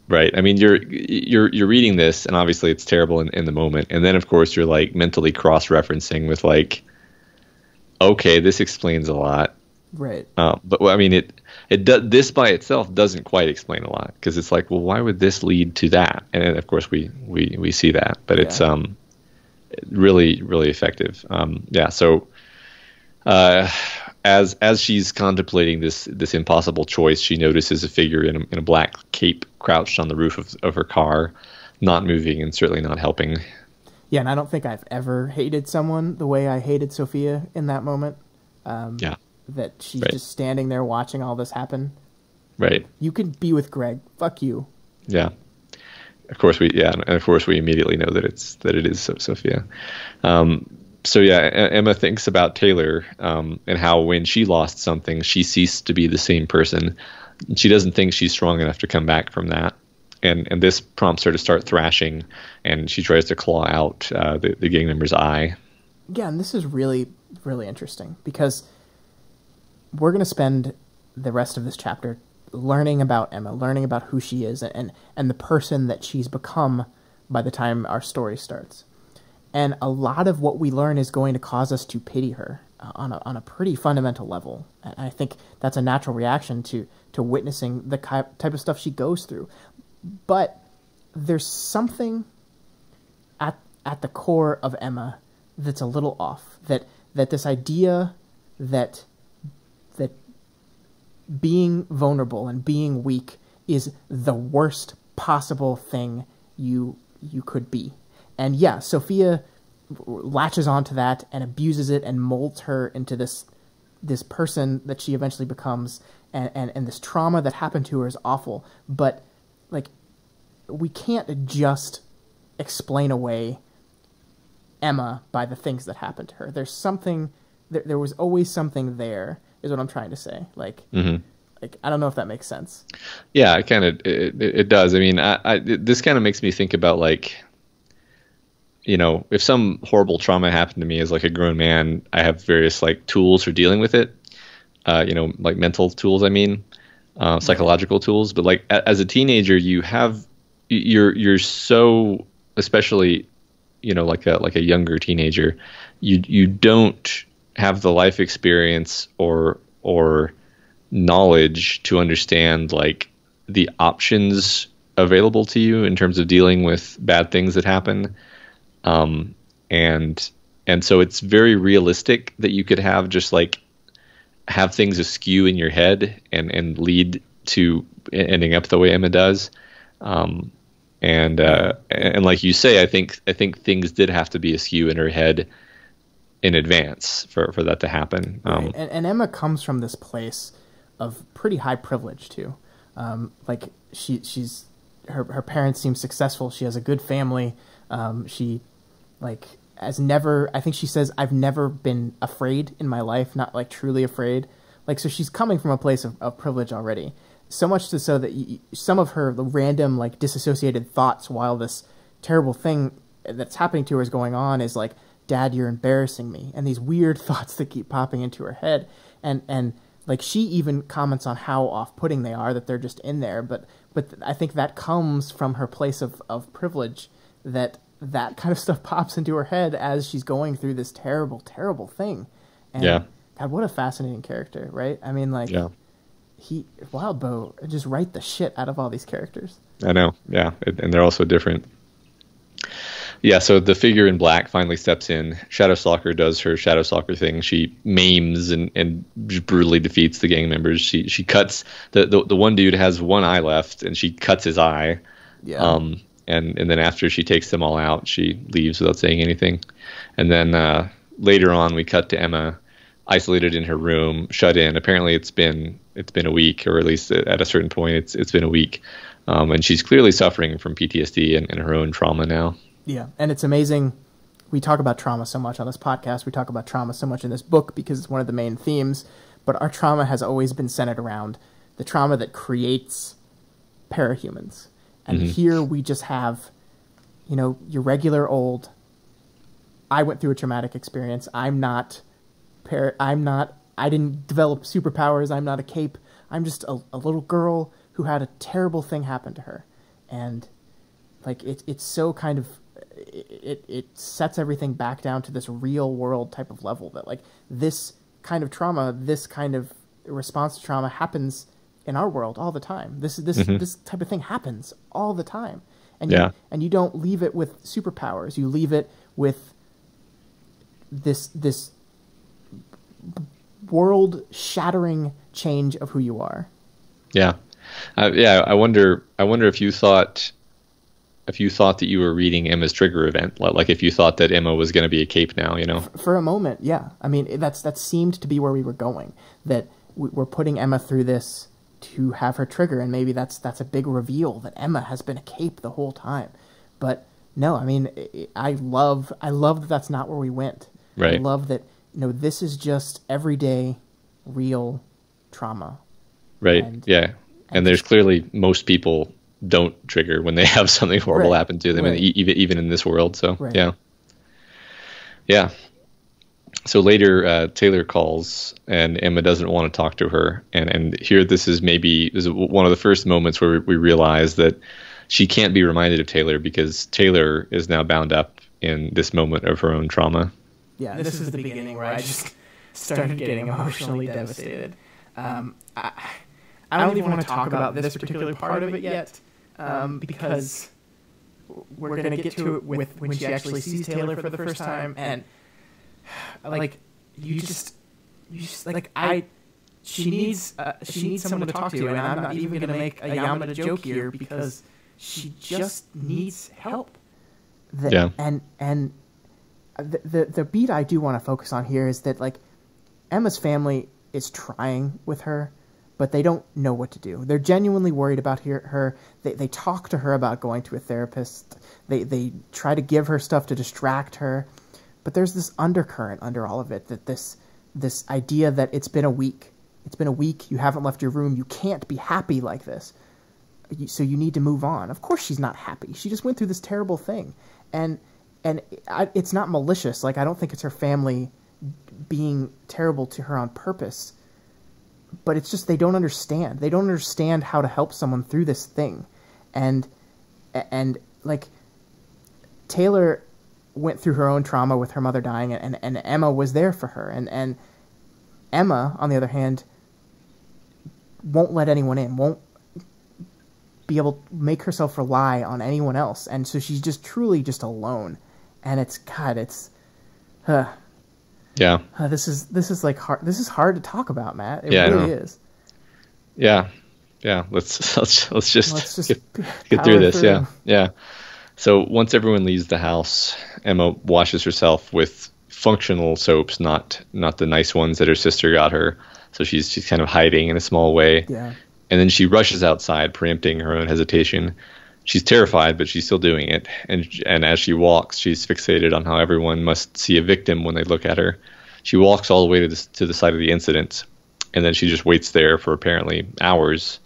Right. I mean, you're reading this, and obviously it's terrible in the moment, and then of course you're like mentally cross-referencing with like, okay, this explains a lot. Right. But I mean, this by itself doesn't quite explain a lot, because it's like, well, why would this lead to that? And then, of course we see that, but it's really, really effective. So as she's contemplating this impossible choice, she notices a figure in a black cape crouched on the roof of her car, not moving and certainly not helping. Yeah, and I don't think I've ever hated someone the way I hated Sophia in that moment. Yeah. That she's Right. just standing there watching all this happen. Right. You can be with Greg. Fuck you. Yeah. Of course and of course we immediately know that it is Sophia. So yeah, Emma thinks about Taylor, and how when she lost something, she ceased to be the same person. She doesn't think she's strong enough to come back from that. And this prompts her to start thrashing, and she tries to claw out the gang member's eye. Yeah, and this is really, really interesting because we're going to spend the rest of this chapter learning about Emma, learning about who she is and the person that she's become by the time our story starts. And a lot of what we learn is going to cause us to pity her on a pretty fundamental level. And I think that's a natural reaction to witnessing the type of stuff she goes through. But there's something at the core of Emma that's a little off. That this idea that being vulnerable and being weak is the worst possible thing you could be. And yeah, Sophia latches onto that and abuses it and molds her into this person that she eventually becomes, and this trauma that happened to her is awful. But like, we can't just explain away Emma by the things that happened to her. There's something there was always something there, is what I'm trying to say. Like, like, I don't know if that makes sense. Yeah, it does. I mean, this kind of makes me think about, like, you know, if some horrible trauma happened to me as like a grown man, I have various like tools for dealing with it. You know, like mental tools. I mean, psychological tools. But like as a teenager, you're so, especially, you know, like a younger teenager, you don't have the life experience or knowledge to understand like the options available to you in terms of dealing with bad things that happen. And so it's very realistic that you could have just like have things askew in your head and lead to ending up the way Emma does. And like you say, I think things did have to be askew in her head in advance for that to happen. Right. And Emma comes from this place of pretty high privilege too. Like she's her parents seem successful. She has a good family. She like has never, I think she says, I've never been afraid in my life, not like truly afraid. Like, so she's coming from a place of privilege already. So much so that some of her random, like, disassociated thoughts while this terrible thing that's happening to her is going on is like, Dad, you're embarrassing me. And these weird thoughts that keep popping into her head. And like, she even comments on how off-putting they are, that they're just in there. But I think that comes from her place of privilege, that kind of stuff pops into her head as she's going through this terrible, terrible thing. And yeah. God, what a fascinating character, right? I mean, like, yeah. Wildbow just write the shit out of all these characters. I know, yeah, and they're also different. Yeah, so the figure in black finally steps in. Shadow Stalker does her Shadow Stalker thing. She maims and brutally defeats the gang members. She cuts the one dude has one eye left, and she cuts his eye. Yeah. And then after she takes them all out, she leaves without saying anything. And then later on, we cut to Emma isolated in her room, shut in. Apparently, it's been a week, or at least at a certain point, it's been a week. And she's clearly suffering from PTSD and her own trauma now. Yeah, and it's amazing. We talk about trauma so much on this podcast. We talk about trauma so much in this book because it's one of the main themes. But our trauma has always been centered around the trauma that creates parahumans. And here we just have, you know, your regular old, I went through a traumatic experience. I didn't develop superpowers. I'm not a cape. I'm just a little girl who had a terrible thing happen to her. And like, it's so kind of, it sets everything back down to this real world type of level, that like this kind of trauma, this kind of response to trauma happens in our world all the time. This type of thing happens all the time. And you don't leave it with superpowers. You leave it with this world shattering change of who you are. Yeah. Yeah, I wonder. I wonder if you thought that you were reading Emma's trigger event, like if you thought that Emma was going to be a cape now, you know? For a moment, yeah. I mean, that seemed to be where we were going. That we're putting Emma through this to have her trigger, and maybe that's a big reveal that Emma has been a cape the whole time. But no, I mean, I love that that's not where we went. Right. I love that, this is just everyday, real trauma. Right. Yeah. And there's clearly most people don't trigger when they have something horrible happen to them, and even in this world. So yeah. So later, Taylor calls, and Emma doesn't want to talk to her. And here, this is one of the first moments where we realize that she can't be reminded of Taylor because Taylor is now bound up in this moment of her own trauma. Yeah, this is the beginning where I just started getting emotionally devastated. I don't even want to talk about this particular part of it yet, because we're going to get to it with when she actually sees Taylor for the first time, and she needs someone to talk to, and I'm not even going to make a Yamada joke here because she just needs help. And the beat I do want to focus on here is that Emma's family is trying with her, but they don't know what to do. They're genuinely worried about her. They talk to her about going to a therapist. They try to give her stuff to distract her. But there's this undercurrent under all of it, that this idea that it's been a week. It's been a week. You haven't left your room. You can't be happy like this. So you need to move on. Of course she's not happy. She just went through this terrible thing. And it's not malicious. I don't think it's her family being terrible to her on purpose. But it's just they don't understand. They don't understand how to help someone through this thing. And Taylor went through her own trauma with her mother dying, and Emma was there for her. And Emma, on the other hand, won't let anyone in, won't be able to make herself rely on anyone else. And so she's just truly just alone. And this is hard. This is hard to talk about, Matt. It really is. Yeah. Let's just get through this. Yeah. So once everyone leaves the house, Emma washes herself with functional soaps, not the nice ones that her sister got her. So she's kind of hiding in a small way. Yeah. And then she rushes outside, preempting her own hesitation. She's terrified, but she's still doing it. And as she walks, she's fixated on how everyone must see a victim when they look at her. She walks all the way to the site of the incident, and then she just waits there for apparently hours.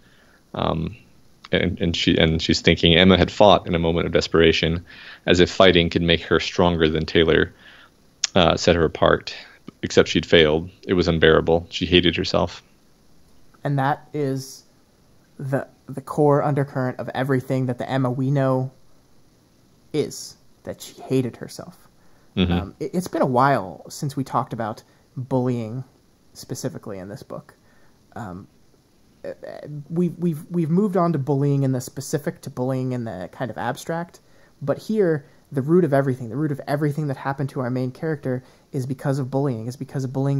And she's thinking Emma had fought in a moment of desperation, as if fighting could make her stronger than Taylor, set her apart. Except she'd failed. It was unbearable. She hated herself. And that is the core undercurrent of everything that the Emma we know is, that she hated herself. Mm-hmm. It's been a while since we talked about bullying specifically in this book. We've moved on to bullying in the specific to bullying in the kind of abstract, but here the root of everything that happened to our main character is because of bullying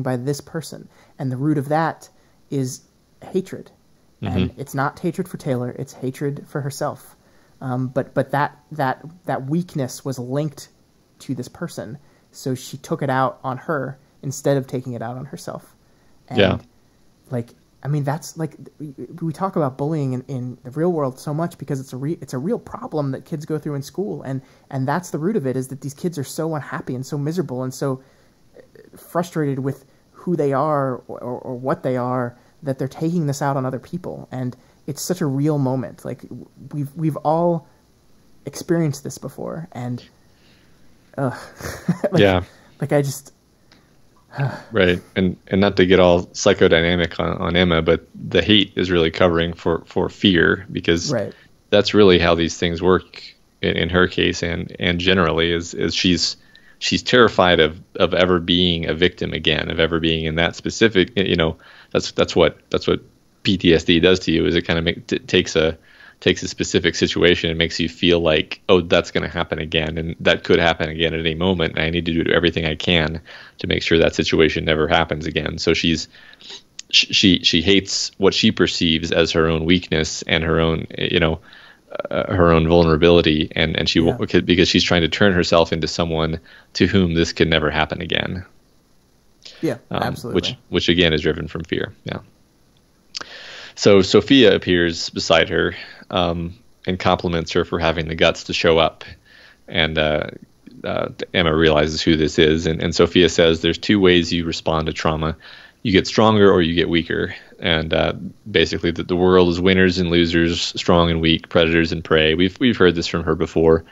by this person, and the root of that is hatred. Mm-hmm. And it's not hatred for Taylor, it's hatred for herself. But that weakness was linked to this person, so she took it out on her instead of taking it out on herself. And that's we talk about bullying in the real world so much because it's a real problem that kids go through in school, and that's the root of it, is that these kids are so unhappy and so miserable and so frustrated with who they are or what they are, that they're taking this out on other people. And it's such a real moment. We've all experienced this before, and I just right. And not to get all psychodynamic on Emma, but the hate is really covering for fear, because that's really how these things work in her case, and generally is she's terrified of ever being a victim again, of ever being in that specific, that's what PTSD does to you, is it kind of takes a specific situation and makes you feel like, oh, that's going to happen again, and that could happen again at any moment, and I need to do everything I can to make sure that situation never happens again. So she's she hates what she perceives as her own weakness and her own, her own vulnerability, and she Yeah. because she's trying to turn herself into someone to whom this could never happen again. Yeah, absolutely. Which again is driven from fear. Yeah. So Sophia appears beside her, and compliments her for having the guts to show up. And Emma realizes who this is, and Sophia says there's two ways you respond to trauma: you get stronger or you get weaker. And basically, the world is winners and losers, strong and weak, predators and prey. We've heard this from her before.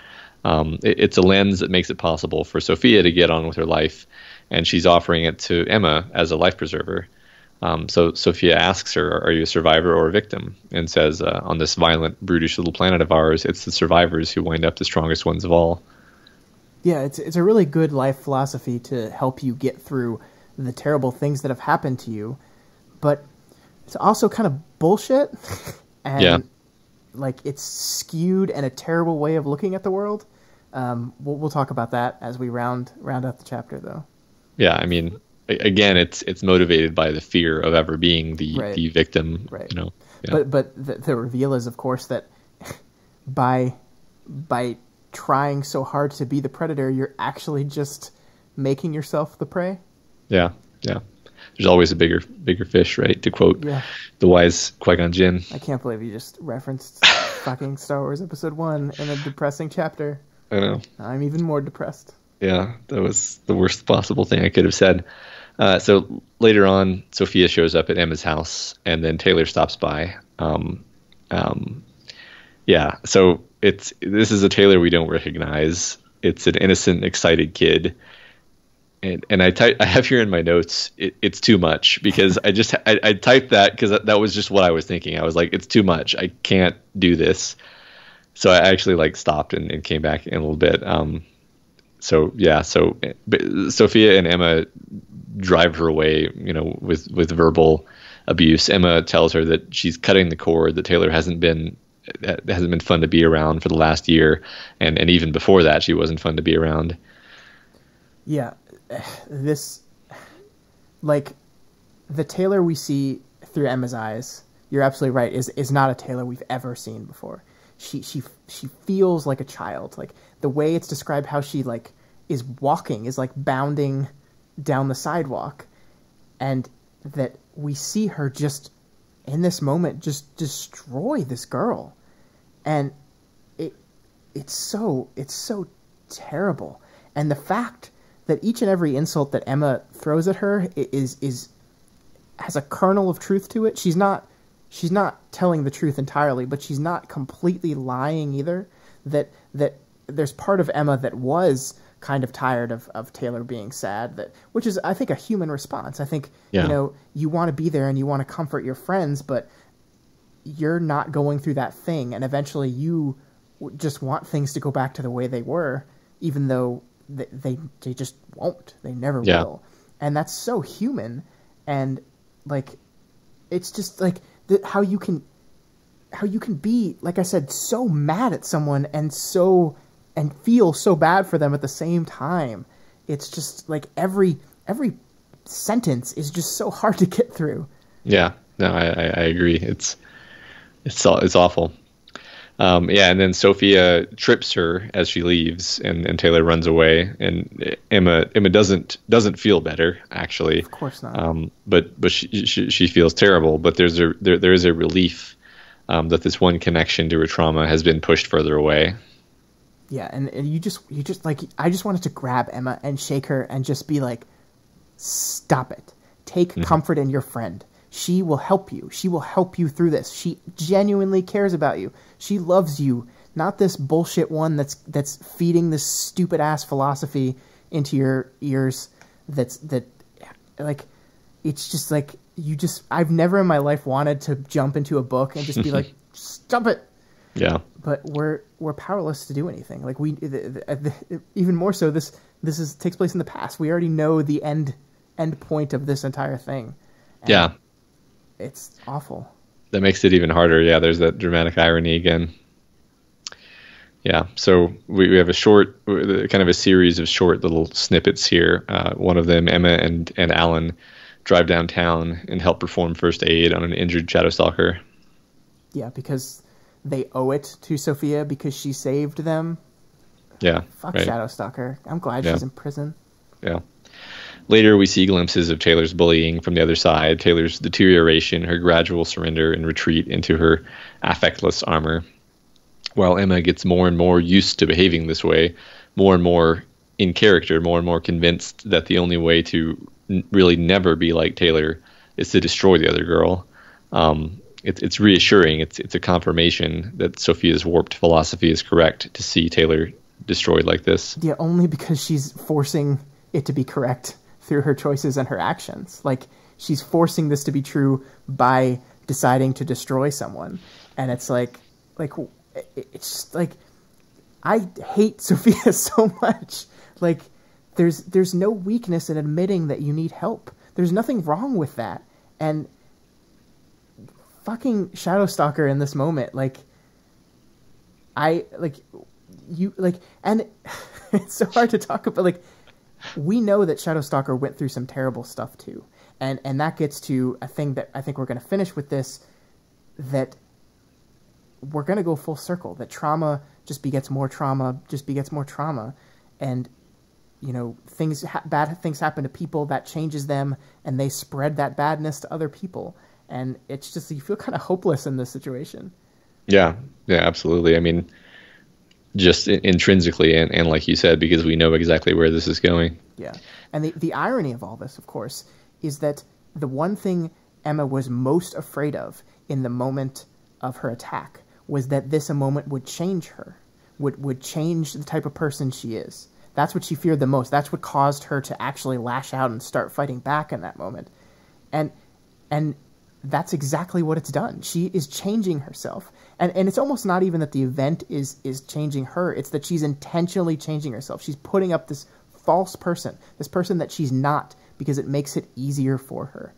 It's a lens that makes it possible for Sophia to get on with her life, and she's offering it to Emma as a life preserver. So Sophia asks her, "Are you a survivor or a victim?" And says, "On this violent, brutish little planet of ours, it's the survivors who wind up the strongest ones of all." Yeah, it's a really good life philosophy to help you get through the terrible things that have happened to you, but it's also kind of bullshit, and Yeah. like it's skewed and a terrible way of looking at the world. We'll talk about that as we round out the chapter, though. Yeah, I mean, again, it's motivated by the fear of ever being the victim. Right. Yeah. But the reveal is, of course, that by trying so hard to be the predator, you're actually just making yourself the prey. Yeah. There's always a bigger fish, right? To quote the wise Qui-Gon Jinn. I can't believe you just referenced fucking Star Wars Episode 1 in a depressing chapter. I know. I'm even more depressed. Yeah, that was the worst possible thing I could have said. So later on, Sophia shows up at Emma's house, and then Taylor stops by. So this is a Taylor we don't recognize. It's an innocent, excited kid. And I have here in my notes, it's too much, because I typed that because that was just what I was thinking. I was like, it's too much. I can't do this. So I actually stopped and came back in a little bit. So Sophia and Emma drive her away, with verbal abuse. Emma tells her that she's cutting the cord, that Taylor hasn't been fun to be around for the last year, and even before that she wasn't fun to be around. Yeah, this, the Taylor we see through Emma's eyes, you're absolutely right, is not a Taylor we've ever seen before. She feels like a child. Like the way it's described, how she is walking, is bounding down the sidewalk, and that we see her just in this moment just destroy this girl, and it's so terrible. And the fact that each and every insult that Emma throws at her has a kernel of truth to it. She's not telling the truth entirely, but she's not completely lying either. That there's part of Emma that was kind of tired of Taylor being sad, which is, I think, a human response. I think, you want to be there and you want to comfort your friends, but you're not going through that thing, and eventually you just want things to go back to the way they were, even though they just won't. They never will. And that's so human, and it's just how you can be, like I said, so mad at someone and feel so bad for them at the same time. It's just every sentence is just so hard to get through. Yeah, no, I agree. It's awful. And then Sophia trips her as she leaves, and Taylor runs away, and Emma doesn't feel better, actually. Of course not. But she feels terrible. But there is a relief that this one connection to her trauma has been pushed further away. Yeah, and you just I just wanted to grab Emma and shake her and just be like, stop it. Take comfort in your friend. She will help you. She will help you through this. She genuinely cares about you. She loves you, not this bullshit one that's feeding this stupid ass philosophy into your ears. It's just I've never in my life wanted to jump into a book and just be like, stop it. Yeah. But we're powerless to do anything. Even more so, this takes place in the past. We already know the end point of this entire thing. And yeah. It's awful. That makes it even harder. Yeah, there's that dramatic irony again. Yeah, so we have kind of a series of short little snippets here. One of them, Emma and Alan drive downtown and help perform first aid on an injured Shadow Stalker. Yeah, because they owe it to Sophia because she saved them. Yeah. Fuck right. Shadow Stalker. I'm glad she's in prison. Yeah. Later, we see glimpses of Taylor's bullying from the other side, Taylor's deterioration, her gradual surrender and retreat into her affectless armor. While Emma gets more and more used to behaving this way, more and more in character, more and more convinced that the only way to really never be like Taylor is to destroy the other girl. It's reassuring. It's a confirmation that Sophia's warped philosophy is correct to see Taylor destroyed like this. Yeah, only because she's forcing it to be correct through her choices and her actions. Like, she's forcing this to be true by deciding to destroy someone. And it's like it's just like, I hate Sophia so much. Like, there's no weakness in admitting that you need help. There's nothing wrong with that. And fucking Shadow Stalker in this moment, like, and it's so hard to talk about, like, we know that Shadow Stalker went through some terrible stuff too. And that gets to a thing that I think we're going to finish with this, that we're going to go full circle, that trauma just begets more trauma, and, you know, bad things happen to people, that changes them, and they spread that badness to other people. And it's just, you feel kind of hopeless in this situation. Yeah, absolutely. I mean, just intrinsically, and like you said, because we know exactly where this is going. Yeah. And the irony of all this, of course, is that the one thing Emma was most afraid of in the moment of her attack was that this moment would change her, would change the type of person she is. That's what she feared the most. That's what caused her to actually lash out and start fighting back in that moment. And that's exactly what it's done. She is changing herself. And it's almost not even that the event is changing her. It's that she's intentionally changing herself. She's putting up this false person, this person that she's not, because it makes it easier for her.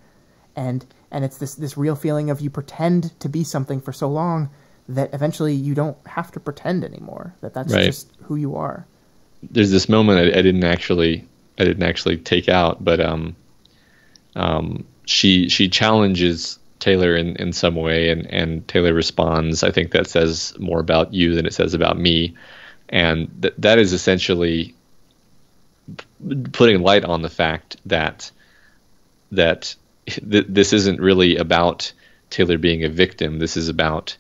And it's this real feeling of, you pretend to be something for so long that eventually you don't have to pretend anymore. That's right. Just who you are. There's this moment I didn't actually take out, but she challenges Taylor in some way, and Taylor responds, "I think that says more about you than it says about me." And that is essentially putting light on the fact that this isn't really about Taylor being a victim. This is about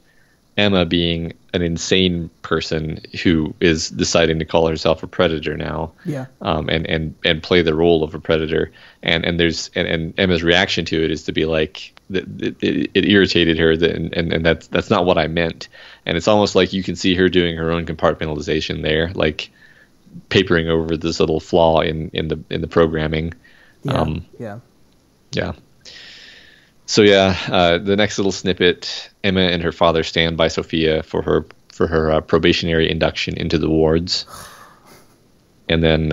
Emma being an insane person who is deciding to call herself a predator now. Yeah. And play the role of a predator. And Emma's reaction to it is to be like, it irritated her, and that's not what I meant. And it's almost like you can see her doing her own compartmentalization there, like papering over this little flaw in the programming. Yeah. So the next little snippet: Emma and her father stand by Sophia for her probationary induction into the wards, and then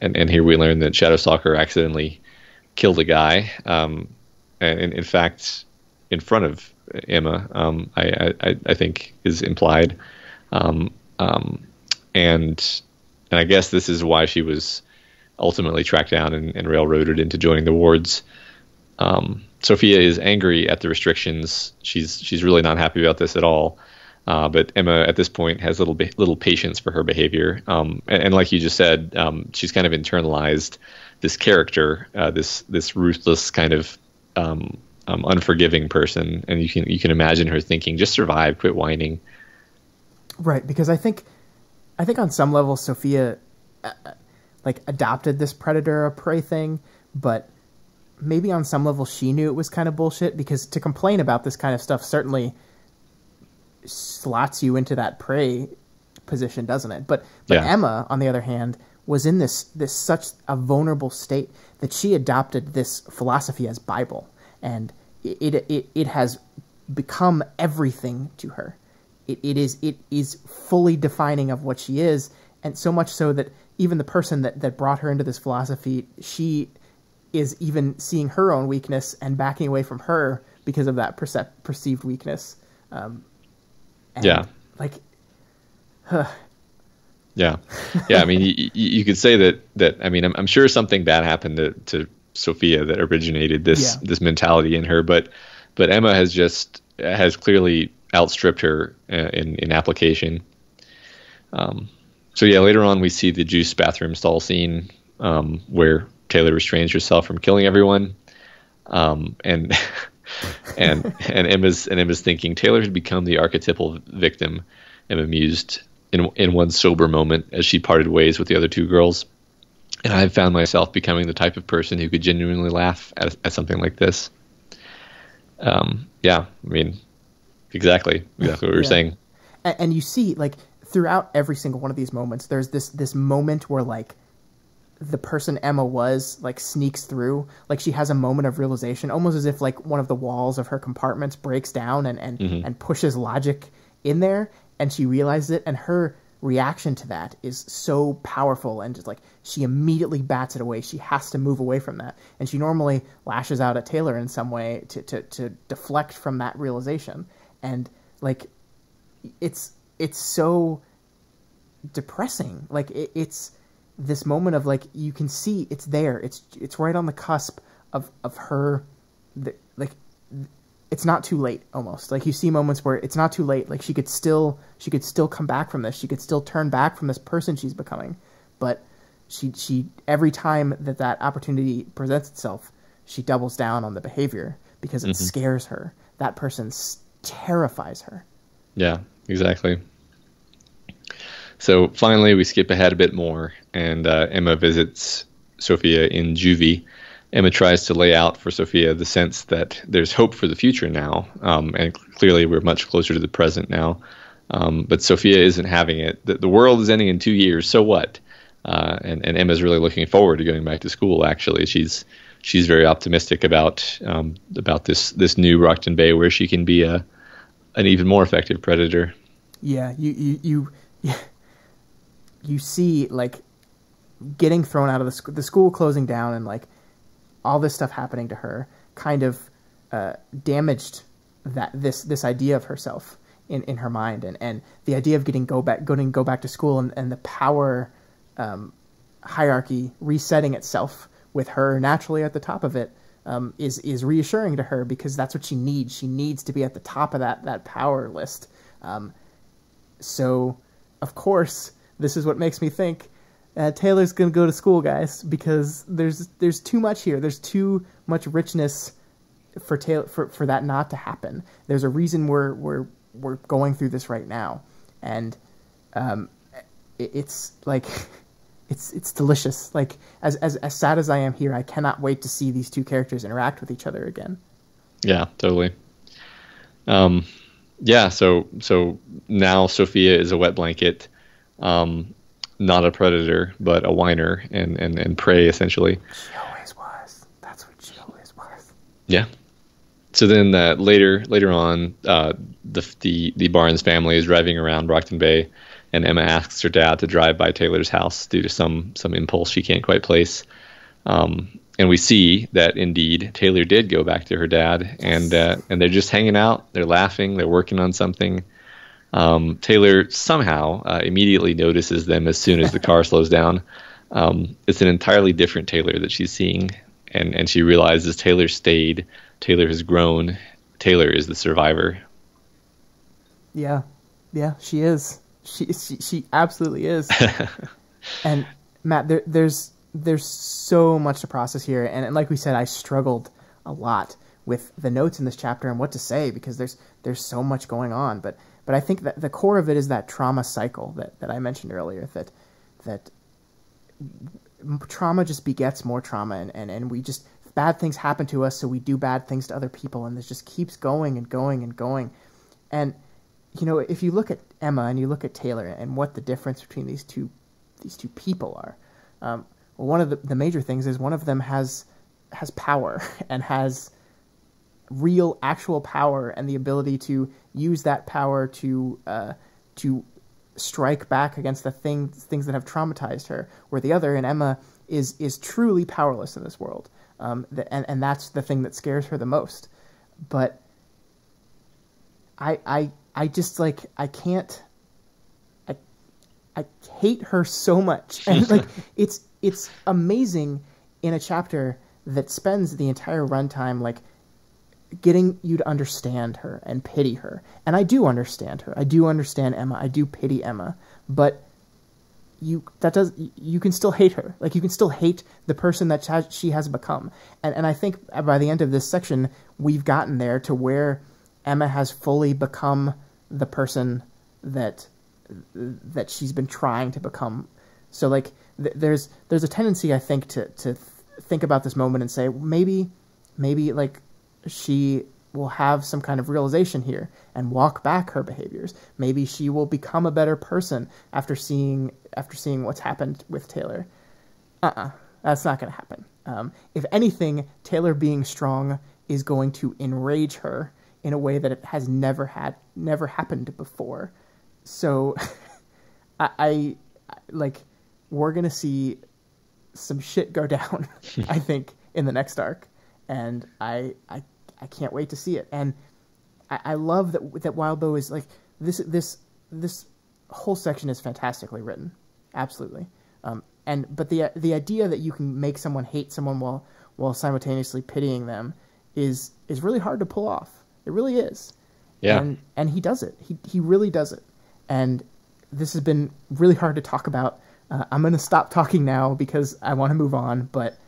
and here we learn that Shadow Stalker accidentally killed a guy, and in fact, in front of Emma, I think is implied, and I guess this is why she was ultimately tracked down and railroaded into joining the wards. Sophia is angry at the restrictions. She's really not happy about this at all. But Emma at this point has little patience for her behavior. And like you just said, she's kind of internalized this character, this ruthless kind of unforgiving person. And you can imagine her thinking, just survive, quit whining. Right, because I think on some level Sophia adopted this predator or prey thing, but maybe on some level she knew it was kind of bullshit, because to complain about this kind of stuff certainly slots you into that prey position, doesn't it? But Emma, on the other hand, was in this such a vulnerable state that she adopted this philosophy as Bible, and it has become everything to her. It is fully defining of what she is, and so much so that even the person that brought her into this philosophy, she is even seeing her own weakness and backing away from her because of that perceived weakness. Yeah. I mean, you could say that. I mean, I'm sure something bad happened to Sophia that originated this Yeah. this mentality in her, but Emma has clearly outstripped her in application. So yeah, later on we see the juice bathroom stall scene where Taylor restrains herself from killing everyone, and and Emma's thinking Taylor had become the archetypal victim. Emma mused in one sober moment as she parted ways with the other two girls, and I've found myself becoming the type of person who could genuinely laugh at something like this. Yeah, I mean, exactly what we were saying. And you see, like, throughout every single one of these moments, there's this moment where, like, the person Emma was, like, sneaks through. Like, she has a moment of realization, almost as if, like, one of the walls of her compartments breaks down and pushes logic in there, and she realizes it, and her reaction to that is so powerful, and just, like, she immediately bats it away. She has to move away from that. And she normally lashes out at Taylor in some way to deflect from that realization. And, like, it's so depressing. Like, it's this moment of, like, you can see it's there. It's right on the cusp of her, like, it's not too late, almost. Like, you see moments where it's not too late. Like, she could still come back from this. She could still turn back from this person she's becoming. But she every time that opportunity presents itself, she doubles down on the behavior because it scares her. That person terrifies her. Yeah, exactly. So finally, we skip ahead a bit more, and Emma visits Sophia in juvie. Emma tries to lay out for Sophia the sense that there's hope for the future now, and clearly we're much closer to the present now. But Sophia isn't having it. The world is ending in 2 years, so what? And Emma's really looking forward to going back to school. Actually, she's very optimistic about this new Rockton Bay where she can be an even more effective predator. Yeah, you see, like, getting thrown out of the school closing down, and, like, all this stuff happening to her kind of damaged this idea of herself in her mind, and the idea of go back to school, and the power hierarchy resetting itself with her naturally at the top of it is reassuring to her, because that's what she needs. She needs to be at the top of that power list. So, of course, this is what makes me think Taylor's going to go to school, guys, because there's too much here. There's too much richness for Taylor for that not to happen. There's a reason we're going through this right now, and it's like it's delicious. Like, as sad as I am here, I cannot wait to see these two characters interact with each other again. Yeah, totally. Yeah, so now Sophia is a wet blanket, not a predator, but a whiner and prey, essentially. She always was. That's what she always was. Yeah. So then later on, the Barnes family is driving around Brockton Bay, and Emma asks her dad to drive by Taylor's house due to some impulse she can't quite place. And we see that indeed Taylor did go back to her dad, and they're just hanging out. They're laughing. They're working on something. Taylor somehow immediately notices them as soon as the car slows down. It's an entirely different Taylor that she's seeing, and she realizes Taylor stayed. Taylor has grown. Taylor is the survivor. Yeah, she is. She absolutely is. And Matt, there's so much to process here, and like we said, I struggled a lot with the notes in this chapter and what to say, because there's so much going on. But I think that the core of it is that trauma cycle that I mentioned earlier, that trauma just begets more trauma, and we just, bad things happen to us, so we do bad things to other people, and this just keeps going and going and going. And, you know, if you look at Emma and you look at Taylor and what the difference between these two people are, well, one of the major things is one of them has power and has real, actual power, and the ability to use that power to strike back against the things that have traumatized her, where the other, in Emma, is truly powerless in this world. And that's the thing that scares her the most. But I just, like, I hate her so much. And, like, it's amazing in a chapter that spends the entire runtime like getting you to understand her and pity her. And I do understand her. I do understand Emma. I do pity Emma. But you can still hate her. Like, you can still hate the person that she has become. And I think by the end of this section, we've gotten there to where Emma has fully become the person that she's been trying to become. So like there's a tendency, I think, to think about this moment and say, maybe like she will have some kind of realization here and walk back her behaviors. Maybe she will become a better person after seeing what's happened with Taylor. That's not going to happen. If anything, Taylor being strong is going to enrage her in a way that it has never happened before. So I like, we're going to see some shit go down, I think, in the next arc. And I can't wait to see it. And I love that Wild Bow is like, this whole section is fantastically written. Absolutely. But the idea that you can make someone hate someone while simultaneously pitying them is really hard to pull off. It really is. Yeah. And he does it. He really does it. And this has been really hard to talk about. I'm going to stop talking now because I want to move on, but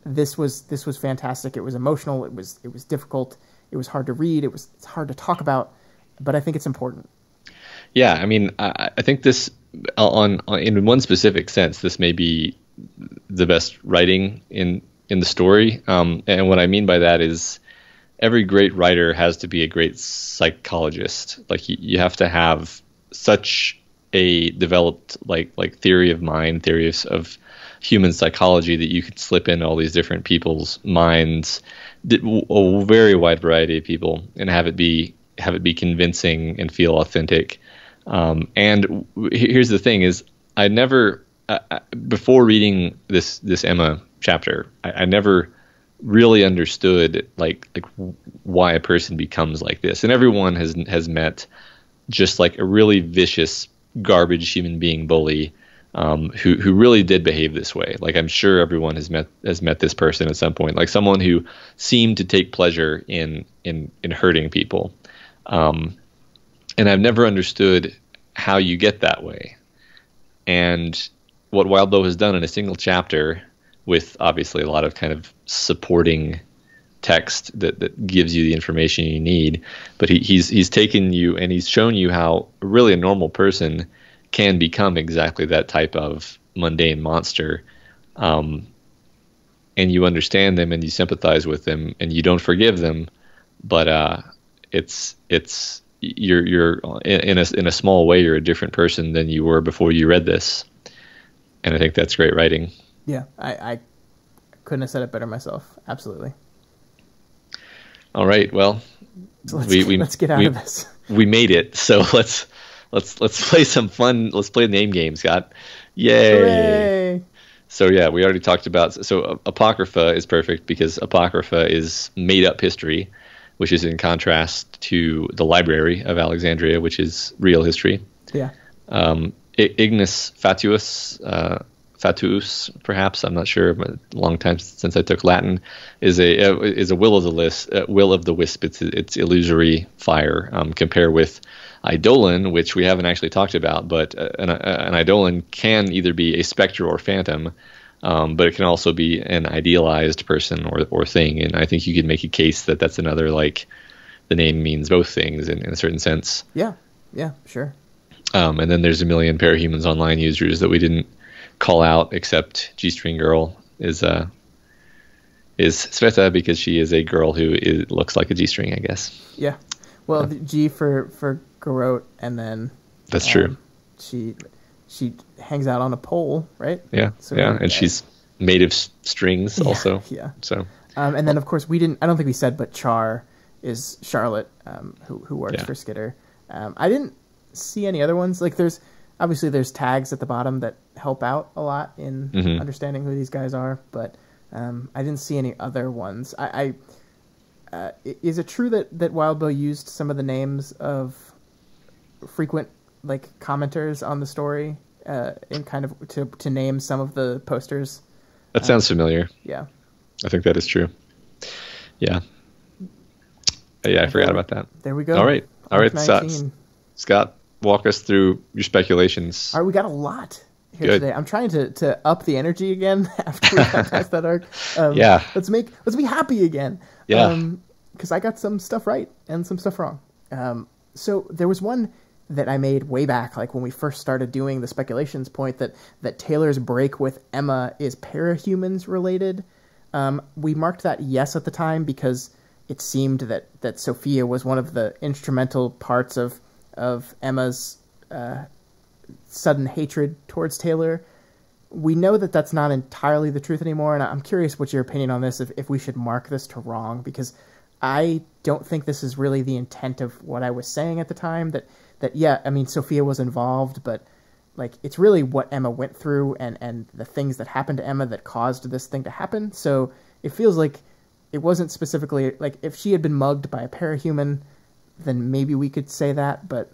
this was fantastic. It was emotional. It was difficult. It was hard to read. It's hard to talk about, but I think it's important. Yeah, I mean, I think this in one specific sense, this may be the best writing in the story. And what I mean by that is every great writer has to be a great psychologist. Like you have to have such a developed like theory of mind, theories of human psychology that you could slip in all these different people's minds, a very wide variety of people, and have it be convincing and feel authentic. And here's the thing: is I never before reading this Emma chapter, I never really understood like why a person becomes like this. And everyone has met just like a really vicious, garbage human being bully. Who really did behave this way. Like, I'm sure everyone has met this person at some point, like someone who seemed to take pleasure in hurting people. And I've never understood how you get that way. And what Wild Bow has done in a single chapter, with obviously a lot of kind of supporting text that gives you the information you need, but he's taken you and he's shown you how really a normal person can become exactly that type of mundane monster, and you understand them and you sympathize with them and you don't forgive them, but you're in a small way you're a different person than you were before you read this, and I think that's great writing. Yeah, I couldn't have said it better myself. Absolutely. All right, well, so let's get out of this. We made it, so let's play some fun. Let's play the name game, Scott. Yay! Hooray! So yeah, we already talked about. So Apocrypha is perfect because Apocrypha is made up history, which is in contrast to the Library of Alexandria, which is real history. Yeah. Ignis Fatuus, perhaps, I'm not sure, but a long time since I took Latin, is a will of the wisp. It's illusory fire. Compare with Eidolon, which we haven't actually talked about, but an Eidolon can either be a specter or phantom, but it can also be an idealized person or thing. And I think you could make a case that that's another, like, the name means both things in a certain sense. Yeah, sure. And then there's a million Parahumans Online users that we didn't call out, except G-String Girl is Sveta, because she is a girl who looks like a G-string, I guess. Yeah. Well, the G for Garrote, and then that's true. She hangs out on a pole, right? Yeah. So and she's made of strings also. Yeah. So. And then of course I don't think we said, but Char is Charlotte, who works for Skitter. I didn't see any other ones. Like there's tags at the bottom that help out a lot in understanding who these guys are, but I didn't see any other ones. Is it true that Wild Bow used some of the names of frequent like commenters on the story in kind of to name some of the posters? That sounds familiar. Yeah. I think that is true. Yeah. Yeah, I forgot about that. There we go. All right. All right, 19. Scott, walk us through your speculations. All right, we got a lot here Good. today. I'm trying to up the energy again after we got past that arc. Yeah. Let's be happy again. Yeah. Because I got some stuff right and some stuff wrong. So there was one that I made way back, like when we first started doing the speculations point, that Taylor's break with Emma is parahumans related. We marked that yes at the time because it seemed that Sophia was one of the instrumental parts of Emma's sudden hatred towards Taylor. We know that that's not entirely the truth anymore, and I'm curious what your opinion on this, if we should mark this to wrong, because I don't think this is really the intent of what I was saying at the time, that yeah, I mean, Sophia was involved, but like it's really what Emma went through and the things that happened to Emma that caused this thing to happen. So it feels like it wasn't specifically, like if she had been mugged by a parahuman, then maybe we could say that, but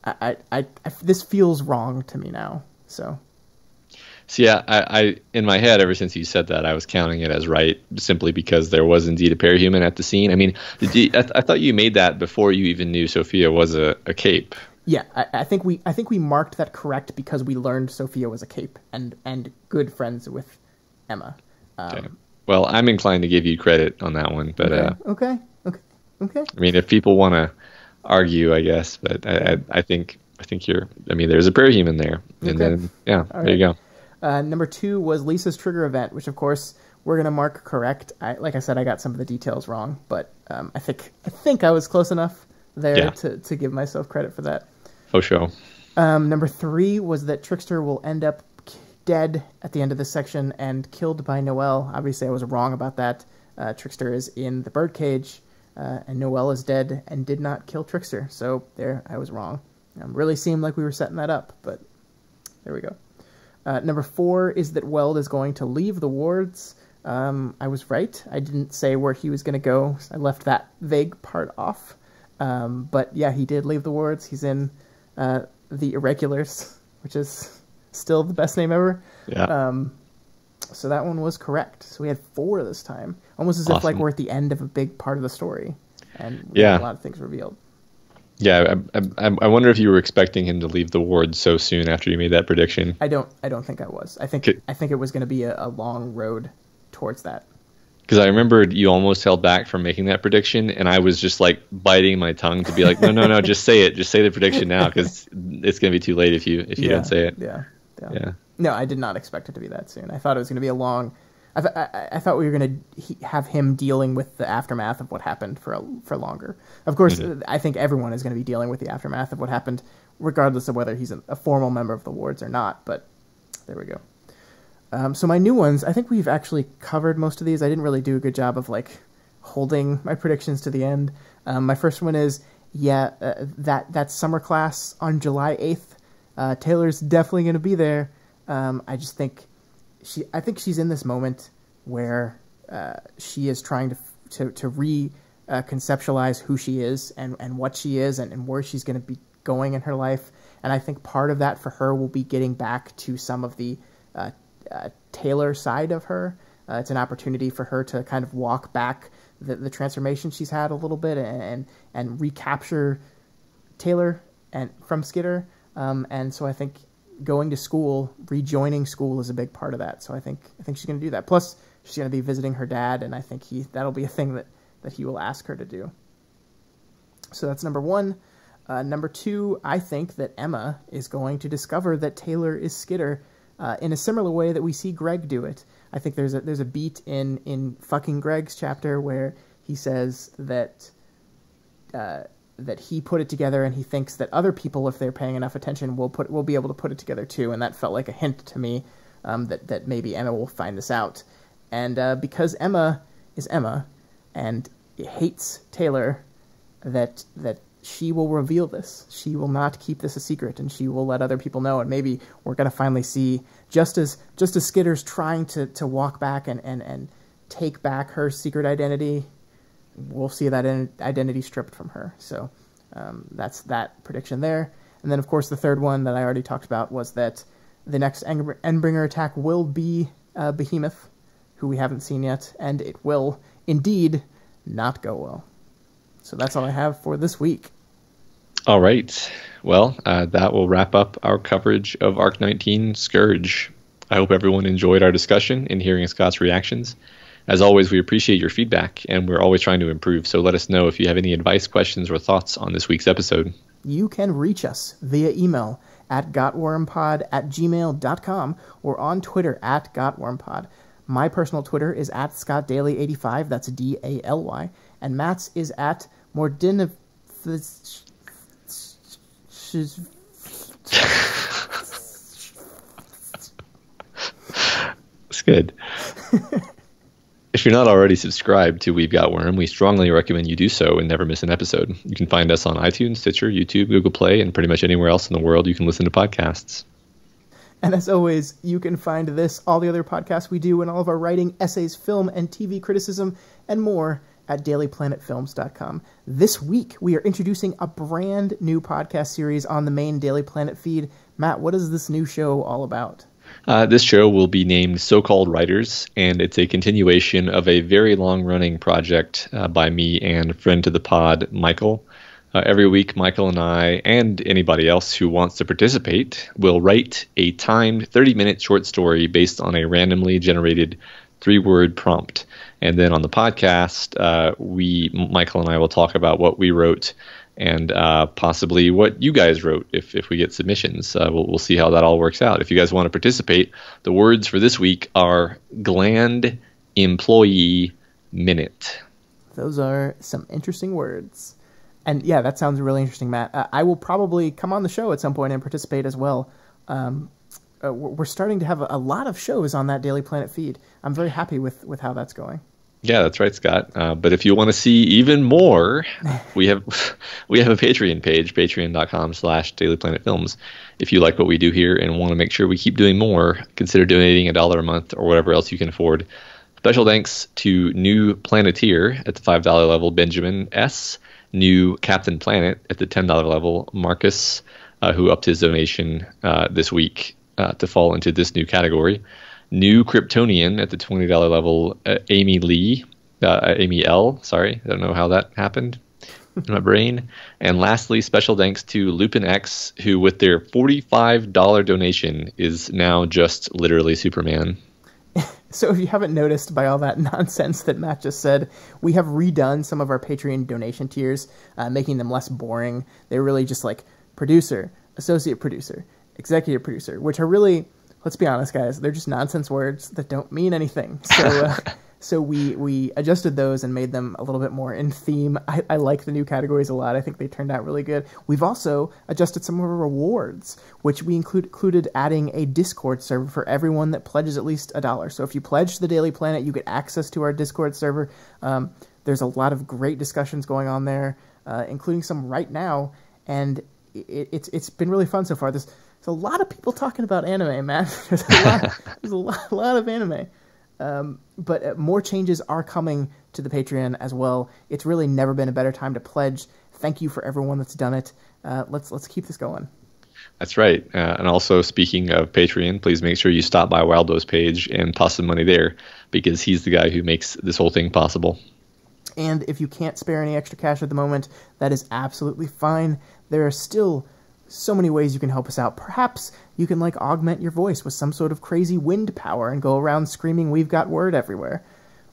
I this feels wrong to me now. So yeah, I in my head, ever since you said that, I was counting it as right simply because there was indeed a parahuman at the scene. I mean, I thought you made that before you even knew Sophia was a cape. Yeah, I think we marked that correct because we learned Sophia was a cape and good friends with Emma. Okay. Well, I'm inclined to give you credit on that one, but okay. I mean, if people want to argue, I guess, but I think you're. I mean, there's a parahuman there, and then there you go. Number 2 was Lisa's trigger event, which of course we're gonna mark correct. Like I said, I got some of the details wrong, but I think I was close enough there to give myself credit for that. Oh, sure. Number 3 was that Trickster will end up dead at the end of this section and killed by Noelle. Obviously, I was wrong about that. Trickster is in the birdcage, and Noelle is dead and did not kill Trickster. So there, I was wrong. Really seemed like we were setting that up, but there we go. Number 4 is that Weld is going to leave the wards. I was right. I didn't say where he was going to go. I left that vague part off. But yeah, he did leave the wards. He's in the Irregulars, which is still the best name ever. Yeah. So that one was correct. So we had 4 this time. Almost as if like we're at the end of a big part of the story. And we had a lot of things revealed. Yeah, I wonder if you were expecting him to leave the ward so soon after you made that prediction. I don't think I was. I think it was going to be a long road towards that. Because I remembered you almost held back from making that prediction, and I was just like biting my tongue to be like, no, just say it, just say the prediction now, because it's going to be too late if you don't say it. Yeah. No, I did not expect it to be that soon. I thought it was going to be a long. I thought we were going to have him dealing with the aftermath of what happened for longer. Of course, I think everyone is going to be dealing with the aftermath of what happened, regardless of whether he's a formal member of the wards or not. But there we go. So my new ones, I think we've actually covered most of these. I didn't really do a good job of like holding my predictions to the end. My first one is that summer class on July 8th. Taylor's definitely going to be there. I just think. I think she's in this moment where she is trying to conceptualize who she is and what she is and where she's going to be going in her life. And I think part of that for her will be getting back to some of the Taylor side of her. It's an opportunity for her to kind of walk back the transformation she's had a little bit and recapture Taylor from Skitter. And so I think going to school, rejoining school is a big part of that. So I think she's going to do that. Plus, she's going to be visiting her dad, and I think that'll be a thing that he will ask her to do. So that's number 1. Number 2, I think that Emma is going to discover that Taylor is Skitter in a similar way that we see Greg do it. I think there's a beat in fucking Greg's chapter where he says that he put it together, and he thinks that other people, if they're paying enough attention, will be able to put it together too. And that felt like a hint to me that maybe Emma will find this out. And because Emma is Emma and hates Taylor, that she will reveal this. She will not keep this a secret, and she will let other people know. And maybe we're going to finally see, just as Skitter's trying to walk back and take back her secret identity, we'll see that identity stripped from her. So that's that prediction there. And then, of course, the third one that I already talked about was that the next Endbringer attack will be Behemoth, who we haven't seen yet, and it will indeed not go well. So that's all I have for this week. All right. Well, that will wrap up our coverage of Arc 19 Scourge. I hope everyone enjoyed our discussion and hearing Scott's reactions. As always, we appreciate your feedback, and we're always trying to improve, so let us know if you have any advice, questions, or thoughts on this week's episode. You can reach us via email at gotwormpod@gmail.com or on Twitter at gotwormpod. My personal Twitter is at ScottDaly85, that's D-A-L-Y, and Matt's is at Mordin. It's good. If you're not already subscribed to We've Got Worm, we strongly recommend you do so and never miss an episode. You can find us on iTunes, Stitcher, YouTube, Google Play, and pretty much anywhere else in the world you can listen to podcasts. And as always, you can find this, all the other podcasts we do, and all of our writing, essays, film, and TV criticism, and more at dailyplanetfilms.com. This week, we are introducing a brand new podcast series on the main Daily Planet feed. Matt, what is this new show all about? This show will be named So-Called Writers, and it's a continuation of a very long-running project by me and friend to the pod, Michael. Every week, Michael and I, and anybody else who wants to participate, will write a timed 30-minute short story based on a randomly generated 3-word prompt. And then on the podcast, Michael and I will talk about what we wrote and possibly what you guys wrote if we get submissions. We'll see how that all works out. If you guys want to participate, the words for this week are Gland Employee Minute. Those are some interesting words. And yeah, that sounds really interesting, Matt. I will probably come on the show at some point and participate as well. We're starting to have a lot of shows on that Daily Planet feed. I'm very happy with how that's going. Yeah, that's right, Scott. But if you want to see even more, we have a Patreon page, patreon.com/dailyplanetfilms. If you like what we do here and want to make sure we keep doing more, consider donating $1 a month or whatever else you can afford. Special thanks to new Planeteer at the $5 level, Benjamin S., new Captain Planet at the $10 level, Marcus, who upped his donation this week to fall into this new category. New Kryptonian at the $20 level, Amy L. Sorry, I don't know how that happened in my brain. And lastly, special thanks to Lupin X, who with their $45 donation is now just literally Superman. So if you haven't noticed by all that nonsense that Matt just said, we have redone some of our Patreon donation tiers, making them less boring. They're really just like producer, associate producer, executive producer, which are really... Let's be honest, guys. They're just nonsense words that don't mean anything. So we adjusted those and made them a little bit more in theme. I like the new categories a lot. I think they turned out really good. We've also adjusted some of our rewards, which we included adding a Discord server for everyone that pledges at least $1. So if you pledge to the Daily Planet, you get access to our Discord server. There's a lot of great discussions going on there, including some right now, and it's been really fun so far. There's a lot of people talking about anime, man. There's a lot of anime. But more changes are coming to the Patreon as well. It's really never been a better time to pledge. Thank you for everyone that's done it. Let's keep this going. That's right. And also, speaking of Patreon, please make sure you stop by Waldo's page and toss some money there, because he's the guy who makes this whole thing possible. And if you can't spare any extra cash at the moment, that is absolutely fine. There are still so many ways you can help us out. Perhaps you can augment your voice with some sort of crazy wind power and go around screaming "We've got word" everywhere.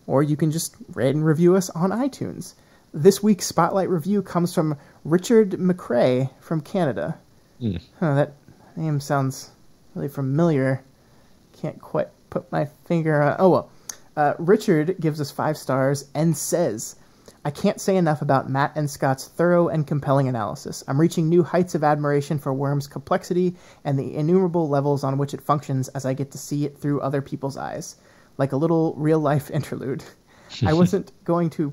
Or you can just rate and review us on iTunes. This week's Spotlight review comes from Richard McCrae from Canada. That name sounds really familiar. Can't quite put my finger on... Oh, well. Richard gives us 5 stars and says, "I can't say enough about Matt and Scott's thorough and compelling analysis. I'm reaching new heights of admiration for Worm's complexity and the innumerable levels on which it functions as I get to see it through other people's eyes. Like a little real-life interlude. I wasn't going to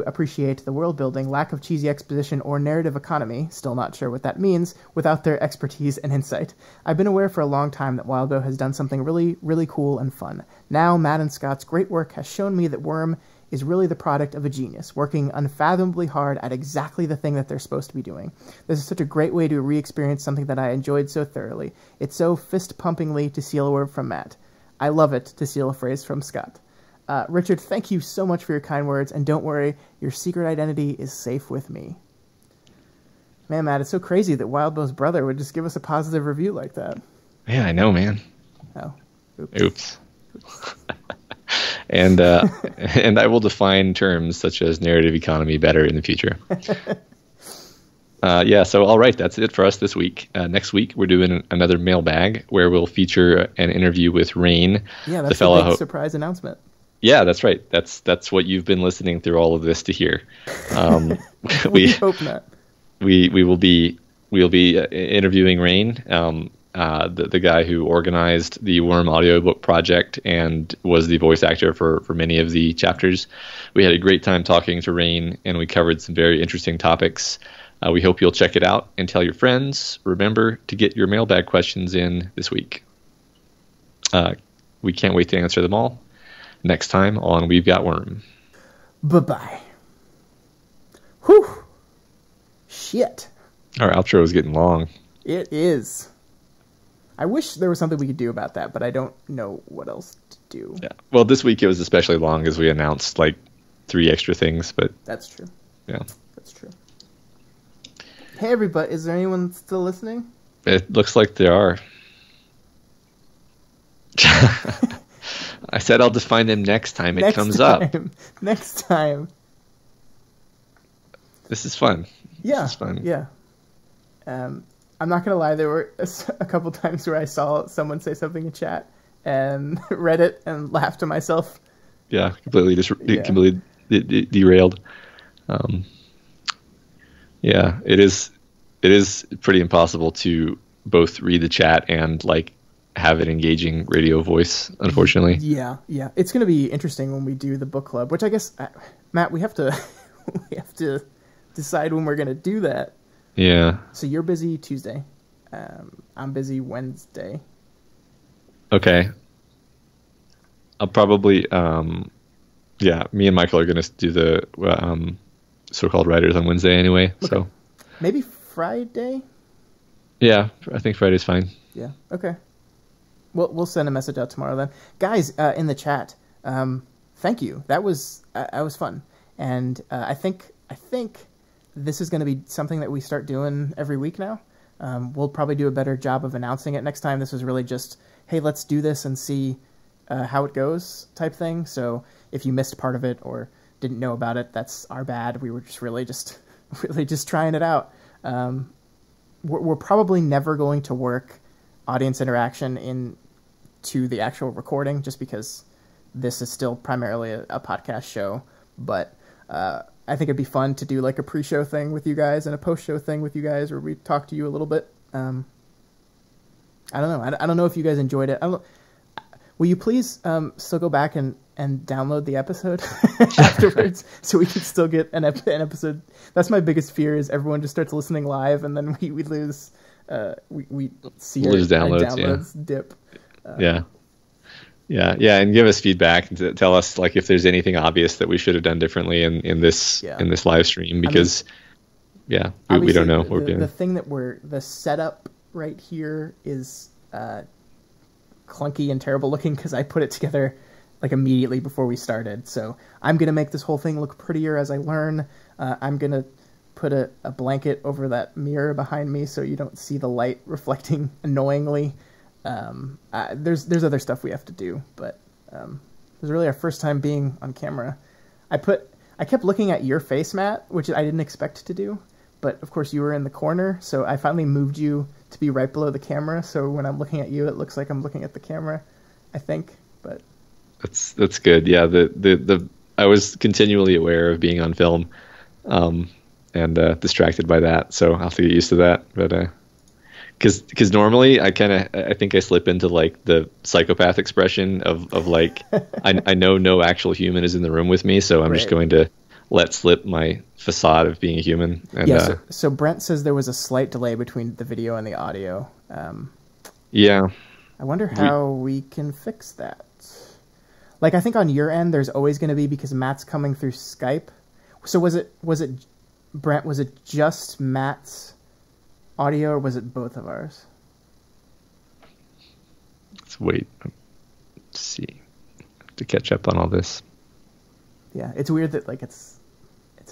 appreciate the world-building, lack of cheesy exposition, or narrative economy, still not sure what that means, without their expertise and insight. I've been aware for a long time that Wildo has done something really, really cool and fun. Now, Matt and Scott's great work has shown me that Worm is really the product of a genius, working unfathomably hard at exactly the thing that they're supposed to be doing. This is such a great way to re-experience something that I enjoyed so thoroughly. It's so fist-pumpingly, to steal a word from Matt. I love it, to steal a phrase from Scott. Richard, thank you so much for your kind words, and don't worry, your secret identity is safe with me. Man, Matt, it's so crazy that Wildbow's brother would just give us a positive review like that. Yeah, I know, man. Oh, oops. And I will define terms such as narrative economy better in the future. So all right, that's it for us this week. Next week, we're doing another mailbag where we'll feature an interview with Rain. Yeah, that's the big surprise announcement. Yeah, that's right. That's what you've been listening through all of this to hear. We hope not. We'll be interviewing Rain, the guy who organized the Worm audiobook project and was the voice actor for many of the chapters. We had a great time talking to Rain, and we covered some very interesting topics. We hope you'll check it out and tell your friends. Remember to get your mailbag questions in this week. We can't wait to answer them all next time on We've Got Worm. Bye-bye. Whew. Shit. Our outro is getting long. It is. I wish there was something we could do about that, but I don't know what else to do. Yeah. Well, this week it was especially long as we announced like 3 extra things, but that's true. Yeah. That's true. Hey, everybody, is there anyone still listening? It looks like there are. I said I'll define them next time it comes up. Next time. This is fun. Yeah. This is fun. Yeah. I'm not going to lie, there were a couple times where I saw someone say something in chat and read it and laughed to myself. Yeah, completely derailed. Yeah, it is pretty impossible to both read the chat and like have an engaging radio voice, unfortunately. Yeah. It's going to be interesting when we do the book club, which I guess, Matt, we have to decide when we're going to do that. Yeah. So you're busy Tuesday. I'm busy Wednesday. Okay. I'll probably, me and Michael are going to do the so-called writers on Wednesday anyway. Okay. So maybe Friday? Yeah, I think Friday's fine. Yeah, okay. We'll send a message out tomorrow then. Guys, in the chat, thank you. That was fun. And I think this is going to be something that we start doing every week now. We'll probably do a better job of announcing it next time. This was really just, hey, let's do this and see how it goes type thing. So if you missed part of it or didn't know about it, that's our bad. We were just really just trying it out. We're probably never going to work audience interaction into the actual recording just because this is still primarily a podcast show. But I think it'd be fun to do like a pre-show thing with you guys and a post-show thing with you guys where we talk to you a little bit. I don't know. I don't know if you guys enjoyed it. Will you please still go back and download the episode afterwards so we can still get an episode? That's my biggest fear, is everyone just starts listening live and then we lose we see our downloads dip. Yeah, and give us feedback and tell us like if there's anything obvious that we should have done differently in this live stream, because we don't know what we're doing. The thing that the setup right here is clunky and terrible looking because I put it together like immediately before we started. So I'm gonna make this whole thing look prettier as I learn. I'm gonna put a blanket over that mirror behind me so you don't see the light reflecting annoyingly. There's other stuff we have to do, but it was really our first time being on camera. I kept looking at your face, Matt, which I didn't expect to do, but of course you were in the corner, so I finally moved you to be right below the camera, so when I'm looking at you it looks like I'm looking at the camera, I think. But that's good. Yeah, the I was continually aware of being on film and distracted by that, so I'll have to get used to that. But because normally I think I slip into like the psychopath expression of like I know no actual human is in the room with me, so I'm just going to let slip my facade of being a human. And, so Brent says there was a slight delay between the video and the audio. Yeah. I wonder how we can fix that. Like, I think on your end there's always going to be, because Matt's coming through Skype. So was it Brent, was it just Matt's audio or was it both of ours? Let's wait. to catch up on all this. Yeah, it's weird that like it's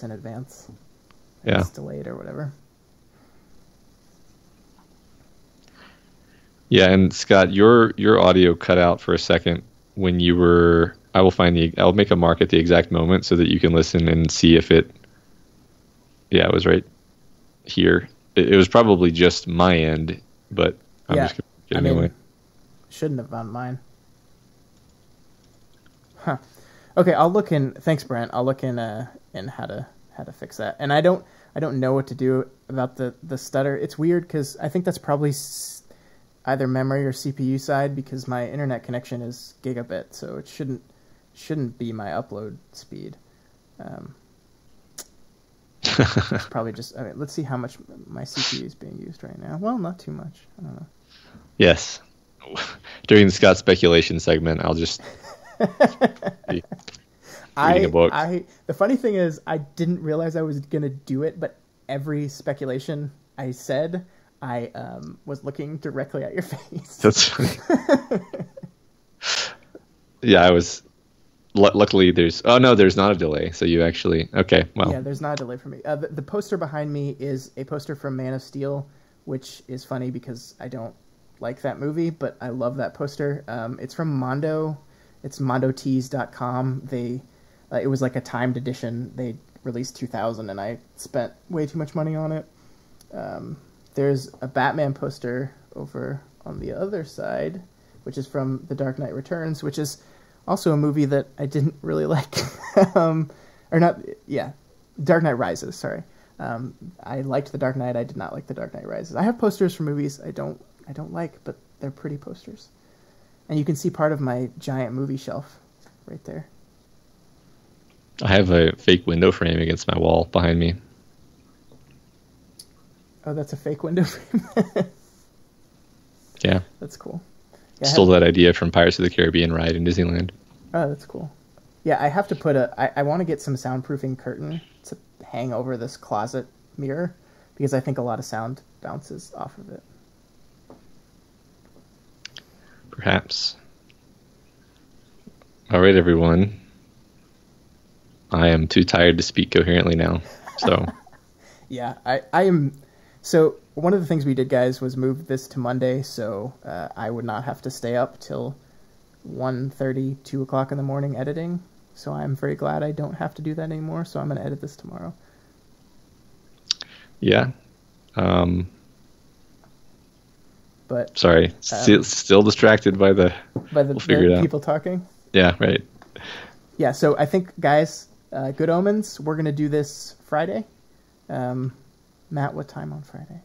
in advance. Yeah. It's delayed or whatever. Yeah, and Scott, your audio cut out for a second when you were. I'll make a mark at the exact moment so that you can listen and see if it. Yeah, it was right here. It was probably just my end, but I'm just gonna get it anyway. Shouldn't have on mine. Huh. Okay, I'll look in. Thanks, Brent. I'll look in how to fix that. And I don't know what to do about the stutter. It's weird because I think that's probably either memory or CPU side because my internet connection is gigabit, so it shouldn't be my upload speed. It's probably just. Okay, let's see how much my CPU is being used right now. Well, not too much. I don't know. Yes. During the Scott speculation segment, I'll just be reading a book. The funny thing is, I didn't realize I was gonna do it, but every speculation I said, I was looking directly at your face. That's funny. Yeah, I was. Luckily, there's not a delay. So you actually okay. Well, yeah, there's not a delay for me. The poster behind me is a poster from Man of Steel, which is funny because I don't like that movie, but I love that poster. It's from Mondo. It's mondotees.com. It was like a timed edition. They released 2000, and I spent way too much money on it. There's a Batman poster over on the other side, which is from The Dark Knight Returns, which is also a movie that I didn't really like. Dark Knight Rises, sorry. I liked The Dark Knight. I did not like The Dark Knight Rises. I have posters for movies I don't like, but they're pretty posters. And you can see part of my giant movie shelf right there. I have a fake window frame against my wall behind me. Oh, that's a fake window frame? Yeah. That's cool. Yeah, Stole that idea from Pirates of the Caribbean ride in Disneyland. Oh, that's cool. Yeah, I have to put I want to get some soundproofing curtain to hang over this closet mirror because I think a lot of sound bounces off of it. Perhaps. All right, everyone. I am too tired to speak coherently now. So. Yeah, I am. So one of the things we did, guys, was move this to Monday, so I would not have to stay up till 1:30, 2 o'clock in the morning editing. So I'm very glad I don't have to do that anymore. So I'm going to edit this tomorrow. Yeah. But sorry, still distracted by the people talking. Yeah, right. Yeah, so I think, guys, Good Omens. We're going to do this Friday. Matt, what time on Friday?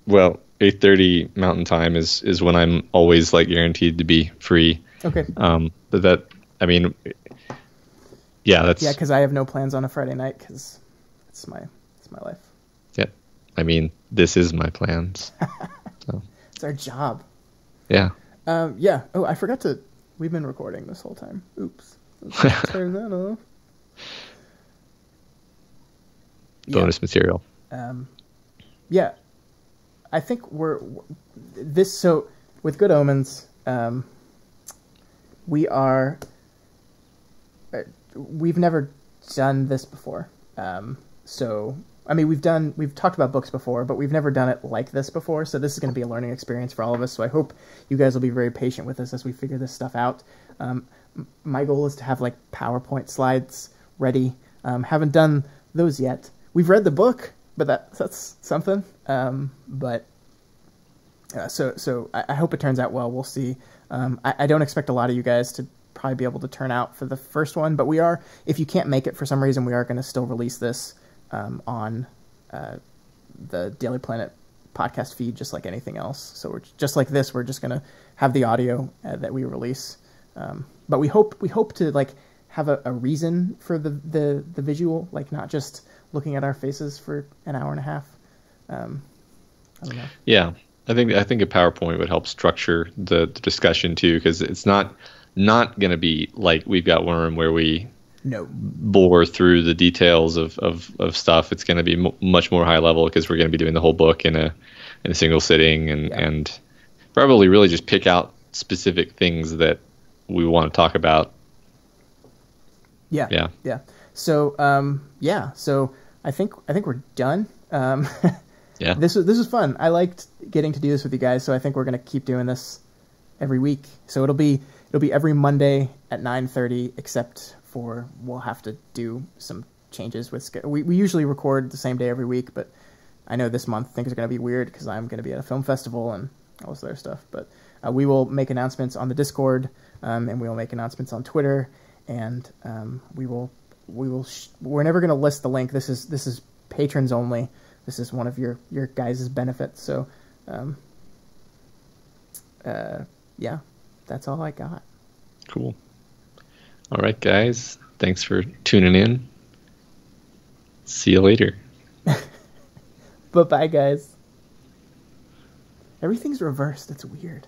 Well, 8:30 Mountain Time is when I'm always like guaranteed to be free. Okay. But that, I mean, yeah, that's because I have no plans on a Friday night because it's my life. Yeah, I mean, this is my plans. So. It's our job. Yeah. Yeah. Oh, I forgot to. We've been recording this whole time. Oops. Turn that off. Bonus material. Yeah, I think so with Good Omens, we've never done this before. So I mean, we've talked about books before, but we've never done it like this before. So this is going to be a learning experience for all of us. So I hope you guys will be very patient with us as we figure this stuff out. My goal is to have like PowerPoint slides ready. Haven't done those yet. We've read the book, but that's something. So I hope it turns out well. We'll see. I don't expect a lot of you guys to probably be able to turn out for the first one, but we are. If you can't make it for some reason, we are going to still release this on the Daily Planet podcast feed, just like anything else. So we're just like this. We're just going to have the audio that we release, but we hope to like have a reason for the visual, like not just looking at our faces for an hour and a half. I don't know. Yeah, I think a PowerPoint would help structure the discussion too, because it's not going to be like we've got one room where we bore through the details of stuff. It's going to be much more high level because we're going to be doing the whole book in a single sitting and probably really just pick out specific things that we want to talk about. Yeah. Yeah. Yeah. So, so I think we're done. Yeah. This was fun. I liked getting to do this with you guys, so I think we're going to keep doing this every week. So it'll be every Monday at 9:30, except for we'll have to do some changes with we usually record the same day every week, but I know this month things are going to be weird because I'm going to be at a film festival and all this other stuff. But we will make announcements on the Discord, and we will make announcements on Twitter, and we're never going to list the link. This is patrons only. This is one of your guys' benefits. So, yeah, that's all I got. Cool. All right, guys. Thanks for tuning in. See you later. Bye-bye, guys. Everything's reversed. It's weird.